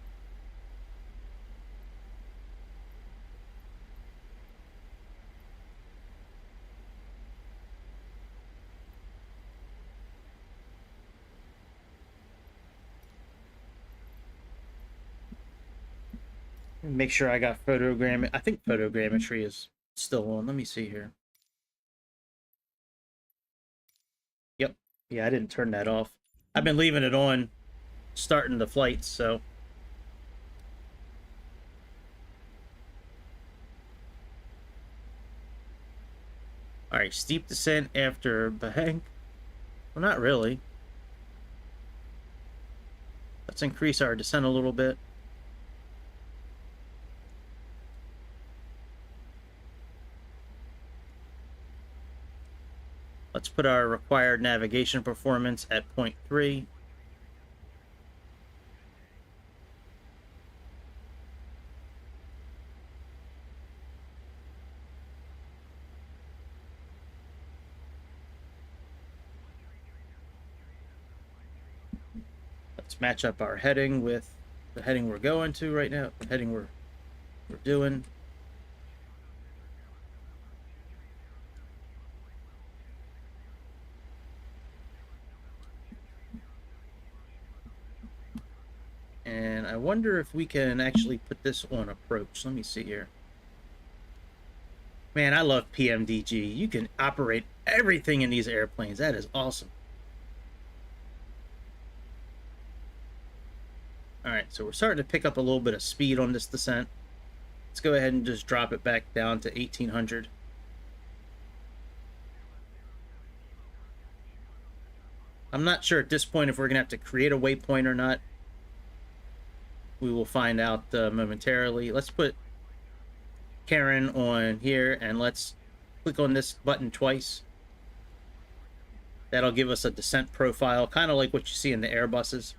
Make sure I got photogram. I think photogrammetry is still on. Let me see here. Yep. Yeah, I didn't turn that off. I've been leaving it on, starting the flights, so. All right, steep descent after Bahang. Well, not really. Let's increase our descent a little bit. Let's put our required navigation performance at 0.3. Let's match up our heading with the heading we're going to right now, the heading we're doing. And I wonder if we can actually put this on approach. Let me see here. Man, I love Pmdg. You can operate everything in these airplanes. That is awesome. All right, so we're starting to pick up a little bit of speed on this descent. Let's go ahead and just drop it back down to 1800. I'm not sure at this point if we're going to have to create a waypoint or not. We will find out momentarily. Let's put Karen on here and let's click on this button twice. That'll give us a descent profile, kind of like what you see in the Airbuses.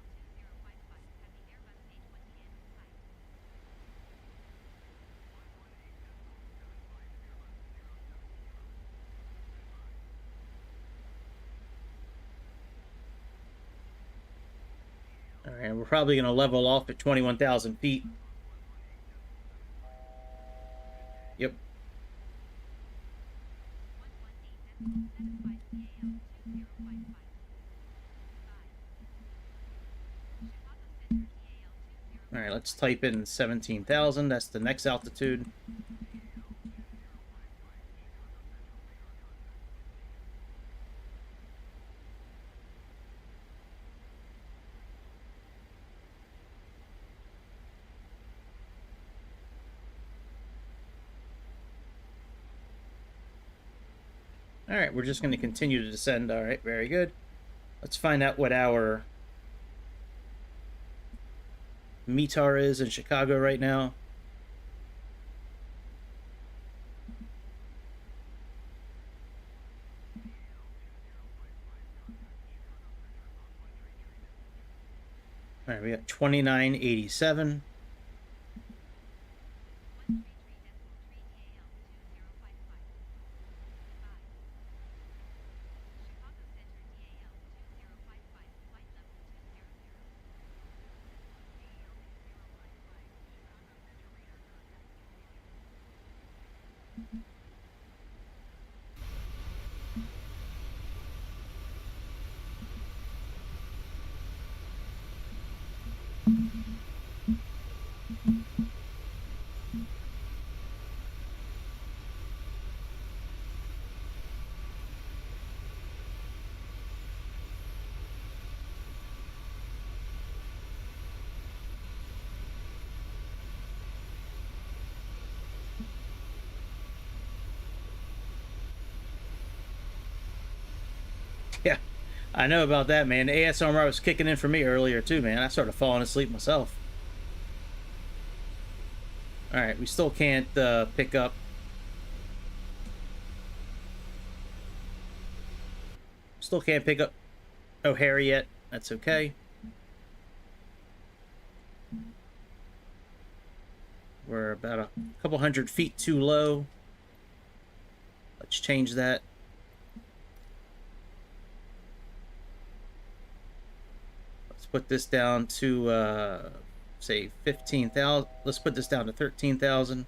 All right, we're probably going to level off at 21,000 feet. Yep. All right, let's type in 17,000. That's the next altitude. All right, we're just going to continue to descend. All right, very good. Let's find out what our METAR is in Chicago right now. All right, we got 2987. Yeah, I know about that, man. The ASMR was kicking in for me earlier too, man. I started falling asleep myself. All right, we still can't pick up. Still can't pick up O'Hare yet. That's okay. We're about a couple 100 feet too low. Let's change that. Let's put this down to say 15,000. Let's put this down to 13,000.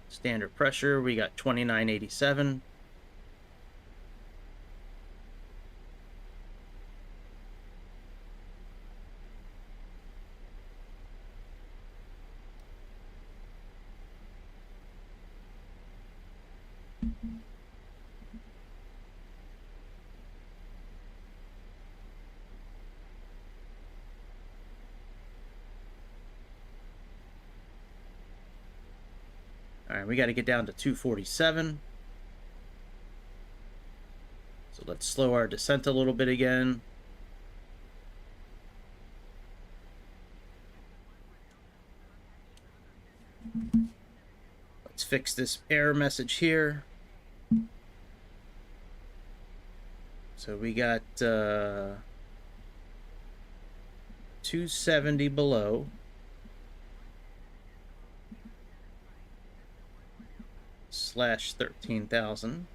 Standard pressure, we got 2987. All right, we got to get down to 247. So let's slow our descent a little bit again. Let's fix this error message here. So we got 270 below. Slash 13,000.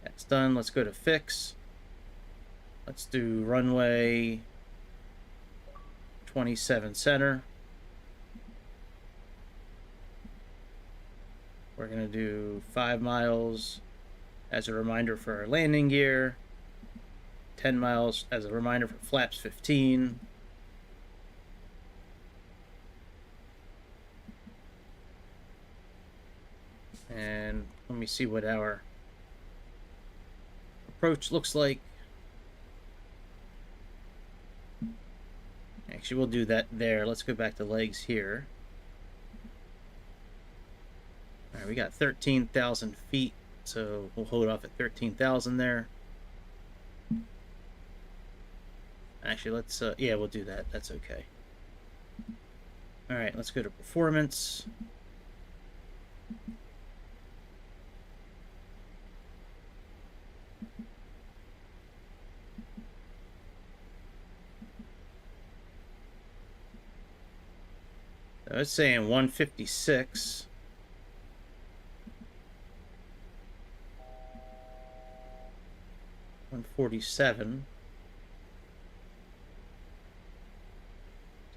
That's done. Let's go to fix. Let's do runway 27 center. We're going to do 5 miles as a reminder for our landing gear. 10 miles as a reminder for flaps 15. And let me see what our approach looks like. Actually, we'll do that there. Let's go back to legs here. All right, we got 13,000 feet, so we'll hold off at 13,000 there. Actually, let's, yeah, we'll do that. That's okay. All right, let's go to performance. So it's saying 156. $147.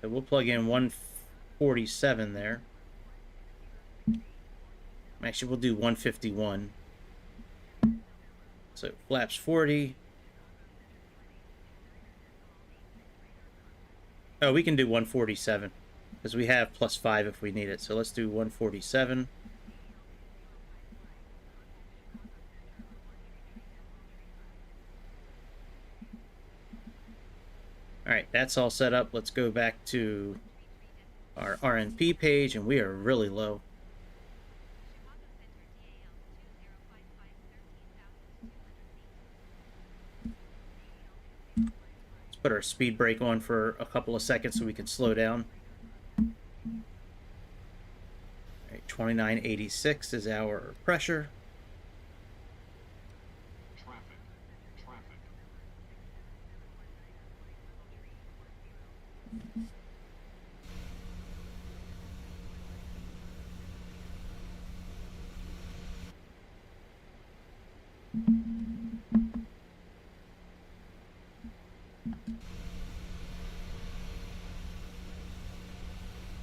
So we'll plug in 147 there. Actually, we'll do 151. So flaps 40. Oh, we can do 147 because we have +5 if we need it. So let's do 147. All right, that's all set up. Let's go back to our RNP page, and we are really low. Let's put our speed brake on for a couple of seconds so we can slow down. All right, 2986 is our pressure.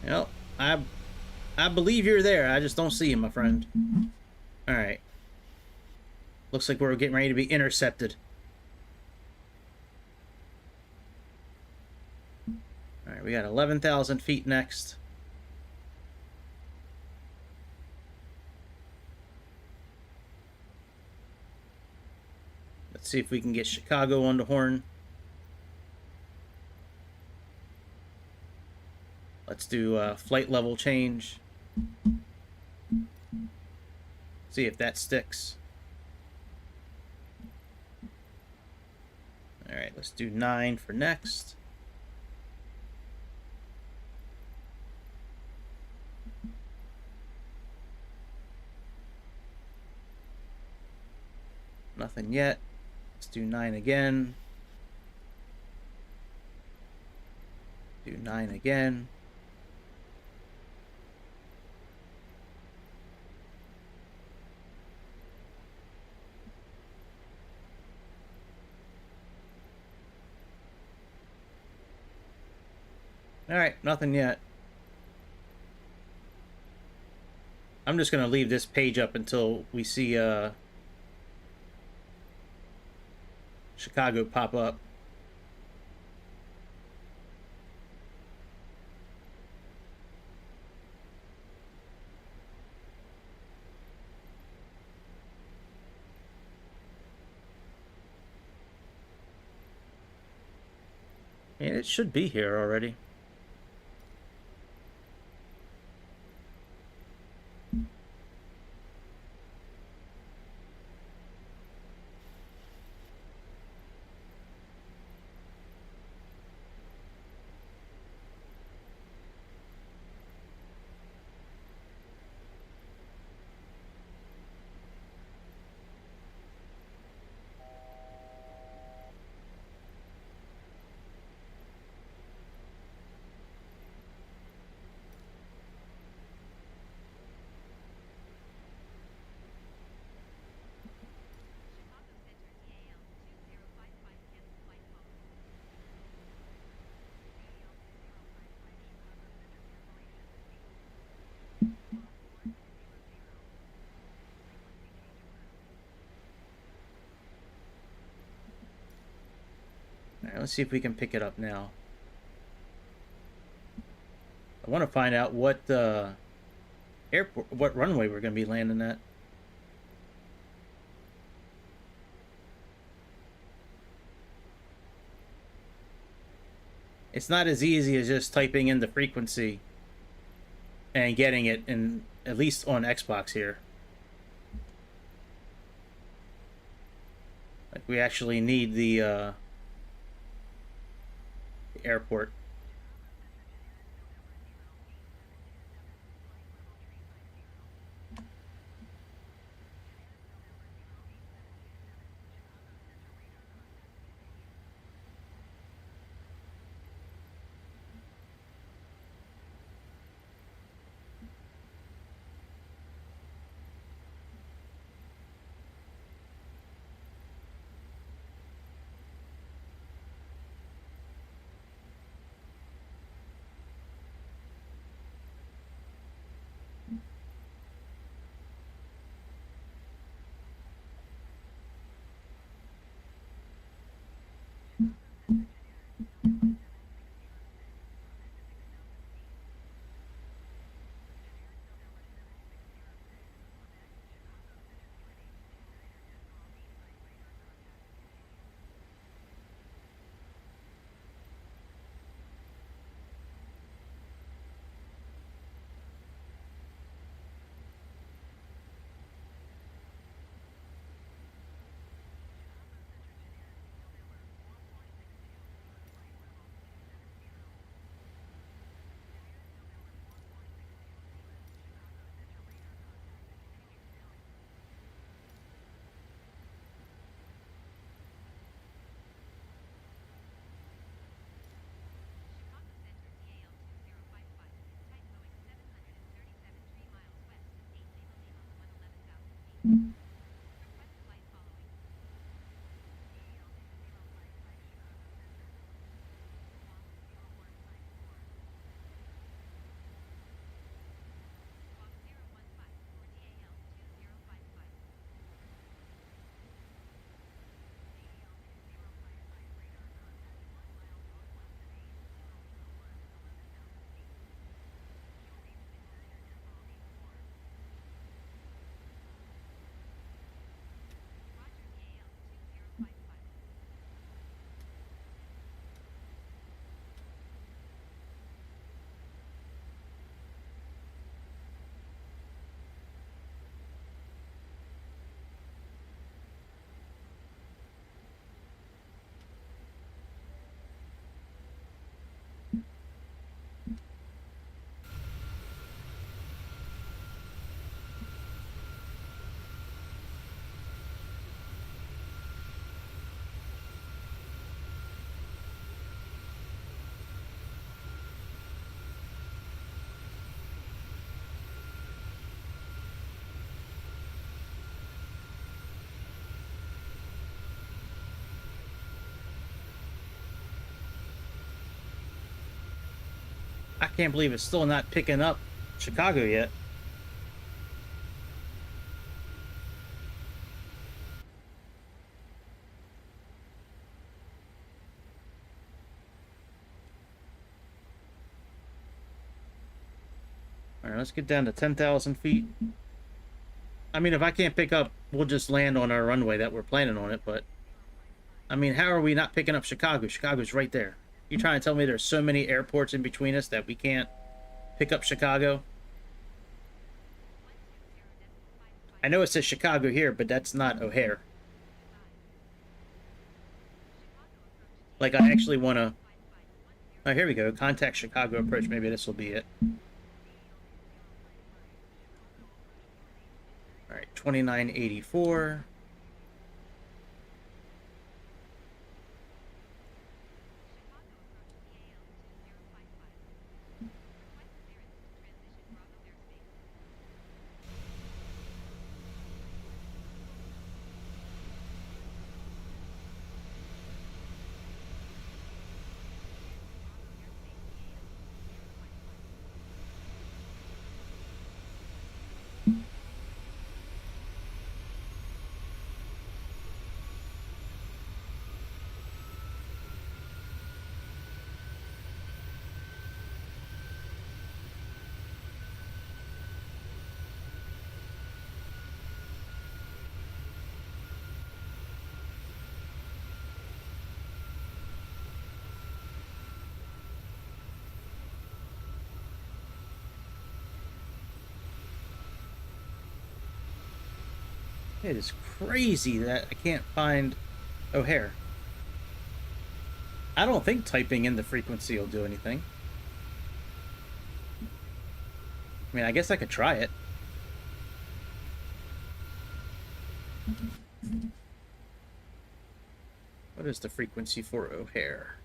You know, I believe you're there. I just don't see you, my friend. All right. Looks like we're getting ready to be intercepted. All right, we got 11,000 feet next. Let's see if we can get Chicago on the horn. Let's do flight level change. See if that sticks. All right, let's do 9 for next. Nothing yet. Let's do 9 again. Do 9 again. All right, nothing yet. I'm just going to leave this page up until we see Chicago pop up. And it should be here already. All right, let's see if we can pick it up now. I want to find out what airport, what runway we're going to be landing at. It's not as easy as just typing in the frequency and getting it in, at least on Xbox here. Like, we actually need the airport. I can't believe it's still not picking up Chicago yet. All right, let's get down to 10,000 feet. I mean, if I can't pick up, we'll just land on our runway that we're planning on it, but... I mean, how are we not picking up Chicago? Chicago's right there. You trying to tell me there's so many airports in between us that we can't pick up Chicago? I know it says Chicago here, but that's not O'Hare. Like, I actually want to... Oh, here we go. Contact Chicago approach. Maybe this will be it. All right, 2984. It is crazy that I can't find O'Hare. I don't think typing in the frequency will do anything. I mean, I guess I could try it. What is the frequency for O'Hare?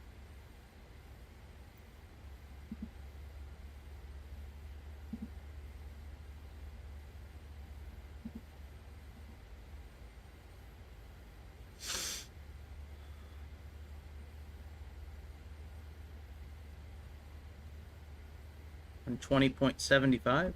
And 20.75.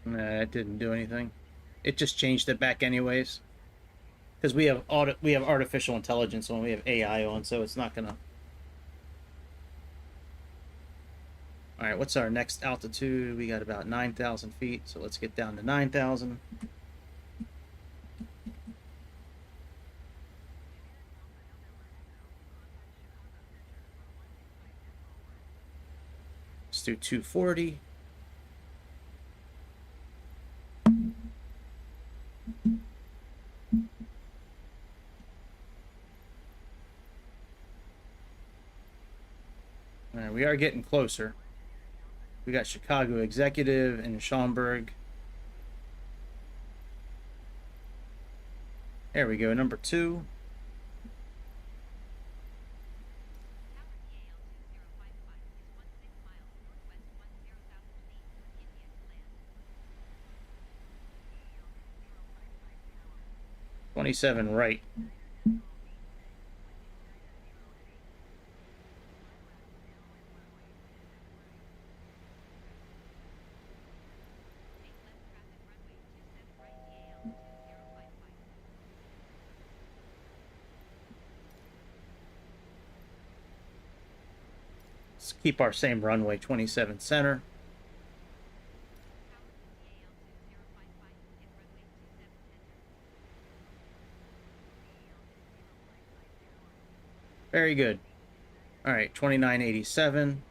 Nah, it didn't do anything. It just changed it back anyways. Because we have artificial intelligence on, we have AI on, so it's not gonna. All right, what's our next altitude? We got about 9,000 feet, so let's get down to 9,000. Let's do 240. All right, we are getting closer. We got Chicago Executive and Schaumburg. There we go, number 2. $27 right. Let's keep our same runway, 27 center. Very good. All right, 2987.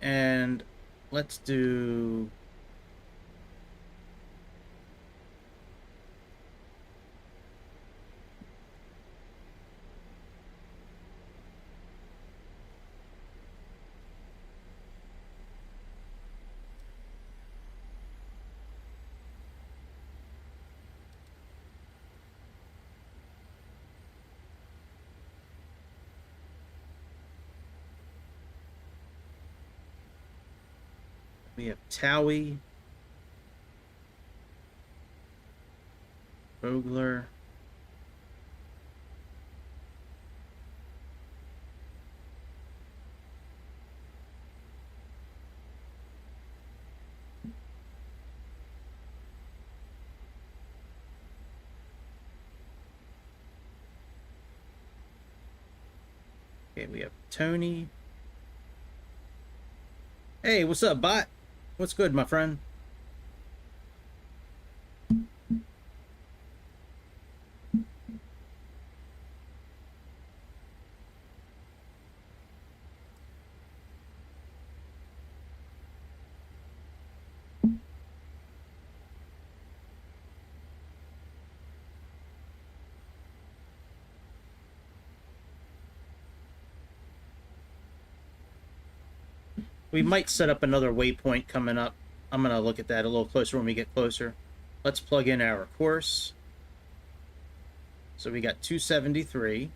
And let's do... We have Towie, Vogler, okay, we have Tony. Hey, what's up, bot? What's good, my friend? We might set up another waypoint coming up. I'm going to look at that a little closer when we get closer. Let's plug in our course. So we got 273.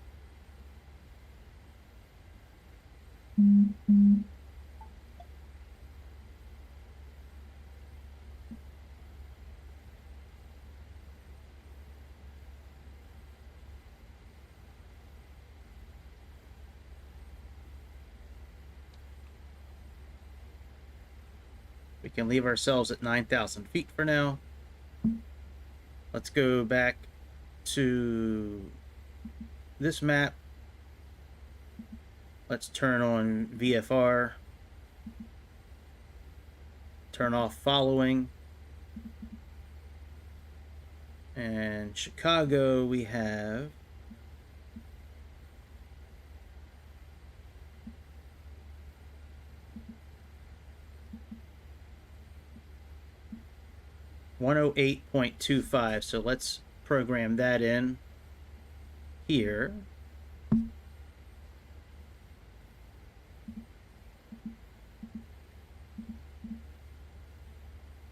We can leave ourselves at 9,000 feet for now. Let's go back to this map. Let's turn on VFR. Turn off following. And Chicago, we have... .25, so let's program that in here.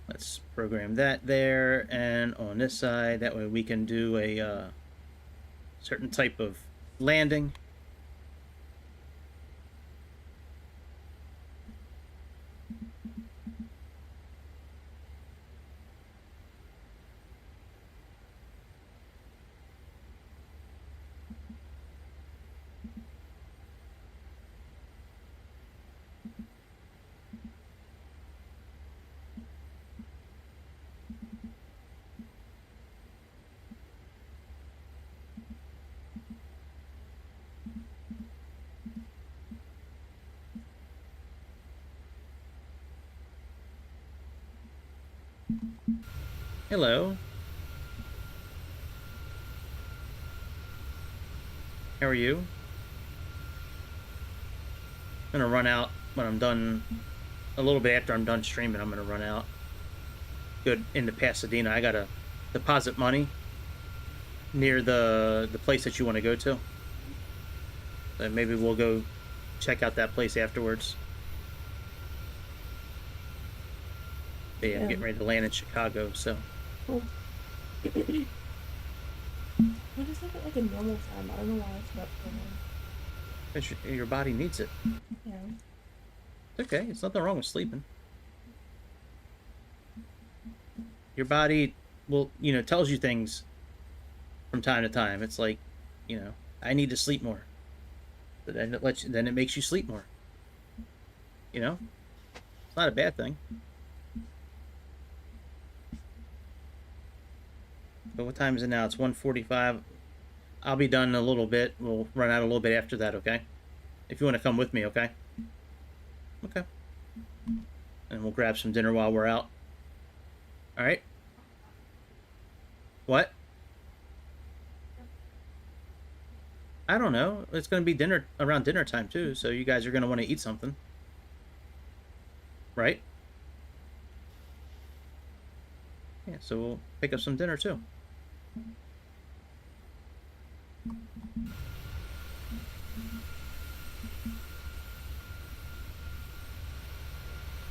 Let's program that there, and on this side, that way we can do a certain type of landing. Hello. How are you? I'm gonna run out when I'm done. A little bit after I'm done streaming, I'm gonna run out. Good into Pasadena. I gotta deposit money near the place that you want to go to. So maybe we'll go check out that place afterwards. But yeah, I'm getting ready to land in Chicago, so. Cool. What is that like a normal time? I don't know why it's not normal. Your body needs it. Yeah. It's okay. It's nothing wrong with sleeping. Your body will, tells you things from time to time. It's like, I need to sleep more. But then then it makes you sleep more. It's not a bad thing. But what time is it now? It's 1:45. I'll be done in a little bit. We'll run out a little bit after that, okay? If you want to come with me, okay? Okay. And we'll grab some dinner while we're out. All right? What? I don't know. It's going to be around dinner time, too, so you guys are going to want to eat something. right? Yeah, so we'll pick up some dinner too.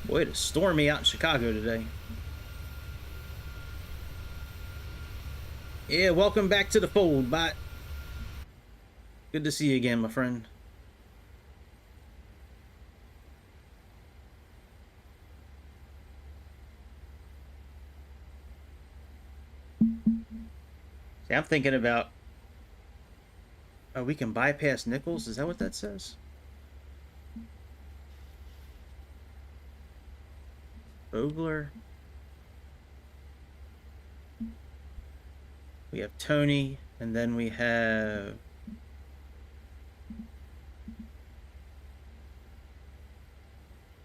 Boy, it is stormy out in Chicago today. Yeah, welcome back to the fold, bot. Good to see you again, my friend. See, I'm thinking about... Oh, we can bypass Nichols? Is that what that says? Vogler. We have Tony, and then we have...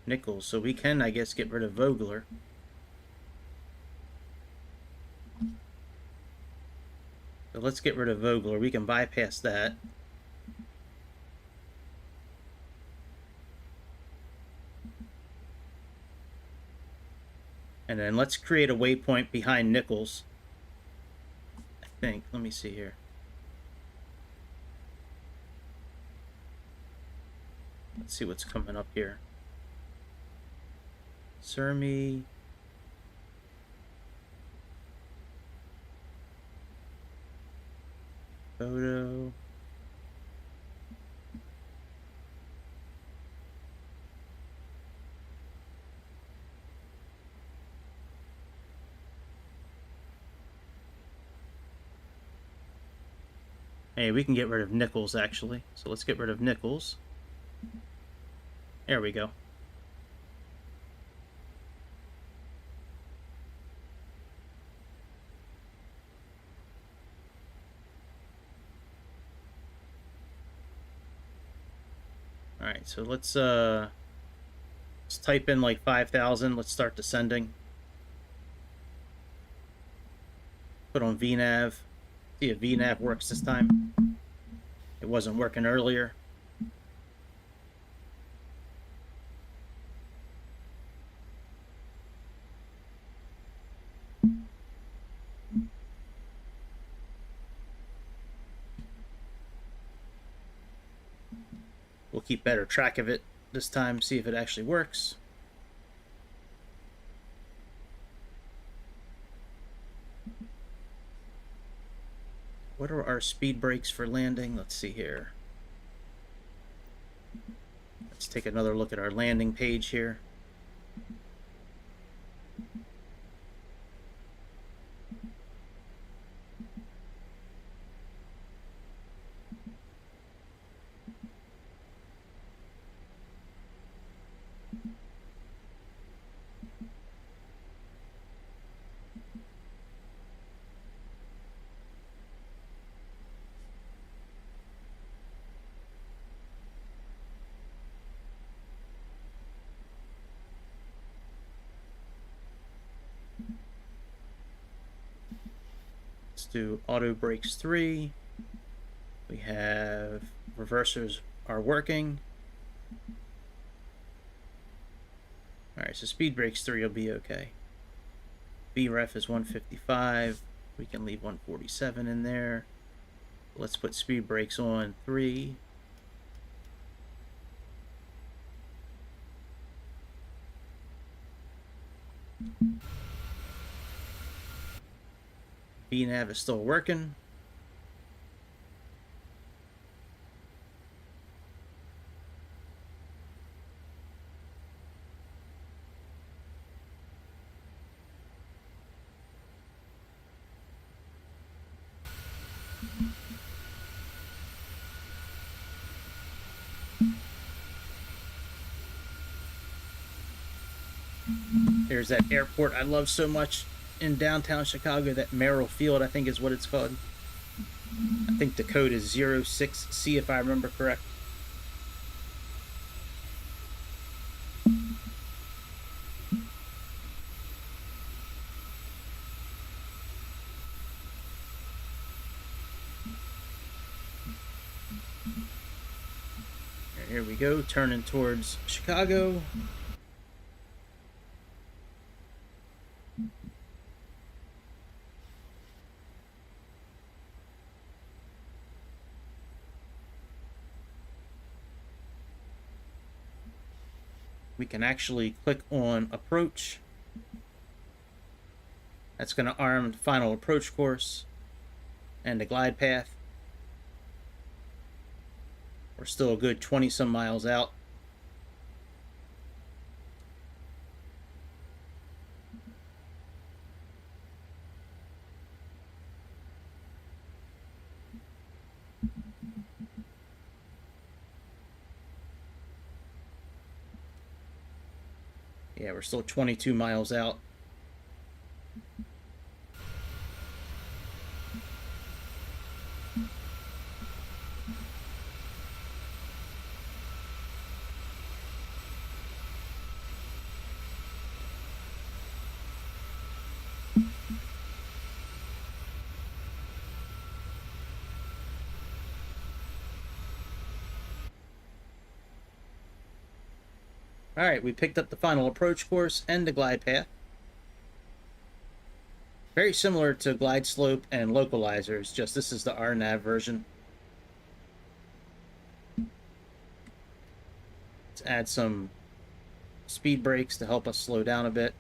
Nichols, so we can, I guess, get rid of Vogler. So let's get rid of Vogler. We can bypass that. And then let's create a waypoint behind Nichols. I think. Let me see here. Let's see what's coming up here. Surmi. Photo. Hey, we can get rid of Nichols, actually. So let's get rid of Nichols. There we go. Alright, so let's type in like 5,000. Let's start descending. Put on VNav. See if VNav works this time. It wasn't working earlier. We'll keep better track of it this time, see if it actually works. What are our speed brakes for landing? Let's see here. Let's take another look at our landing page here. Let's do auto brakes 3. We have reversers are working. Alright, so speed brakes 3 will be okay. VREF is 155. We can leave 147 in there. Let's put speed brakes on 3. VNav is still working. There's that airport I love so much in downtown Chicago, that Merrill Field, I think is what it's called. I think the code is 06C if I remember correct. Here we go, turning towards Chicago. we can actually click on approach. That's going to arm the final approach course and the glide path. We're still a good 20 some miles out. Yeah, we're still 22 miles out. All right, we picked up the final approach course and the glide path. Very similar to glide slope and localizers, just this is the RNAV version. Let's add some speed brakes to help us slow down a bit.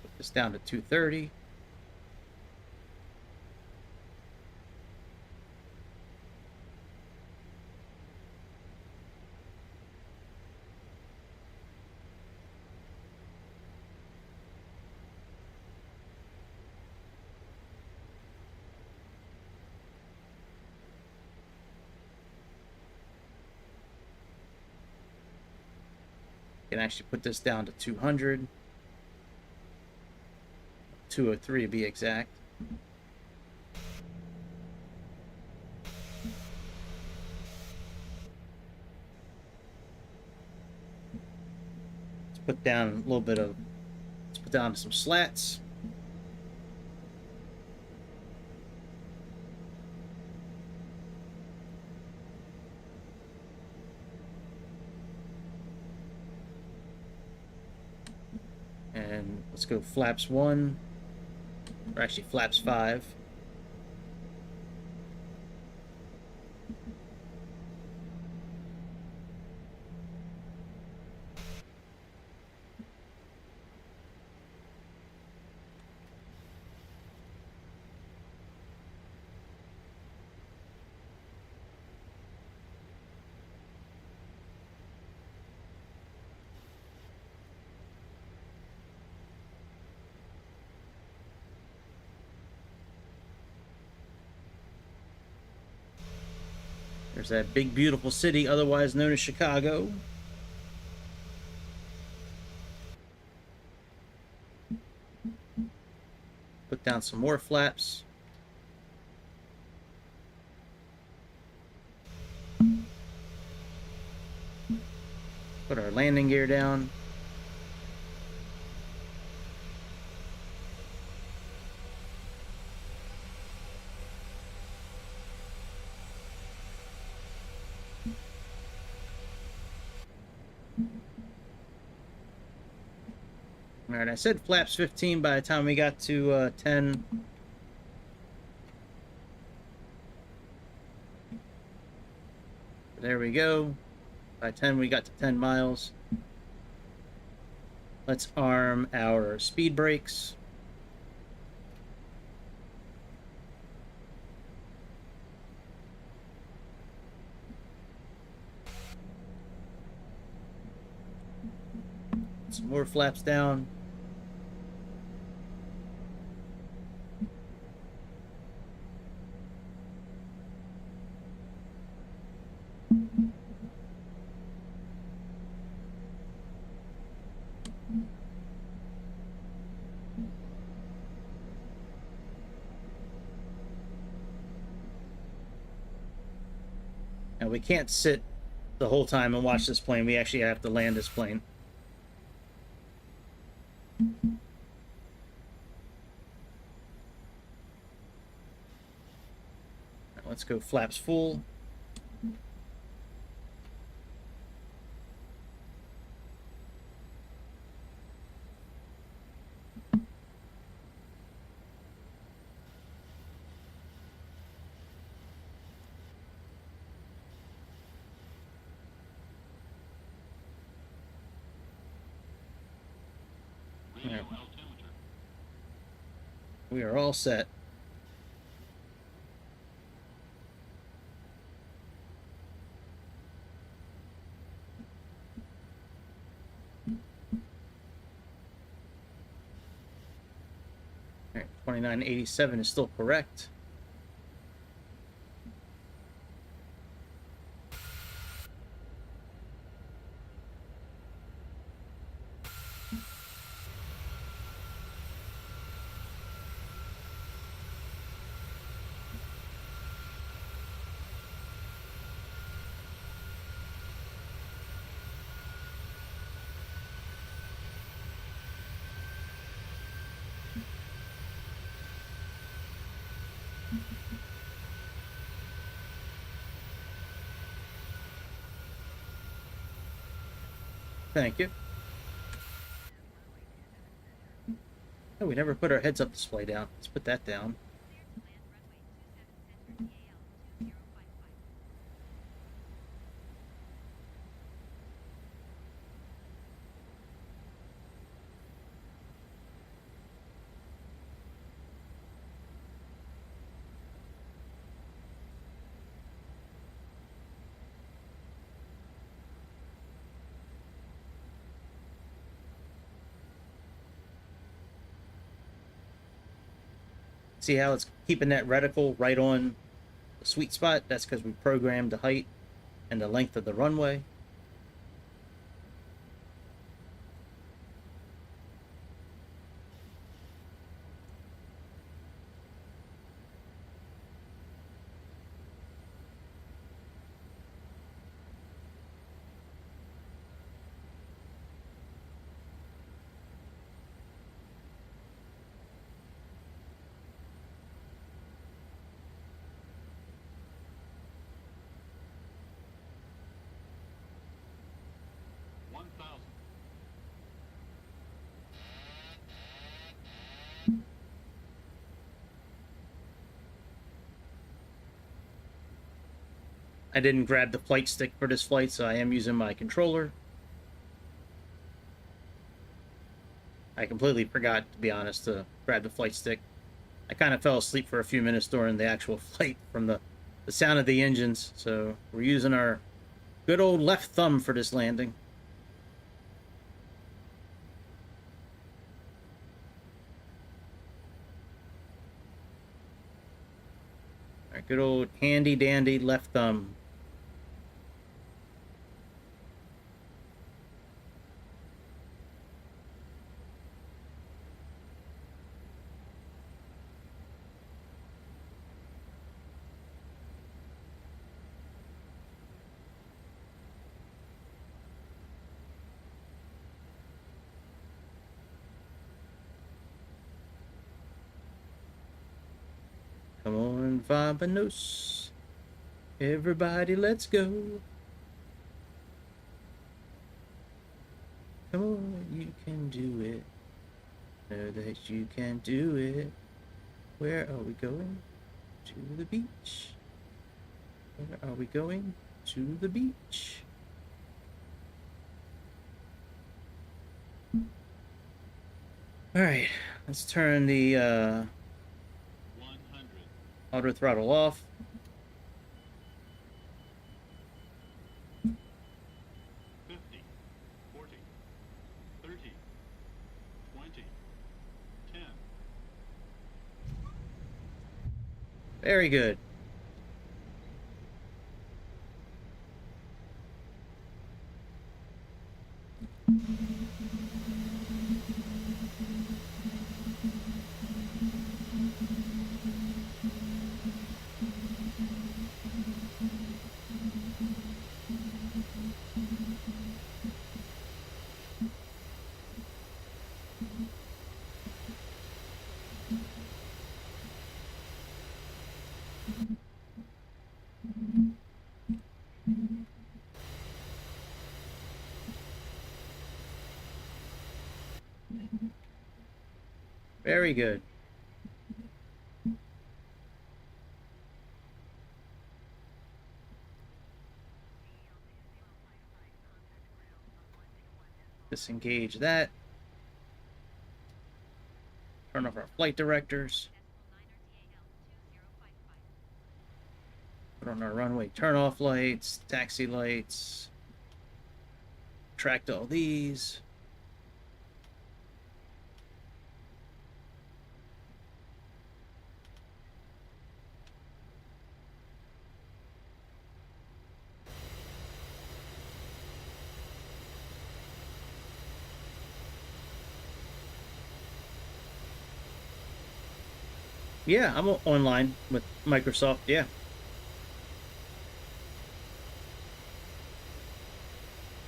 Put this down to 230. Can actually put this down to 200. 203 to be exact. Let's put down a little bit of, let's put down some slats. And let's go flaps 1, or actually flaps 5. There's that big, beautiful city, otherwise known as Chicago. Put down some more flaps. Put our landing gear down. All right, I said flaps 15 by the time we got to 10. There we go. By 10, we got to 10 miles. Let's arm our speed brakes. Some more flaps down. Now we can't sit the whole time and watch this plane. We actually have to land this plane. Now let's go flaps full. Right. We are all set. All right, 2987 is still correct. Thank you. Oh, we never put our heads up display down. Let's put that down. See how it's keeping that reticle right on the sweet spot? That's because we programmed the height and the length of the runway. I didn't grab the flight stick for this flight, so I am using my controller. I completely forgot, to be honest, to grab the flight stick. I kind of fell asleep for a few minutes during the actual flight from the sound of the engines, so we're using our good old left thumb for this landing. Our good old handy dandy left thumb. Come on, vamonos. Everybody, let's go. Come on, you can do it. Know that you can do it. Where are we going? To the beach. Where are we going? To the beach. Alright, let's turn the 100. auto throttle off. 50, 40, 30, 20, 10. Very good. Very good. Disengage that. Turn off our flight directors. Put on our runway turn-off lights, taxi lights. Tracked all these. Yeah, I'm online with Microsoft, yeah.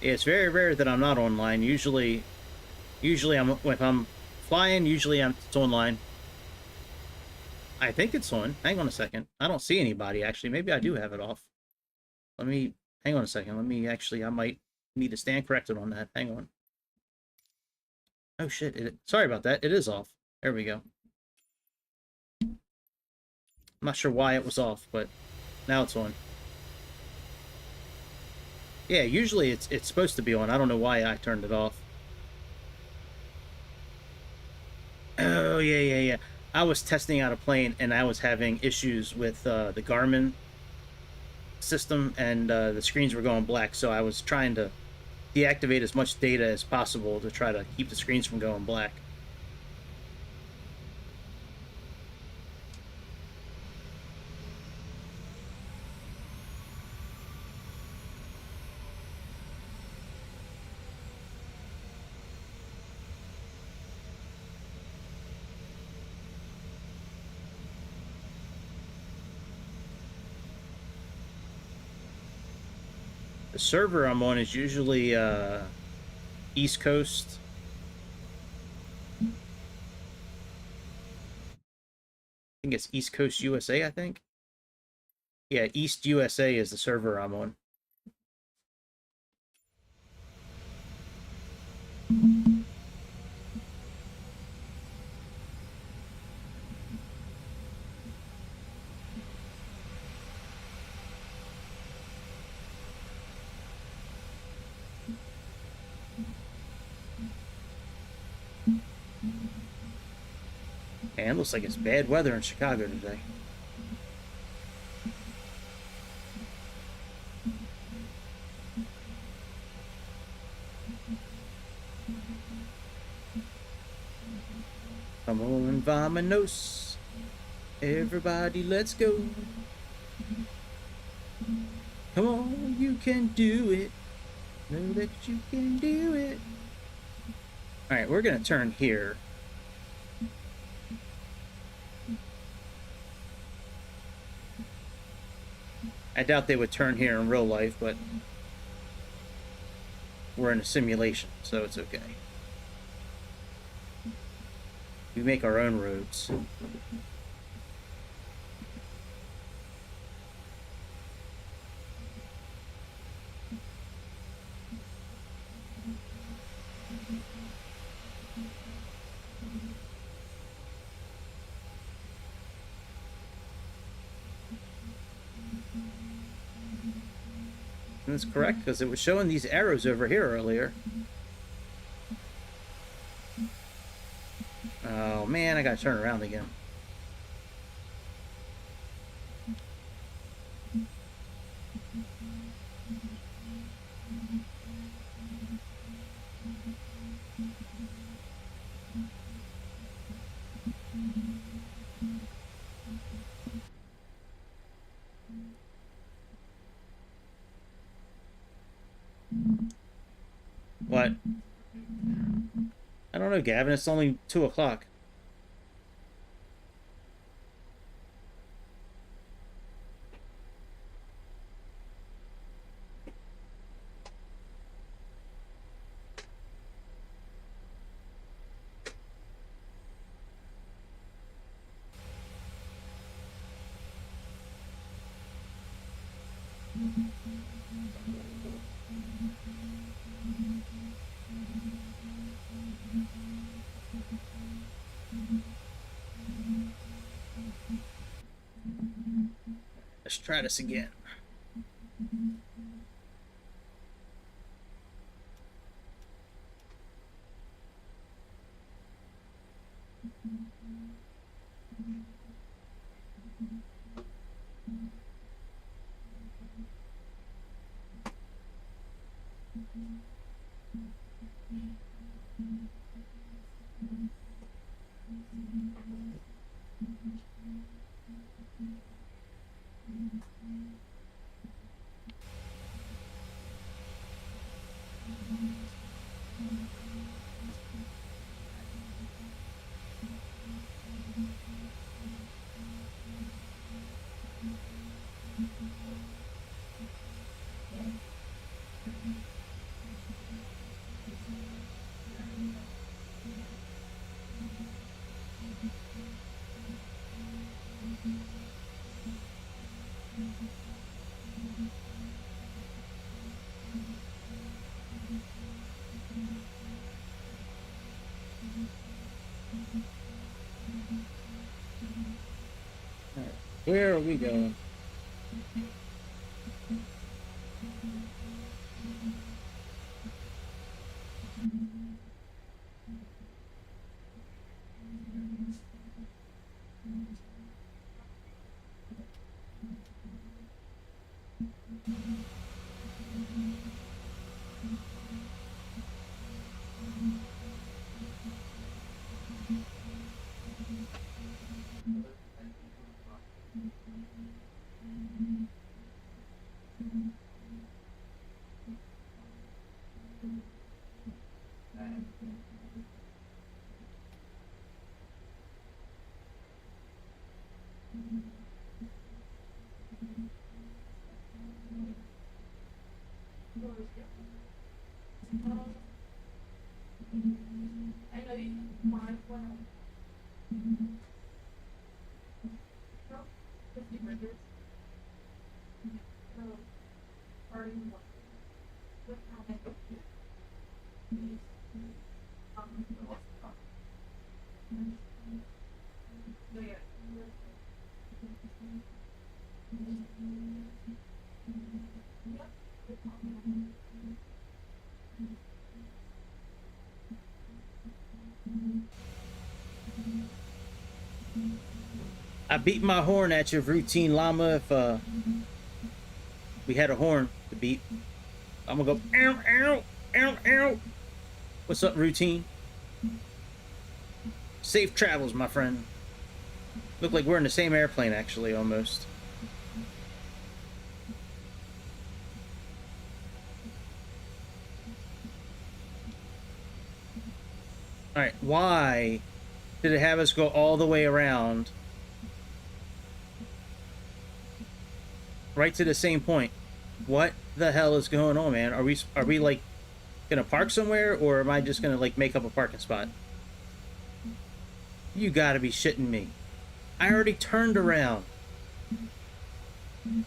Yeah, it's very rare that I'm not online. Usually I'm if I'm flying, it's online. I think it's on. Hang on a second. I don't see anybody actually. Maybe I do have it off. Let me hang on a second. Let me actually I might need to stand corrected on that. Hang on. Oh shit. Sorry about that. It is off. There we go. I'm not sure why it was off, but now it's on. Yeah, usually it's supposed to be on. I don't know why I turned it off. Oh, yeah. I was testing out a plane, and I was having issues with the Garmin system, and the screens were going black, so I was trying to deactivate as much data as possible to try to keep the screens from going black. The server I'm on is usually East Coast. I think it's East Coast USA, I think. Yeah, East USA is the server I'm on. And it looks like it's bad weather in Chicago today. Come on, vamonos. Everybody, let's go. Come on, you can do it. Know that you can do it. Alright, we're gonna turn here. I doubt they would turn here in real life, but we're in a simulation, so it's okay. We make our own roads. And that's correct, because it was showing these arrows over here earlier. Oh man, I gotta turn around again. What? I don't know, Gavin. It's only 2 o'clock. Let's try this again. Where are we going? I know you want one. No, 50 burgers. No, party one. What kind of no, yeah. I beat my horn at your routine llama if we had a horn to beat. I'm gonna go ow ow ow ow. What's up, routine? Safe travels, my friend. Look like we're in the same airplane, actually, almost. Alright, why did it have us go all the way around? Right to the same point. What the hell is going on, man? Are we like gonna park somewhere, or am I just gonna like make up a parking spot? You gotta be shitting me. I already turned around.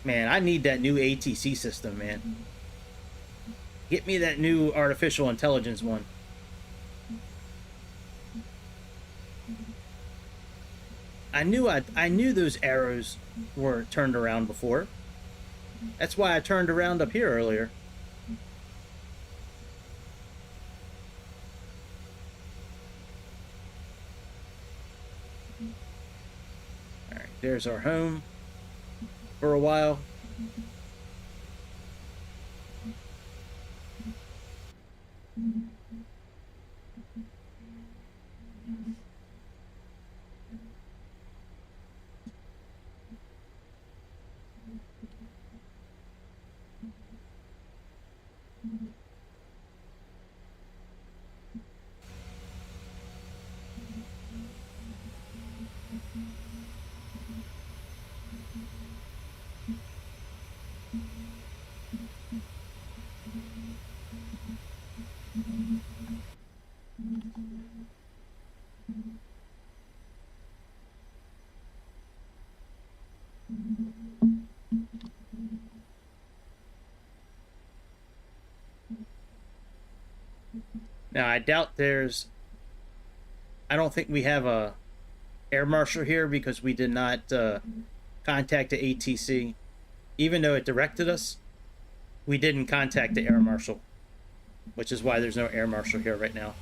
Man, I need that new ATC system, man. Get me that new artificial intelligence one. I knew those arrows were turned around before. That's why I turned around up here earlier. Alright, there's our home for a while. Now, I doubt I don't think we have a air marshal here because we did not contact the ATC. Even though it directed us, we didn't contact the air marshal, which is why there's no air marshal here right now.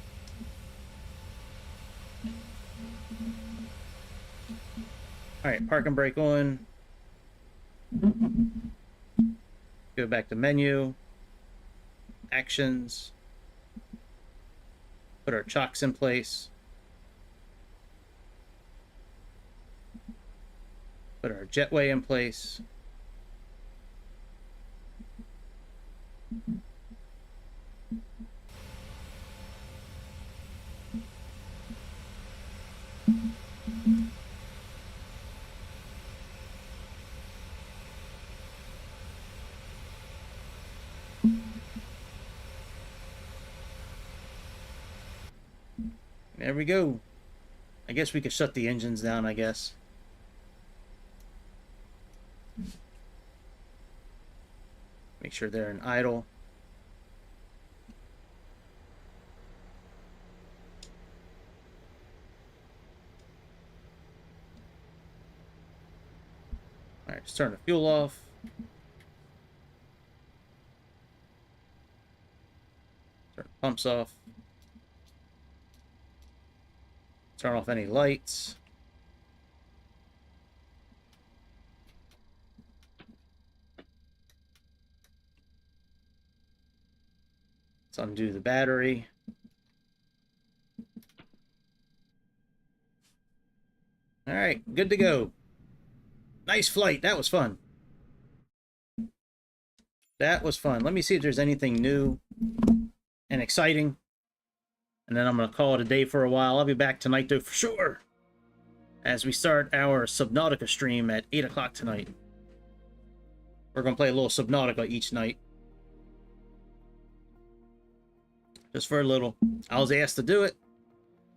Alright, parking brake on. Go back to menu. Actions. Put our chocks in place. Put our jetway in place. There we go. I guess we could shut the engines down, I guess. Make sure they're in idle. Alright, just turn the fuel off. Turn the pumps off. Turn off any lights. Let's undo the battery. All right, good to go. Nice flight. That was fun. That was fun. Let me see if there's anything new and exciting. And then I'm going to call it a day for a while. I'll be back tonight, though, for sure. As we start our Subnautica stream at 8 o'clock tonight. We're going to play a little Subnautica each night. Just for a little. I was asked to do it.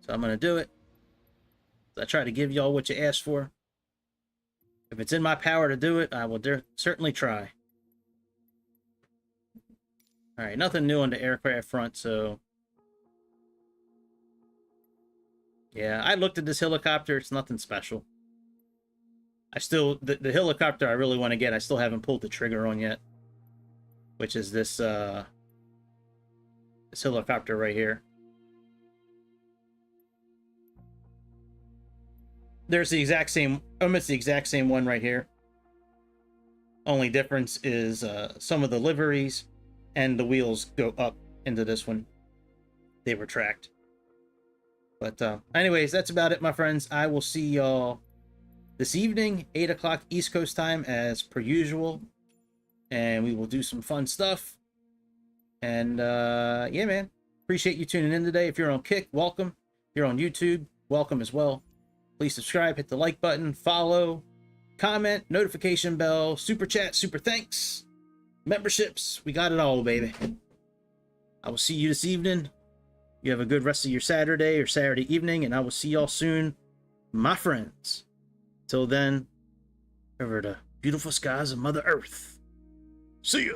So I'm going to do it. I try to give y'all what you asked for. If it's in my power to do it, I will certainly try. Alright, nothing new on the aircraft front, so... Yeah, I looked at this helicopter. It's nothing special. I still... The helicopter I really want to get, I still haven't pulled the trigger on yet. Which is this, this helicopter right here. There's the exact same... Almost the exact same one right here. Only difference is some of the liveries and the wheels go up into this one. They retract. But anyways, that's about it, my friends. I will see y'all this evening, 8 o'clock East Coast time, as per usual. And we will do some fun stuff. And yeah, man. Appreciate you tuning in today. If you're on Kick, welcome. If you're on YouTube, welcome as well. Please subscribe, hit the like button, follow, comment, notification bell, super chat, super thanks, memberships. We got it all, baby. I will see you this evening. You have a good rest of your Saturday or Saturday evening, and I will see y'all soon, my friends. Till then, over the beautiful skies of Mother Earth. See ya.